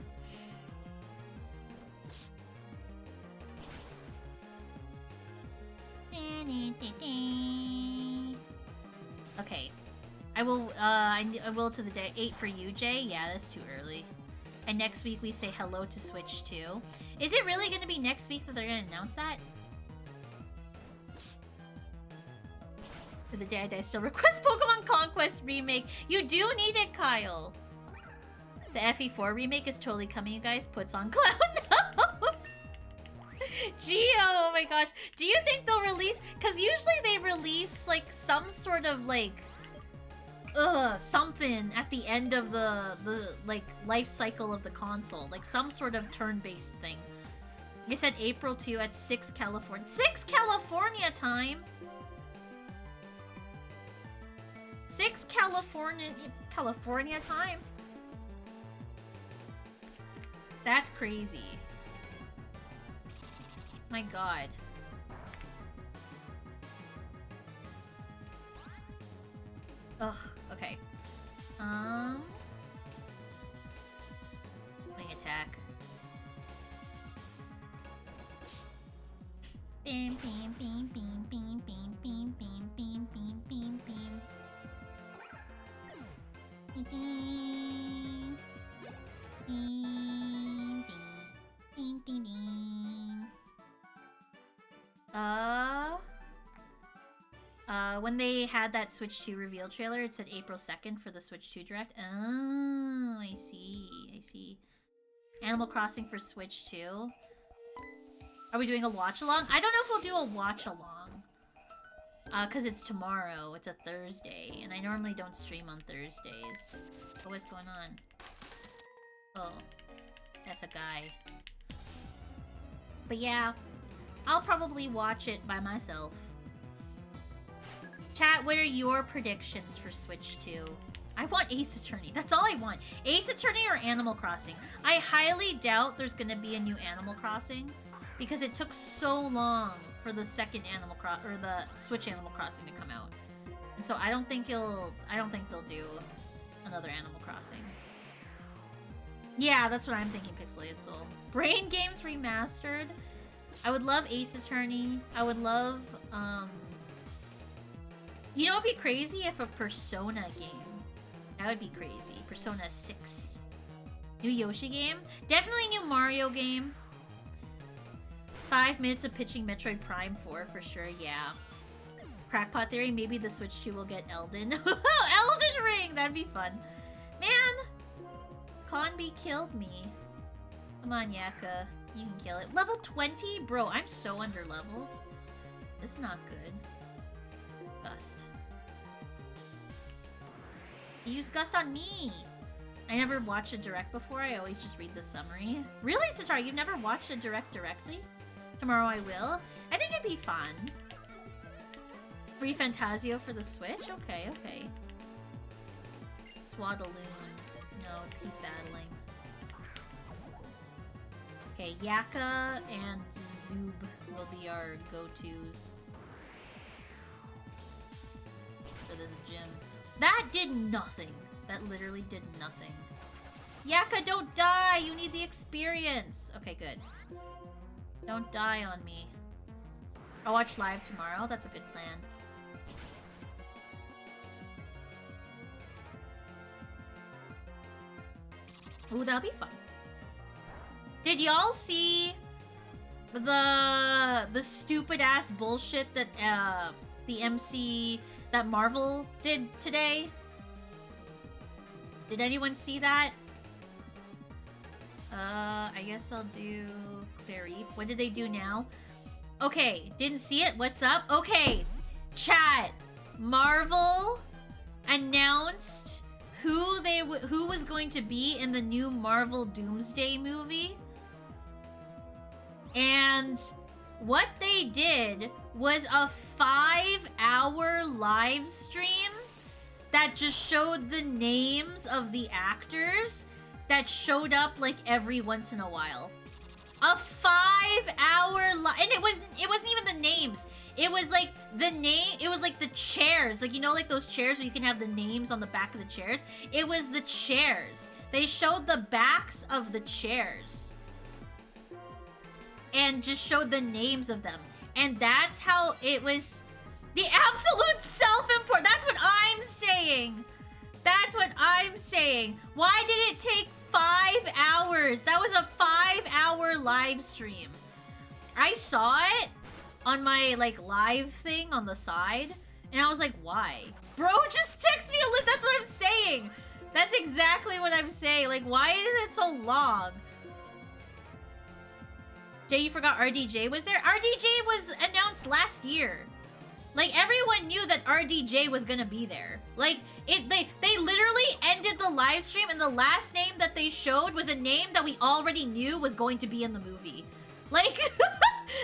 Okay. I will to the day 8 for you, Jay. Yeah, that's too early. And next week we say hello to Switch 2. Is it really going to be next week that they're going to announce that? For the day I die, still request Pokemon Conquest remake. You do need it, Kyle. The FE4 remake is totally coming, you guys. Puts on clown nose. Geo, oh my gosh. Do you think they'll release... Because usually they release, like, some sort of, like... something at the end of the like, life cycle of the console. Like, some sort of turn-based thing. They said April 2 at 6 California... 6 California time?! 6 California time? That's crazy. My god. Ugh, okay. Wing attack. Beam, beam, beam, beam, beam, beam, beam, beam, beam, beam, beam, beam. Beam, beam, beam, beam, beam, beam. When they had that Switch 2 reveal trailer, it said April 2nd for the Switch 2 Direct. Oh, I see. I see. Animal Crossing for Switch 2. Are we doing a watch-along? I don't know if we'll do a watch-along. Because it's tomorrow. It's a Thursday. And I normally don't stream on Thursdays. Oh, what's going on? Oh. That's a guy. But yeah. I'll probably watch it by myself. Chat, what are your predictions for Switch 2? I want Ace Attorney. That's all I want. Ace Attorney or Animal Crossing. I highly doubt there's going to be a new Animal Crossing. Because it took so long for the second or the Switch Animal Crossing to come out. And so I don't think they'll do another Animal Crossing. Yeah, that's what I'm thinking, Pixelated Soul. Brain Games Remastered. I would love Ace Attorney. I would love, you know, it'd be crazy if a Persona game. That would be crazy. Persona 6. New Yoshi game. Definitely new Mario game. 5 minutes of pitching Metroid Prime 4 for sure, yeah. Crackpot Theory, maybe the Switch 2 will get Elden. Elden Ring! That'd be fun. Man! Conby killed me. Come on, Yaka. You can kill it. Level 20? Bro, I'm so underleveled. This is not good. Gust. He used Gust on me! I never watched a Direct before. I always just read the summary. Really, Satara? You've never watched a Direct directly? Tomorrow I will. I think it'd be fun. Free Fantasio for the Switch? Okay, okay. Swadaloon. No, keep battling. Okay, Yaka and Zoob will be our go-tos for this gym. That did nothing. That literally did nothing. Yaka, don't die! You need the experience! Okay, good. Don't die on me. I'll watch live tomorrow. That's a good plan. Ooh, that'll be fun. Did y'all see the stupid ass bullshit that the MC that Marvel did today? Did anyone see that? I guess I'll do Clary. What did they do now? Okay, didn't see it. What's up? Okay, chat. Marvel announced who was going to be in the new Marvel Doomsday movie. And what they did was a 5-hour live stream that just showed the names of the actors that showed up like every once in a while. A 5-hour and it wasn't even the names. It was like it was like the chairs. Like, you know, like those chairs where you can have the names on the back of the chairs? It was the chairs. They showed the backs of the chairs. And just showed the names of them. And that's how it was the absolute self-import. That's what I'm saying. That's what I'm saying. Why did it take 5 hours? That was a 5-hour live stream. I saw it on my like live thing on the side, and I was like, why? Bro, just text me a list. That's what I'm saying. That's exactly what I'm saying. Like, why is it so long? Jay, you forgot RDJ was there? RDJ was announced last year. Like, everyone knew that RDJ was gonna be there. Like, they literally ended the live stream, and the last name that they showed was a name that we already knew was going to be in the movie. Like,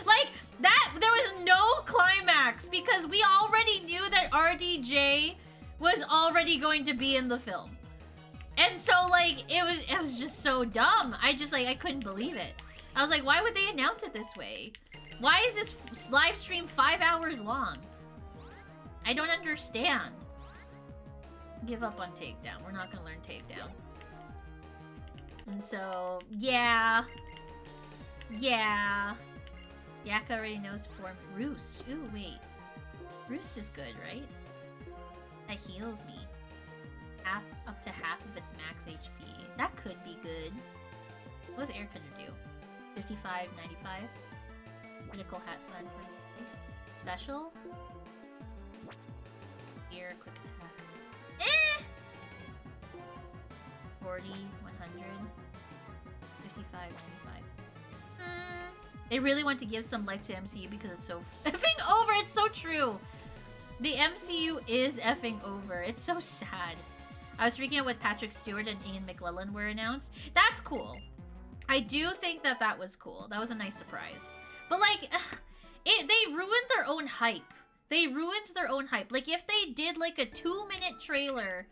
like, that, there was no climax, because we already knew that RDJ was already going to be in the film. And so, like, it was just so dumb. I couldn't believe it. I was like, why would they announce it this way? Why is this live stream 5 hours long? I don't understand. Give up on Takedown. We're not gonna learn Takedown. And so, yeah. Yeah. Yaka already knows form. Roost. Ooh, wait. Roost is good, right? That heals me. Up to half of its max HP. That could be good. What does Air Cutter do? 55, 95? Critical hat side. Special? Gear, quick attack. Eh! 40, 100, 55, 95. They really want to give some life to MCU because it's so effing over. It's so true. The MCU is effing over. It's so sad. I was freaking out when Patrick Stewart and Ian McKellen were announced. That's cool. I do think that that was cool. That was a nice surprise. But like, they ruined their own hype. They ruined their own hype. Like, if they did like a 2-minute trailer,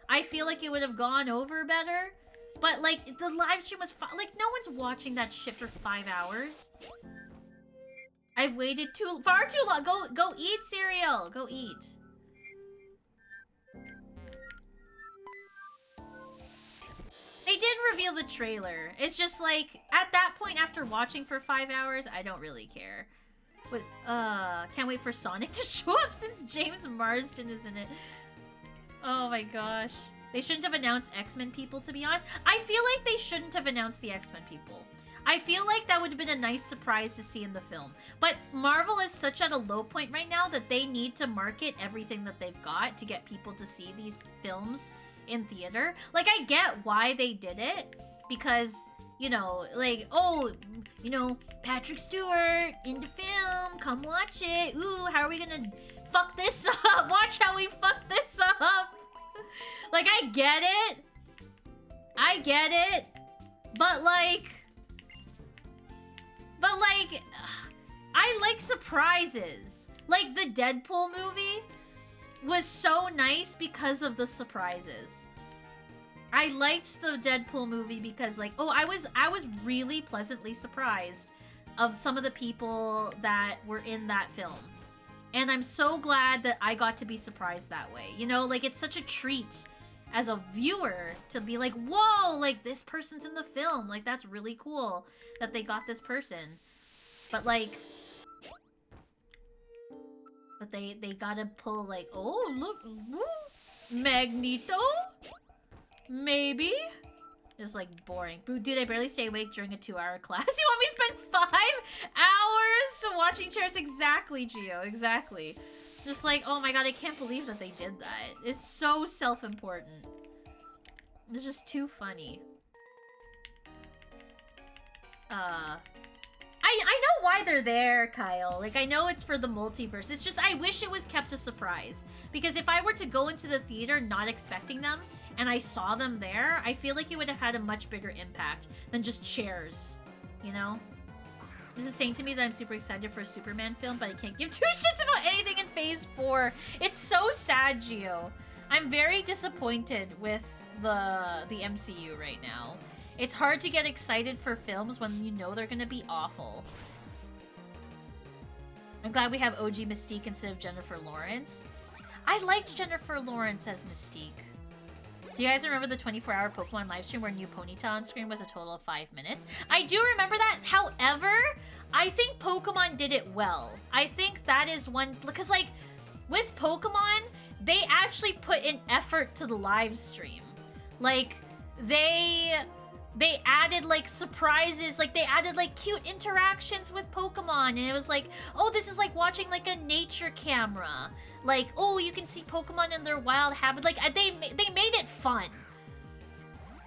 I feel like it would have gone over better. But like, the live stream was like, no one's watching that shit for 5 hours. I've waited far too long. Go eat cereal. Go eat. They did reveal the trailer. It's just like, at that point, after watching for 5 hours, I don't really care. Can't wait for Sonic to show up since James Marsden is in it. Oh my gosh. They shouldn't have announced X-Men people, to be honest. I feel like they shouldn't have announced the X-Men people. I feel like that would have been a nice surprise to see in the film. But Marvel is such at a low point right now that they need to market everything that they've got to get people to see these films in theater. Like, I get why they did it, because, you know, like, oh, you know, Patrick Stewart in the film, come watch it. Ooh, how are we gonna fuck this up? Watch how we fuck this up. Like, I get it, but like, I like surprises. Like, the Deadpool movie was so nice because of the surprises. I liked the Deadpool movie because, like, oh, I was really pleasantly surprised of some of the people that were in that film. And I'm so glad that I got to be surprised that way. You know, like, it's such a treat as a viewer to be like, whoa, like, this person's in the film. Like, that's really cool that they got this person. But, like, but they gotta pull, like, oh, look, Magneto? Maybe? Just, like, boring. Dude, I barely stay awake during a 2-hour class. You want me to spend 5 hours to watching chairs? Exactly, Gio, exactly. Just like, oh my god, I can't believe that they did that. It's so self-important. It's just too funny. I know why they're there, Kyle. Like, I know it's for the multiverse. It's just, I wish it was kept a surprise. Because if I were to go into the theater not expecting them, and I saw them there, I feel like it would have had a much bigger impact than just chairs, you know? This is saying to me that I'm super excited for a Superman film, but I can't give 2 shits about anything in Phase 4. It's so sad, Gio. I'm very disappointed with the MCU right now. It's hard to get excited for films when you know they're gonna be awful. I'm glad we have OG Mystique instead of Jennifer Lawrence. I liked Jennifer Lawrence as Mystique. Do you guys remember the 24-hour Pokemon livestream where new Ponyta on screen was a total of 5 minutes? I do remember that. However, I think Pokemon did it well. I think that is one... Because, like, with Pokemon, they actually put an effort to the live stream. Like, they added, like, surprises. Like, they added, like, cute interactions with Pokemon. And it was like, oh, this is like watching, like, a nature camera. Like, oh, you can see Pokemon in their wild habitat. Like, they made it fun.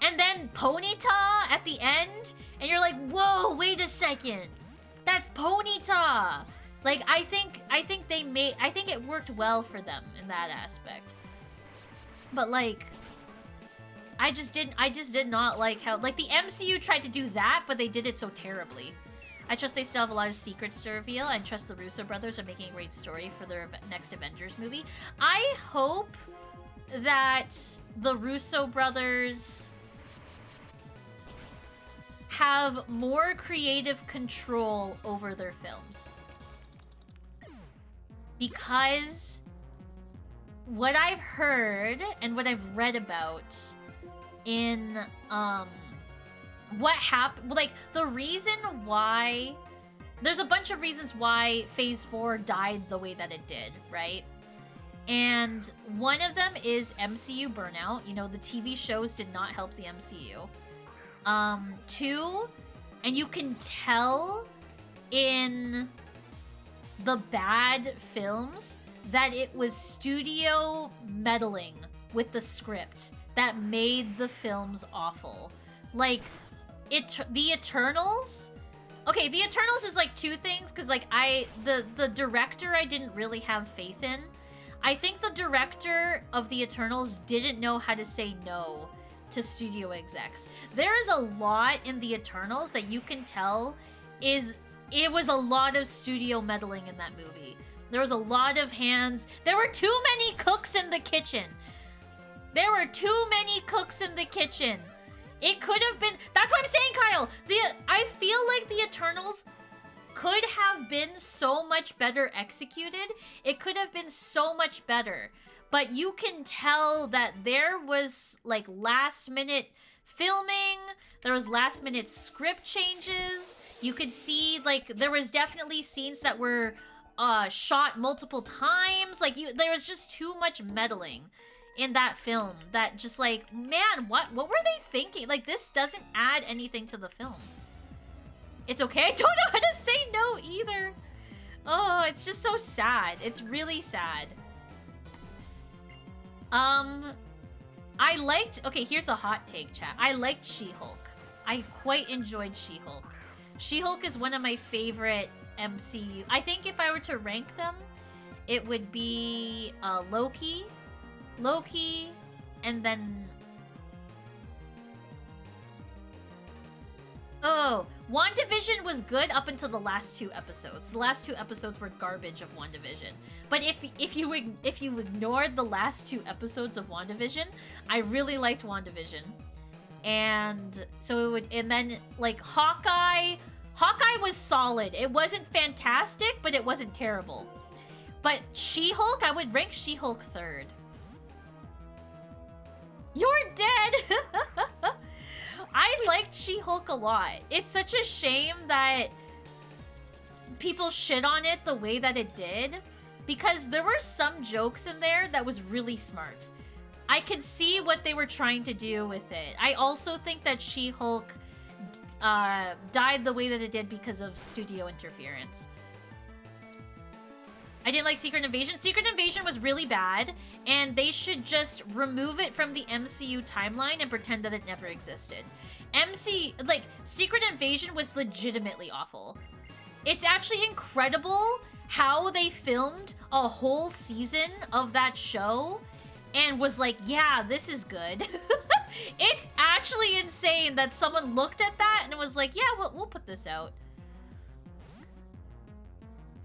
And then Ponyta at the end, and you're like, whoa, wait a second. That's Ponyta. Like, I think it worked well for them in that aspect. But, like, I just did not like how, like, the MCU tried to do that, but they did it so terribly. I trust they still have a lot of secrets to reveal. I trust the Russo brothers are making a great story for their next Avengers movie. I hope that the Russo brothers have more creative control over their films. Because what I've heard and what I've read about in what happened, like, the reason why, there's a bunch of reasons why Phase 4 died the way that it did, right? And one of them is MCU burnout. You know, the TV shows did not help the MCU. 2, and you can tell in the bad films that it was studio meddling with the script that made the films awful. Like, the Eternals... Okay, the Eternals is, like, 2 things, because, like, the director I didn't really have faith in. I think the director of the Eternals didn't know how to say no to studio execs. There is a lot in the Eternals that you can tell it was a lot of studio meddling in that movie. There was a lot of hands. There were too many cooks in the kitchen. There were too many cooks in the kitchen. It could have been... That's what I'm saying, Kyle! I feel like the Eternals could have been so much better executed. It could have been so much better. But you can tell that there was, like, last-minute filming. There was last-minute script changes. You could see, like, there was definitely scenes that were shot multiple times. Like, there was just too much meddling in that film that just, like, man, what were they thinking? Like, this doesn't add anything to the film. It's okay. I don't know how to say no either. Oh, it's just so sad. It's really sad. I liked... Okay, here's a hot take, chat. I liked She-Hulk. I quite enjoyed She-Hulk. She-Hulk is one of my favorite MCU. I think if I were to rank them, it would be Loki, and then... Oh, WandaVision was good up until the last 2 episodes. The last 2 episodes were garbage of WandaVision. But if you ignored the last 2 episodes of WandaVision, I really liked WandaVision. And so it would, and then, like, Hawkeye was solid. It wasn't fantastic, but it wasn't terrible. But She-Hulk, I would rank She-Hulk 3rd. You're dead! I liked She-Hulk a lot. It's such a shame that people shit on it the way that it did, because there were some jokes in there that was really smart. I could see what they were trying to do with it. I also think that She-Hulk died the way that it did because of studio interference. I didn't like Secret Invasion. Secret Invasion was really bad, and they should just remove it from the MCU timeline and pretend that it never existed. Secret Invasion was legitimately awful. It's actually incredible how they filmed a whole season of that show and was like, yeah, this is good. It's actually insane that someone looked at that and was like, yeah, we'll put this out.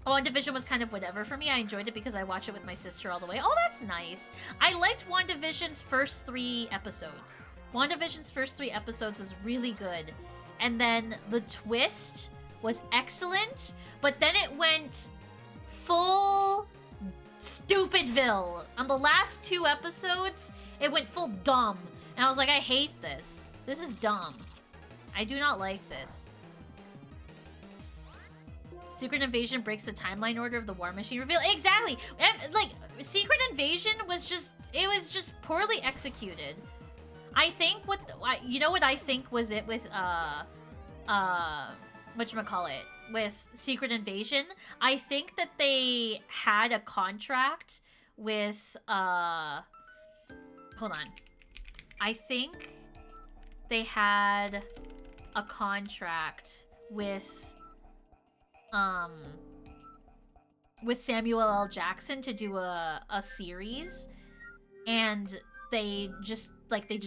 WandaVision was kind of whatever for me. I enjoyed it because I watched it with my sister all the way. Oh, that's nice. I liked WandaVision's first 3 episodes. WandaVision's first 3 episodes was really good. And then the twist was excellent, but then it went full Stupidville. On the last 2 episodes, it went full dumb. And I was like, I hate this. This is dumb. I do not like this. Secret Invasion breaks the timeline order of the War Machine reveal. Exactly! And, like, Secret Invasion was just... It was just poorly executed. I think what... You know what I think was it with, whatchamacallit? With Secret Invasion? I think that they had a contract with, Hold on. I think they had a contract with Samuel L. Jackson to do a series, and they just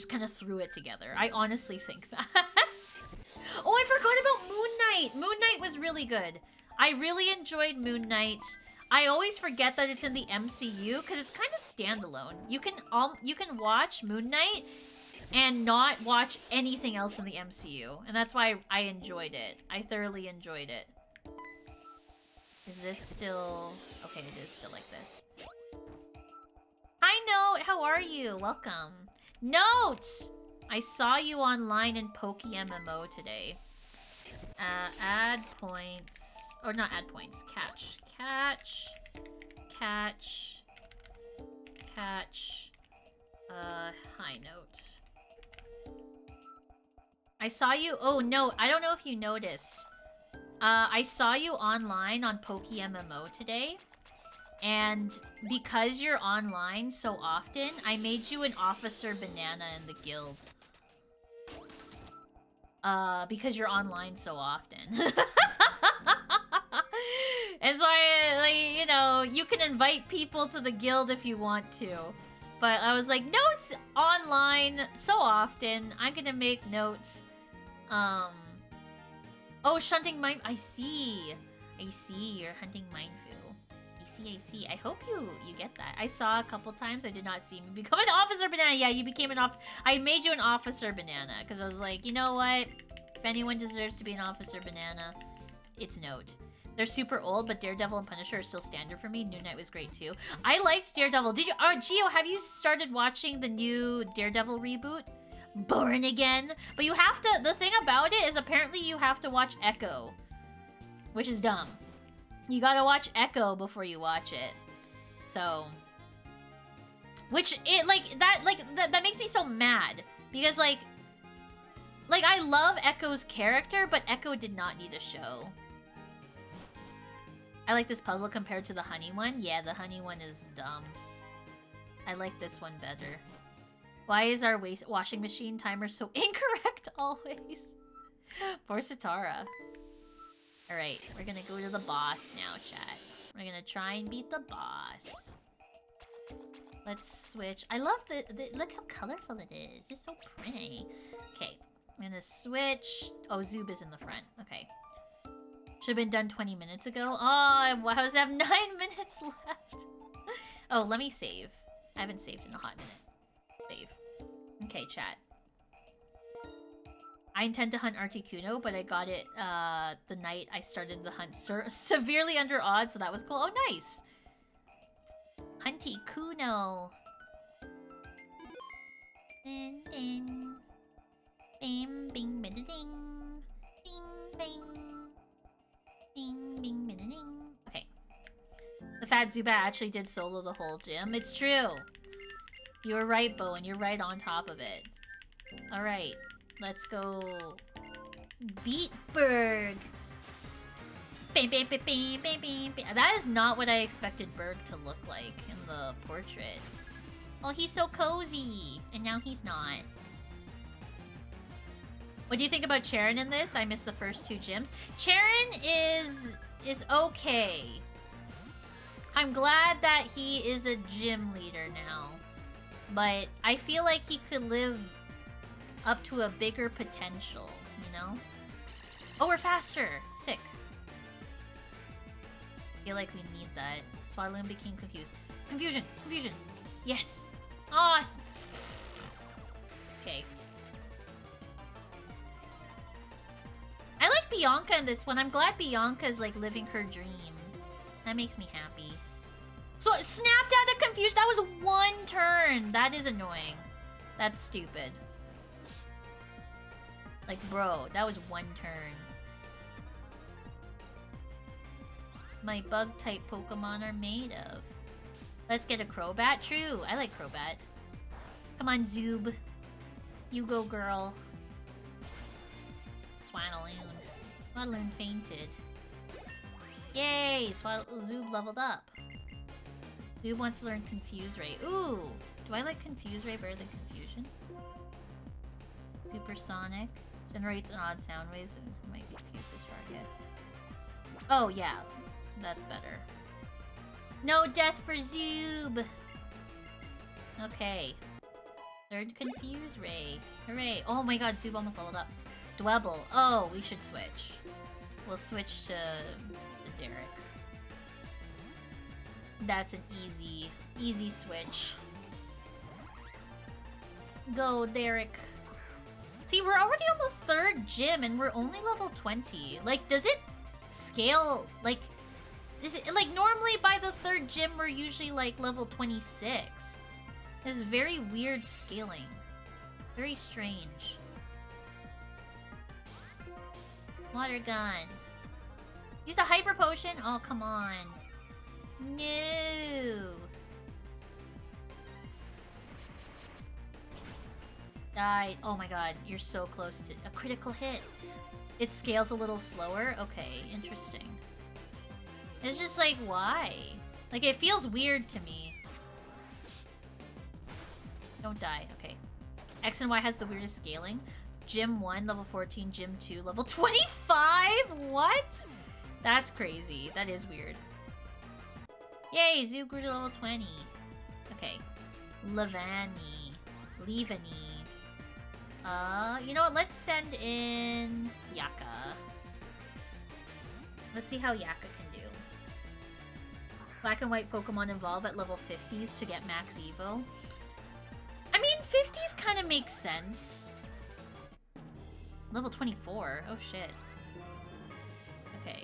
kind of threw it together. I honestly think that. Oh, I forgot about Moon Knight! Moon Knight was really good. I really enjoyed Moon Knight. I always forget that it's in the MCU because it's kind of standalone. You can watch Moon Knight and not watch anything else in the MCU, and that's why I enjoyed it. I thoroughly enjoyed it. Is this still... Okay, it is still like this. Hi, Note! How are you? Welcome. Note! I saw you online in Poke MMO today. Add points... Or not add points. Catch. Catch. Catch. Catch. Hi, Note. I saw you... Oh, no. I don't know if you noticed. I saw you online on Poke MMO today, and because you're online so often, I made you an Officer Banana in the guild. Because you're online so often. And so you know, you can invite people to the guild if you want to. But I was like, Note's online so often, I'm gonna make Note, Oh, shunting mine. I see. I see. You're hunting Mindfu. I see. I hope you get that. I saw a couple times. I did not see you become an Officer Banana. Yeah, you became an I made you an Officer Banana because I was like, you know what? If anyone deserves to be an Officer Banana, it's Note. They're super old, but Daredevil and Punisher are still standard for me. Moon Knight was great too. I liked Daredevil. Did you? Gio, have you started watching the new Daredevil reboot? Born Again. But you have to, the thing about it is apparently you have to watch Echo, which is dumb. You gotta watch Echo before you watch it. So, which it that makes me so mad because like I love Echo's character, but Echo did not need a show. I like this puzzle compared to the honey one. Yeah, the honey one is dumb. I like this one better. Why is our washing machine timer so incorrect always? Poor Sitara. Alright, we're gonna go to the boss now, chat. We're gonna try and beat the boss. Let's switch. I love the look how colorful it is. It's so pretty. Okay, I'm gonna switch. Oh, Zoob is in the front. Okay. Should have been done 20 minutes ago. Oh, I have 9 minutes left. Oh, let me save. I haven't saved in a hot minute. Save. Okay, chat. I intend to hunt Articuno, but I got it the night I started the hunt severely under odds, so that was cool. Oh, nice! Hunty-Kuno. Ding, ding. Bing, bing, bing, ding. Bing, bing. Bing, bing, bing, ding. Okay. The Fat Zubat actually did solo the whole gym. It's true! You were right, Bowen. You're right on top of it. Alright. Let's go... Beatberg! That is not what I expected Berg to look like in the portrait. Oh, he's so cozy! And now he's not. What do you think about Charon in this? I missed the first 2 gyms. Charon is okay. I'm glad that he is a gym leader now. But I feel like he could live up to a bigger potential, you know? Oh, we're faster! Sick. I feel like we need that. Swadloon became confused. Confusion! Confusion! Yes! Oh! Okay. Bianca in this one. I'm glad Bianca's like living her dream. That makes me happy. So it snapped out of confusion. That was one turn. That is annoying. That's stupid. Like, bro, that was one turn. My bug-type Pokemon are made of. Let's get a Crobat. True, I like Crobat. Come on, Zoob. You go, girl. Swanaloon. Swanaloon fainted. Yay! Zoob leveled up. Zoob wants to learn Confuse Ray. Ooh! Do I like Confuse Ray better than Confusion? Supersonic. Generates an odd sound waves and might confuse the target. Oh, yeah. That's better. No death for Zoob! Okay. Third Confuse Ray. Hooray. Oh my god, Zoob almost leveled up. Dwebble. Oh, we should switch. We'll switch to the Derek. That's an easy switch. Go, Derek. See, we're already on the third gym and we're only level 20. Like, does it scale, like... Is it, like, normally by the third gym we're usually, like, level 26. This is very weird scaling. Very strange. Water gun. Use the hyper potion? Oh, come on. No. Died. Oh my god, you're so close to a critical hit. It scales a little slower? Okay, interesting. It's just like, why? Like, it feels weird to me. Don't die. Okay. X and Y has the weirdest scaling. Gym 1, level 14. Gym 2, level 25? What? That's crazy. That is weird. Yay, Zoo grew to level 20. Okay. Levani. Levani. You know what? Let's send in Yaka. Let's see how Yaka can do. Black and white Pokemon evolve at level 50s to get max Evo. I mean, 50s kind of makes sense. Level 24. Oh, shit. Okay.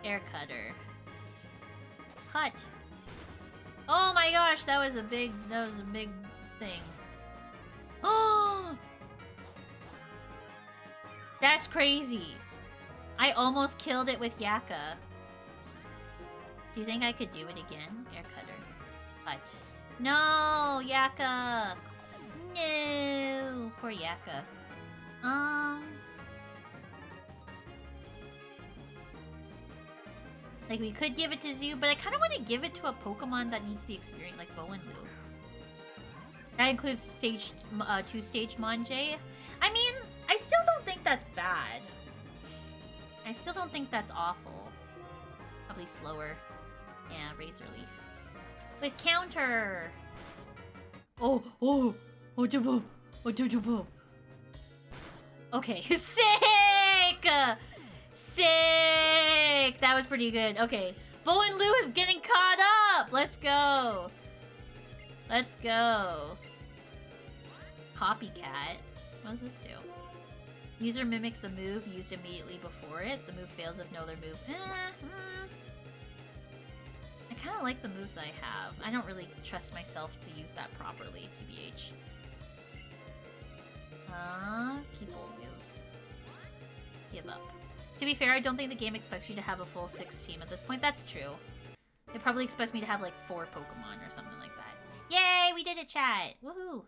Air Cutter. Cut. Oh my gosh, that was a big thing. Oh! That's crazy. I almost killed it with Yaka. Do you think I could do it again? Air Cutter. Cut. No, Yaka. No. Poor Yaka. Like, we could give it to Zoo, but I kind of want to give it to a Pokemon that needs the experience, like Bowenlu. That includes stage 2-stage Monjay. I mean, I still don't think that's bad. I still don't think that's awful. Probably slower. Yeah, Razor Leaf. With counter! Oh, Jubo! Oh, Jubo! Okay, sick! Sick! That was pretty good. Okay, Bowenlu is getting caught up! Let's go! Let's go. Copycat. What does this do? User mimics the move used immediately before it. The move fails if no other move. I kind of like the moves I have. I don't really trust myself to use that properly, TBH. Keep old moves. Give up. To be fair, I don't think the game expects you to have a full 6 team at this point. That's true. It probably expects me to have like 4 Pokemon or something like that. Yay, we did it, chat! Woohoo!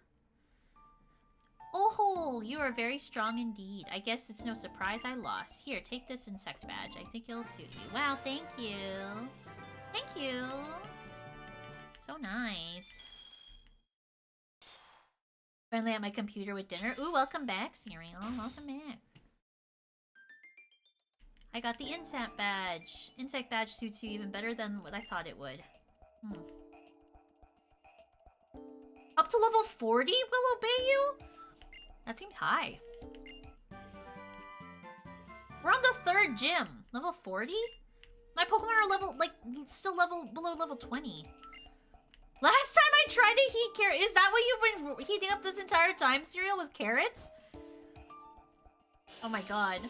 Oh, you are very strong indeed. I guess it's no surprise I lost. Here, take this insect badge. I think it'll suit you. Wow, thank you. Thank you. So nice. Finally at my computer with dinner. Ooh, welcome back, Cereal. Welcome back. I got the insect badge. Insect badge suits you even better than what I thought it would. Up to level 40 will obey you? That seems high. We're on the 3rd gym. Level 40? My Pokemon are level, like, still below level 20. Last time I tried to heat carrot. Is that what you've been heating up this entire time, Cereal? Was carrots? Oh my god.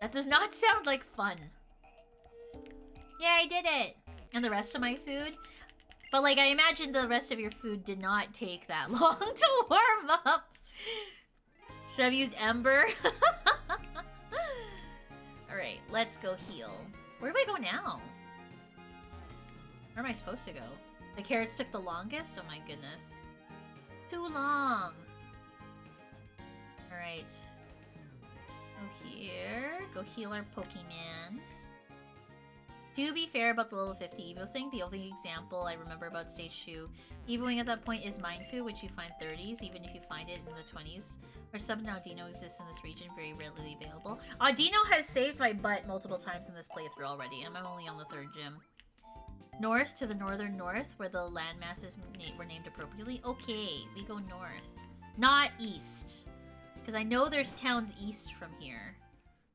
That does not sound like fun. Yeah, I did it. And the rest of my food? But like, I imagine the rest of your food did not take that long to warm up. Should I have used Ember? Alright, let's go heal. Where do I go now? Where am I supposed to go? The carrots took the longest? Oh my goodness. Too long. Alright. Go here. Go heal our Pokemanns. To be fair about the level 50 Evo thing, the only example I remember about Stage 2 Evoing at that point is Mindfu, which you find 30s, even if you find it in the 20s. Or Summon Audino exists in this region, very rarely available. Audino has saved my butt multiple times in this playthrough already. I'm only on the 3rd gym. North to the northern north, where the landmasses were named appropriately. Okay, we go north. Not east. Because I know there's towns east from here.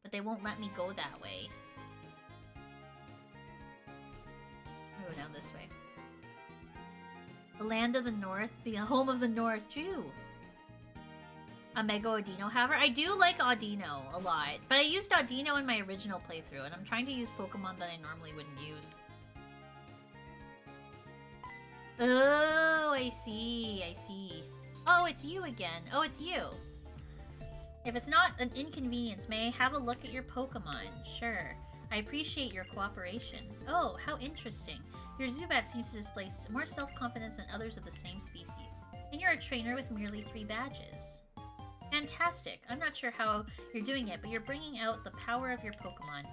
But they won't let me go that way. Go down this way. The land of the north, be a home of the north, Jew. A Mega Audino haver. I do like Audino a lot, but I used Audino in my original playthrough, and I'm trying to use Pokemon that I normally wouldn't use. Oh, I see, I see. Oh, it's you again. Oh, it's you. If it's not an inconvenience, may I have a look at your Pokemon? Sure. I appreciate your cooperation. Oh, how interesting. Your Zubat seems to display more self-confidence than others of the same species. And you're a trainer with merely 3 badges. Fantastic. I'm not sure how you're doing it, but you're bringing out the power of your Pokemon.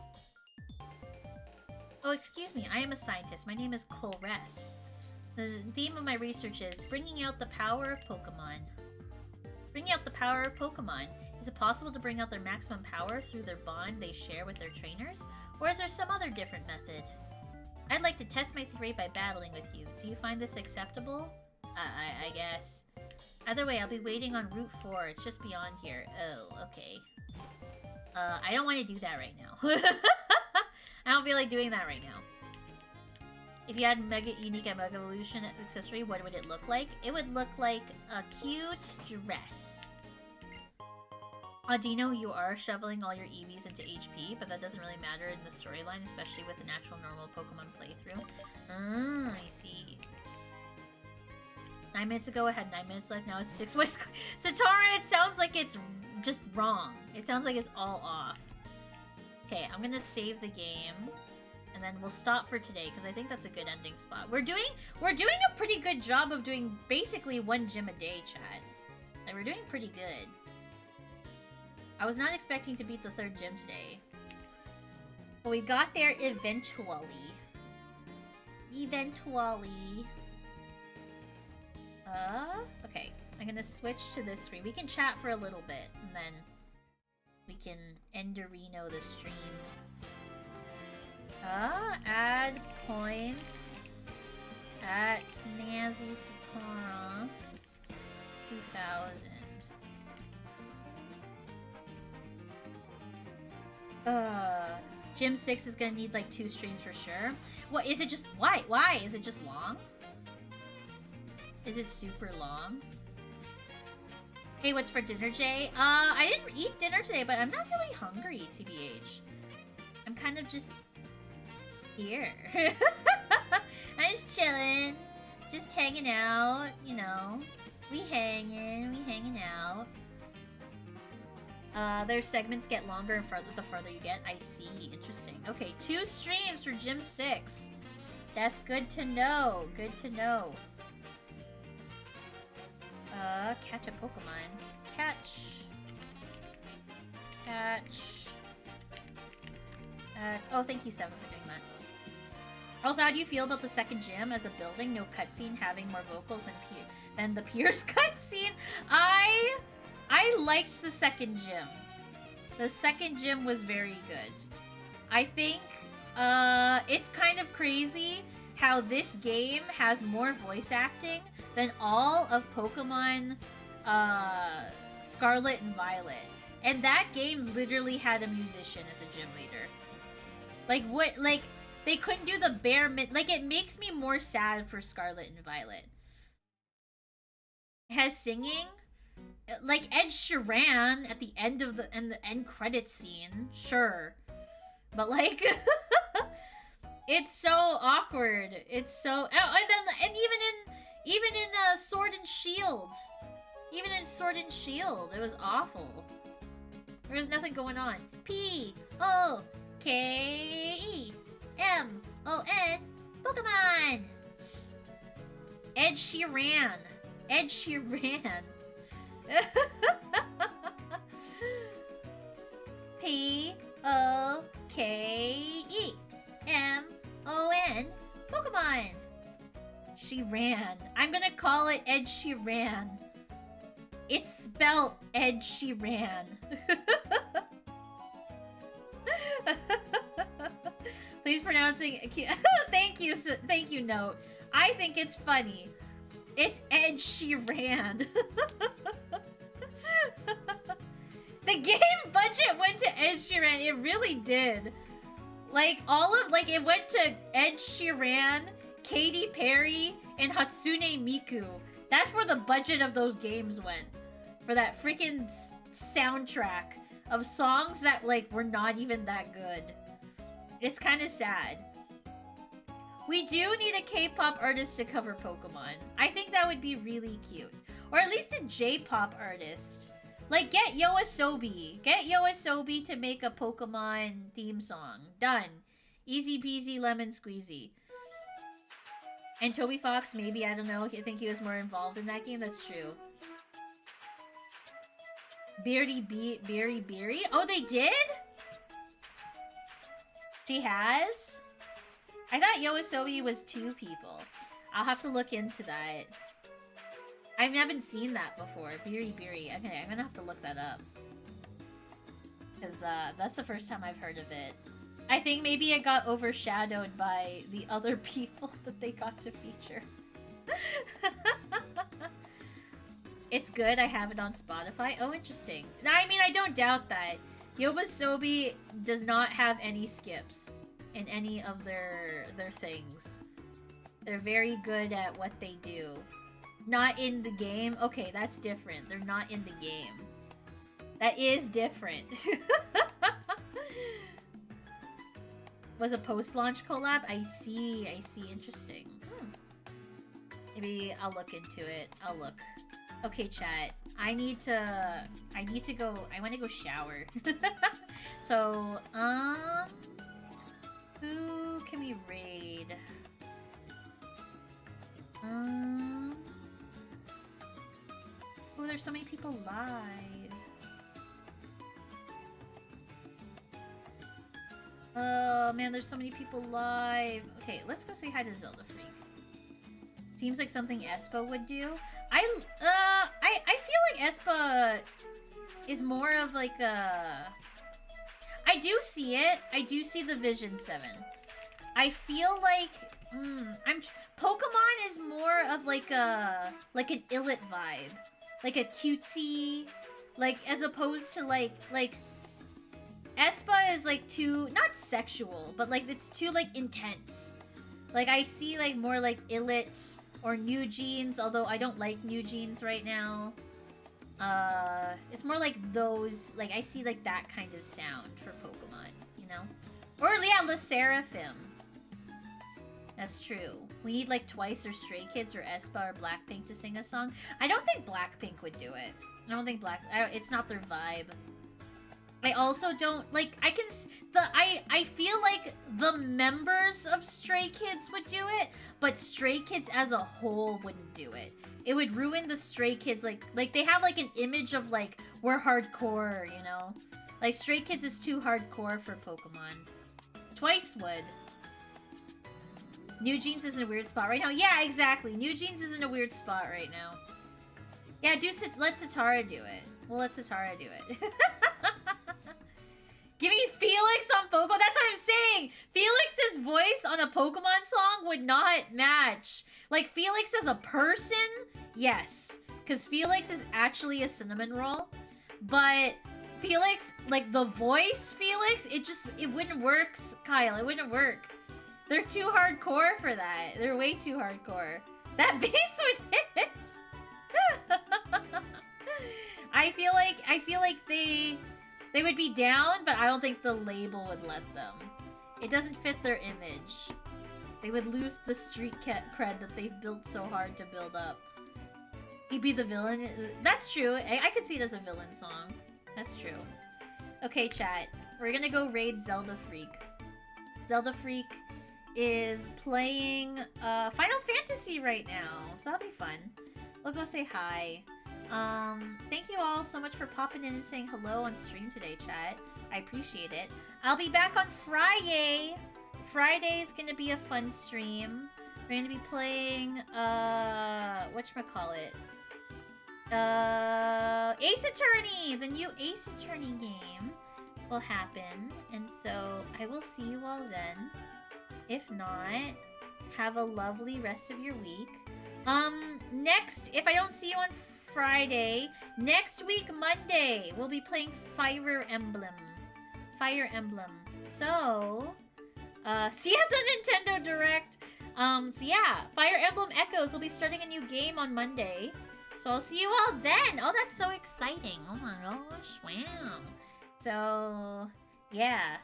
Oh, excuse me. I am a scientist. My name is Colress. The theme of my research is bringing out the power of Pokemon. Bringing out the power of Pokemon. Is it possible to bring out their maximum power through their bond they share with their trainers? Or is there some other different method? I'd like to test my theory by battling with you. Do you find this acceptable? I guess. Either way, I'll be waiting on Route 4. It's just beyond here. Oh, okay. I don't want to do that right now. I don't feel like doing that right now. If you had unique Mega Evolution accessory, what would it look like? It would look like a cute dress. Audino, you are shoveling all your EVs into HP, but that doesn't really matter in the storyline, especially with an actual normal Pokemon playthrough. Ah, I see. 9 minutes ago, I had 9 minutes left, now it's 6 minutes. Satara, it sounds like it's just wrong. It sounds like it's all off. Okay, I'm gonna save the game, and then we'll stop for today, because I think that's a good ending spot. We're doing a pretty good job of doing basically 1 gym a day, chat. Like, we're doing pretty good. I was not expecting to beat the 3rd gym today. But we got there eventually. Okay. I'm gonna switch to this screen. We can chat for a little bit, and then we can enderino the stream. Add points at Snazzy Satara 2000. Gym 6 is gonna need like 2 streams for sure. What is it just why? Why? Is it just long? Is it super long? Hey, what's for dinner, Jay? I didn't eat dinner today, but I'm not really hungry, TBH. I'm kind of just here. I'm just chilling. Just hanging out, you know. We hanging out. Their segments get longer and the farther you get. I see. Interesting. Okay, 2 streams for Gym 6. That's good to know. Good to know. Catch a Pokemon. Catch. Oh, thank you, Seven, for doing that. Also, how do you feel about the 2nd gym as a building? No cutscene, having more vocals than the Pierce cutscene? I liked the 2nd gym. The 2nd gym was very good. I think it's kind of crazy how this game has more voice acting than all of Pokemon Scarlet and Violet. And that game literally had a musician as a gym leader. Like, what? Like, they couldn't do the bare like, it makes me more sad for Scarlet and Violet. It has singing, like Ed Sheeran at the end of the end credits scene, sure, but like, it's so awkward. It's so even in Sword and Shield, it was awful. There was nothing going on. Pokemonn, Pokemon. Ed Sheeran. Pokemon. Pokemon. Sheeran. I'm gonna call it Ed Sheeran. It's spelled Ed Sheeran. Please pronouncing. Thank you, Note. I think it's funny. It's Ed Sheeran. The game budget went to Ed Sheeran. It really did. Like, it went to Ed Sheeran, Katy Perry, and Hatsune Miku. That's where the budget of those games went. For that freaking soundtrack of songs that, like, were not even that good. It's kind of sad. We do need a K-pop artist to cover Pokemon. I think that would be really cute. Or at least a J-pop artist. Like, get YOASOBI. Get YOASOBI to make a Pokemon theme song. Done. Easy peasy lemon squeezy. And Toby Fox, maybe, I don't know. I think he was more involved in that game. That's true. Beery. Oh, they did? She has? I thought YOASOBI was 2 people. I'll have to look into that. I haven't seen that before. Beery. Okay, I'm gonna have to look that up. Because that's the first time I've heard of it. I think maybe it got overshadowed by the other people that they got to feature. It's good. I have it on Spotify. Oh, interesting. I mean, I don't doubt that. YOASOBI does not have any skips in any of their things. They're very good at what they do. Not in the game? Okay, that's different. They're not in the game. That is different. Was a post-launch collab? I see. Interesting. Maybe I'll look into it. I'll look. Okay, chat. I need to go. I want to go shower. So, who can we raid? Oh, there's so many people live. Oh man, there's so many people live. Okay, let's go say hi to Zelda Freak. Seems like something Espa would do. I feel like Espa is more of like a... I do see it. I do see the Vision 7. I feel like Pokemon is more of like an illit vibe. Like a cutesy, like, as opposed to like Espa is like too, not sexual, but like it's too like intense. Like I see like more like illit or New Jeans, although I don't like New Jeans right now. It's more like those, like I see like that kind of sound for Pokemon, you know? Or yeah, Le Seraphim. That's true. We need like Twice or Stray Kids or Aespa or Blackpink to sing a song. I don't think Blackpink would do it. I don't think it's not their vibe. I also don't like. I feel like the members of Stray Kids would do it, but Stray Kids as a whole wouldn't do it. It would ruin the Stray Kids. Like they have like an image of like we're hardcore, you know. Like Stray Kids is too hardcore for Pokemon. Twice would. New Jeans is in a weird spot right now. Yeah, exactly. New Jeans is in a weird spot right now. Yeah, let Satara do it. Well, let Satara do it. Give me Felix on Pokemon. That's what I'm saying. Felix's voice on a Pokemon song would not match. Like, Felix as a person, yes. Because Felix is actually a cinnamon roll. But Felix, like, the voice Felix, it wouldn't work, Kyle. It wouldn't work. They're too hardcore for that. They're way too hardcore. That bass would hit. I feel like they would be down, but I don't think the label would let them. It doesn't fit their image. They would lose the street cred that they've built so hard to build up. He'd be the villain. That's true. I could see it as a villain song. That's true. Okay, chat. We're gonna go raid Zelda Freak. Zelda Freak is playing Final Fantasy right now, so that'll be fun. We'll go say hi. Thank you all so much for popping in and saying hello on stream today, chat. I appreciate it. I'll be back on Friday. Friday's gonna be a fun stream. We're gonna be playing, whatchamacallit? Ace Attorney! The new Ace Attorney game will happen. And so, I will see you all then. If not, have a lovely rest of your week. Next, if I don't see you on Friday, next week, Monday, we'll be playing Fire Emblem. Fire Emblem. So, see you at the Nintendo Direct. So yeah, Fire Emblem Echoes will be starting a new game on Monday. So I'll see you all then. Oh, that's so exciting. Oh my gosh, wow. So, yeah.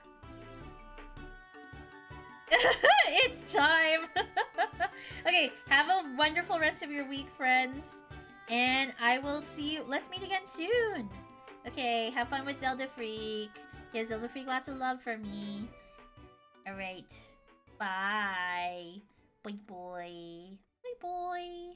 It's time. Okay, have a wonderful rest of your week, friends. And I will see you. Let's meet again soon. Okay, have fun with Zelda Freak. Give Zelda Freak lots of love for me. Alright. Bye. Bye, boy. Bye, boy.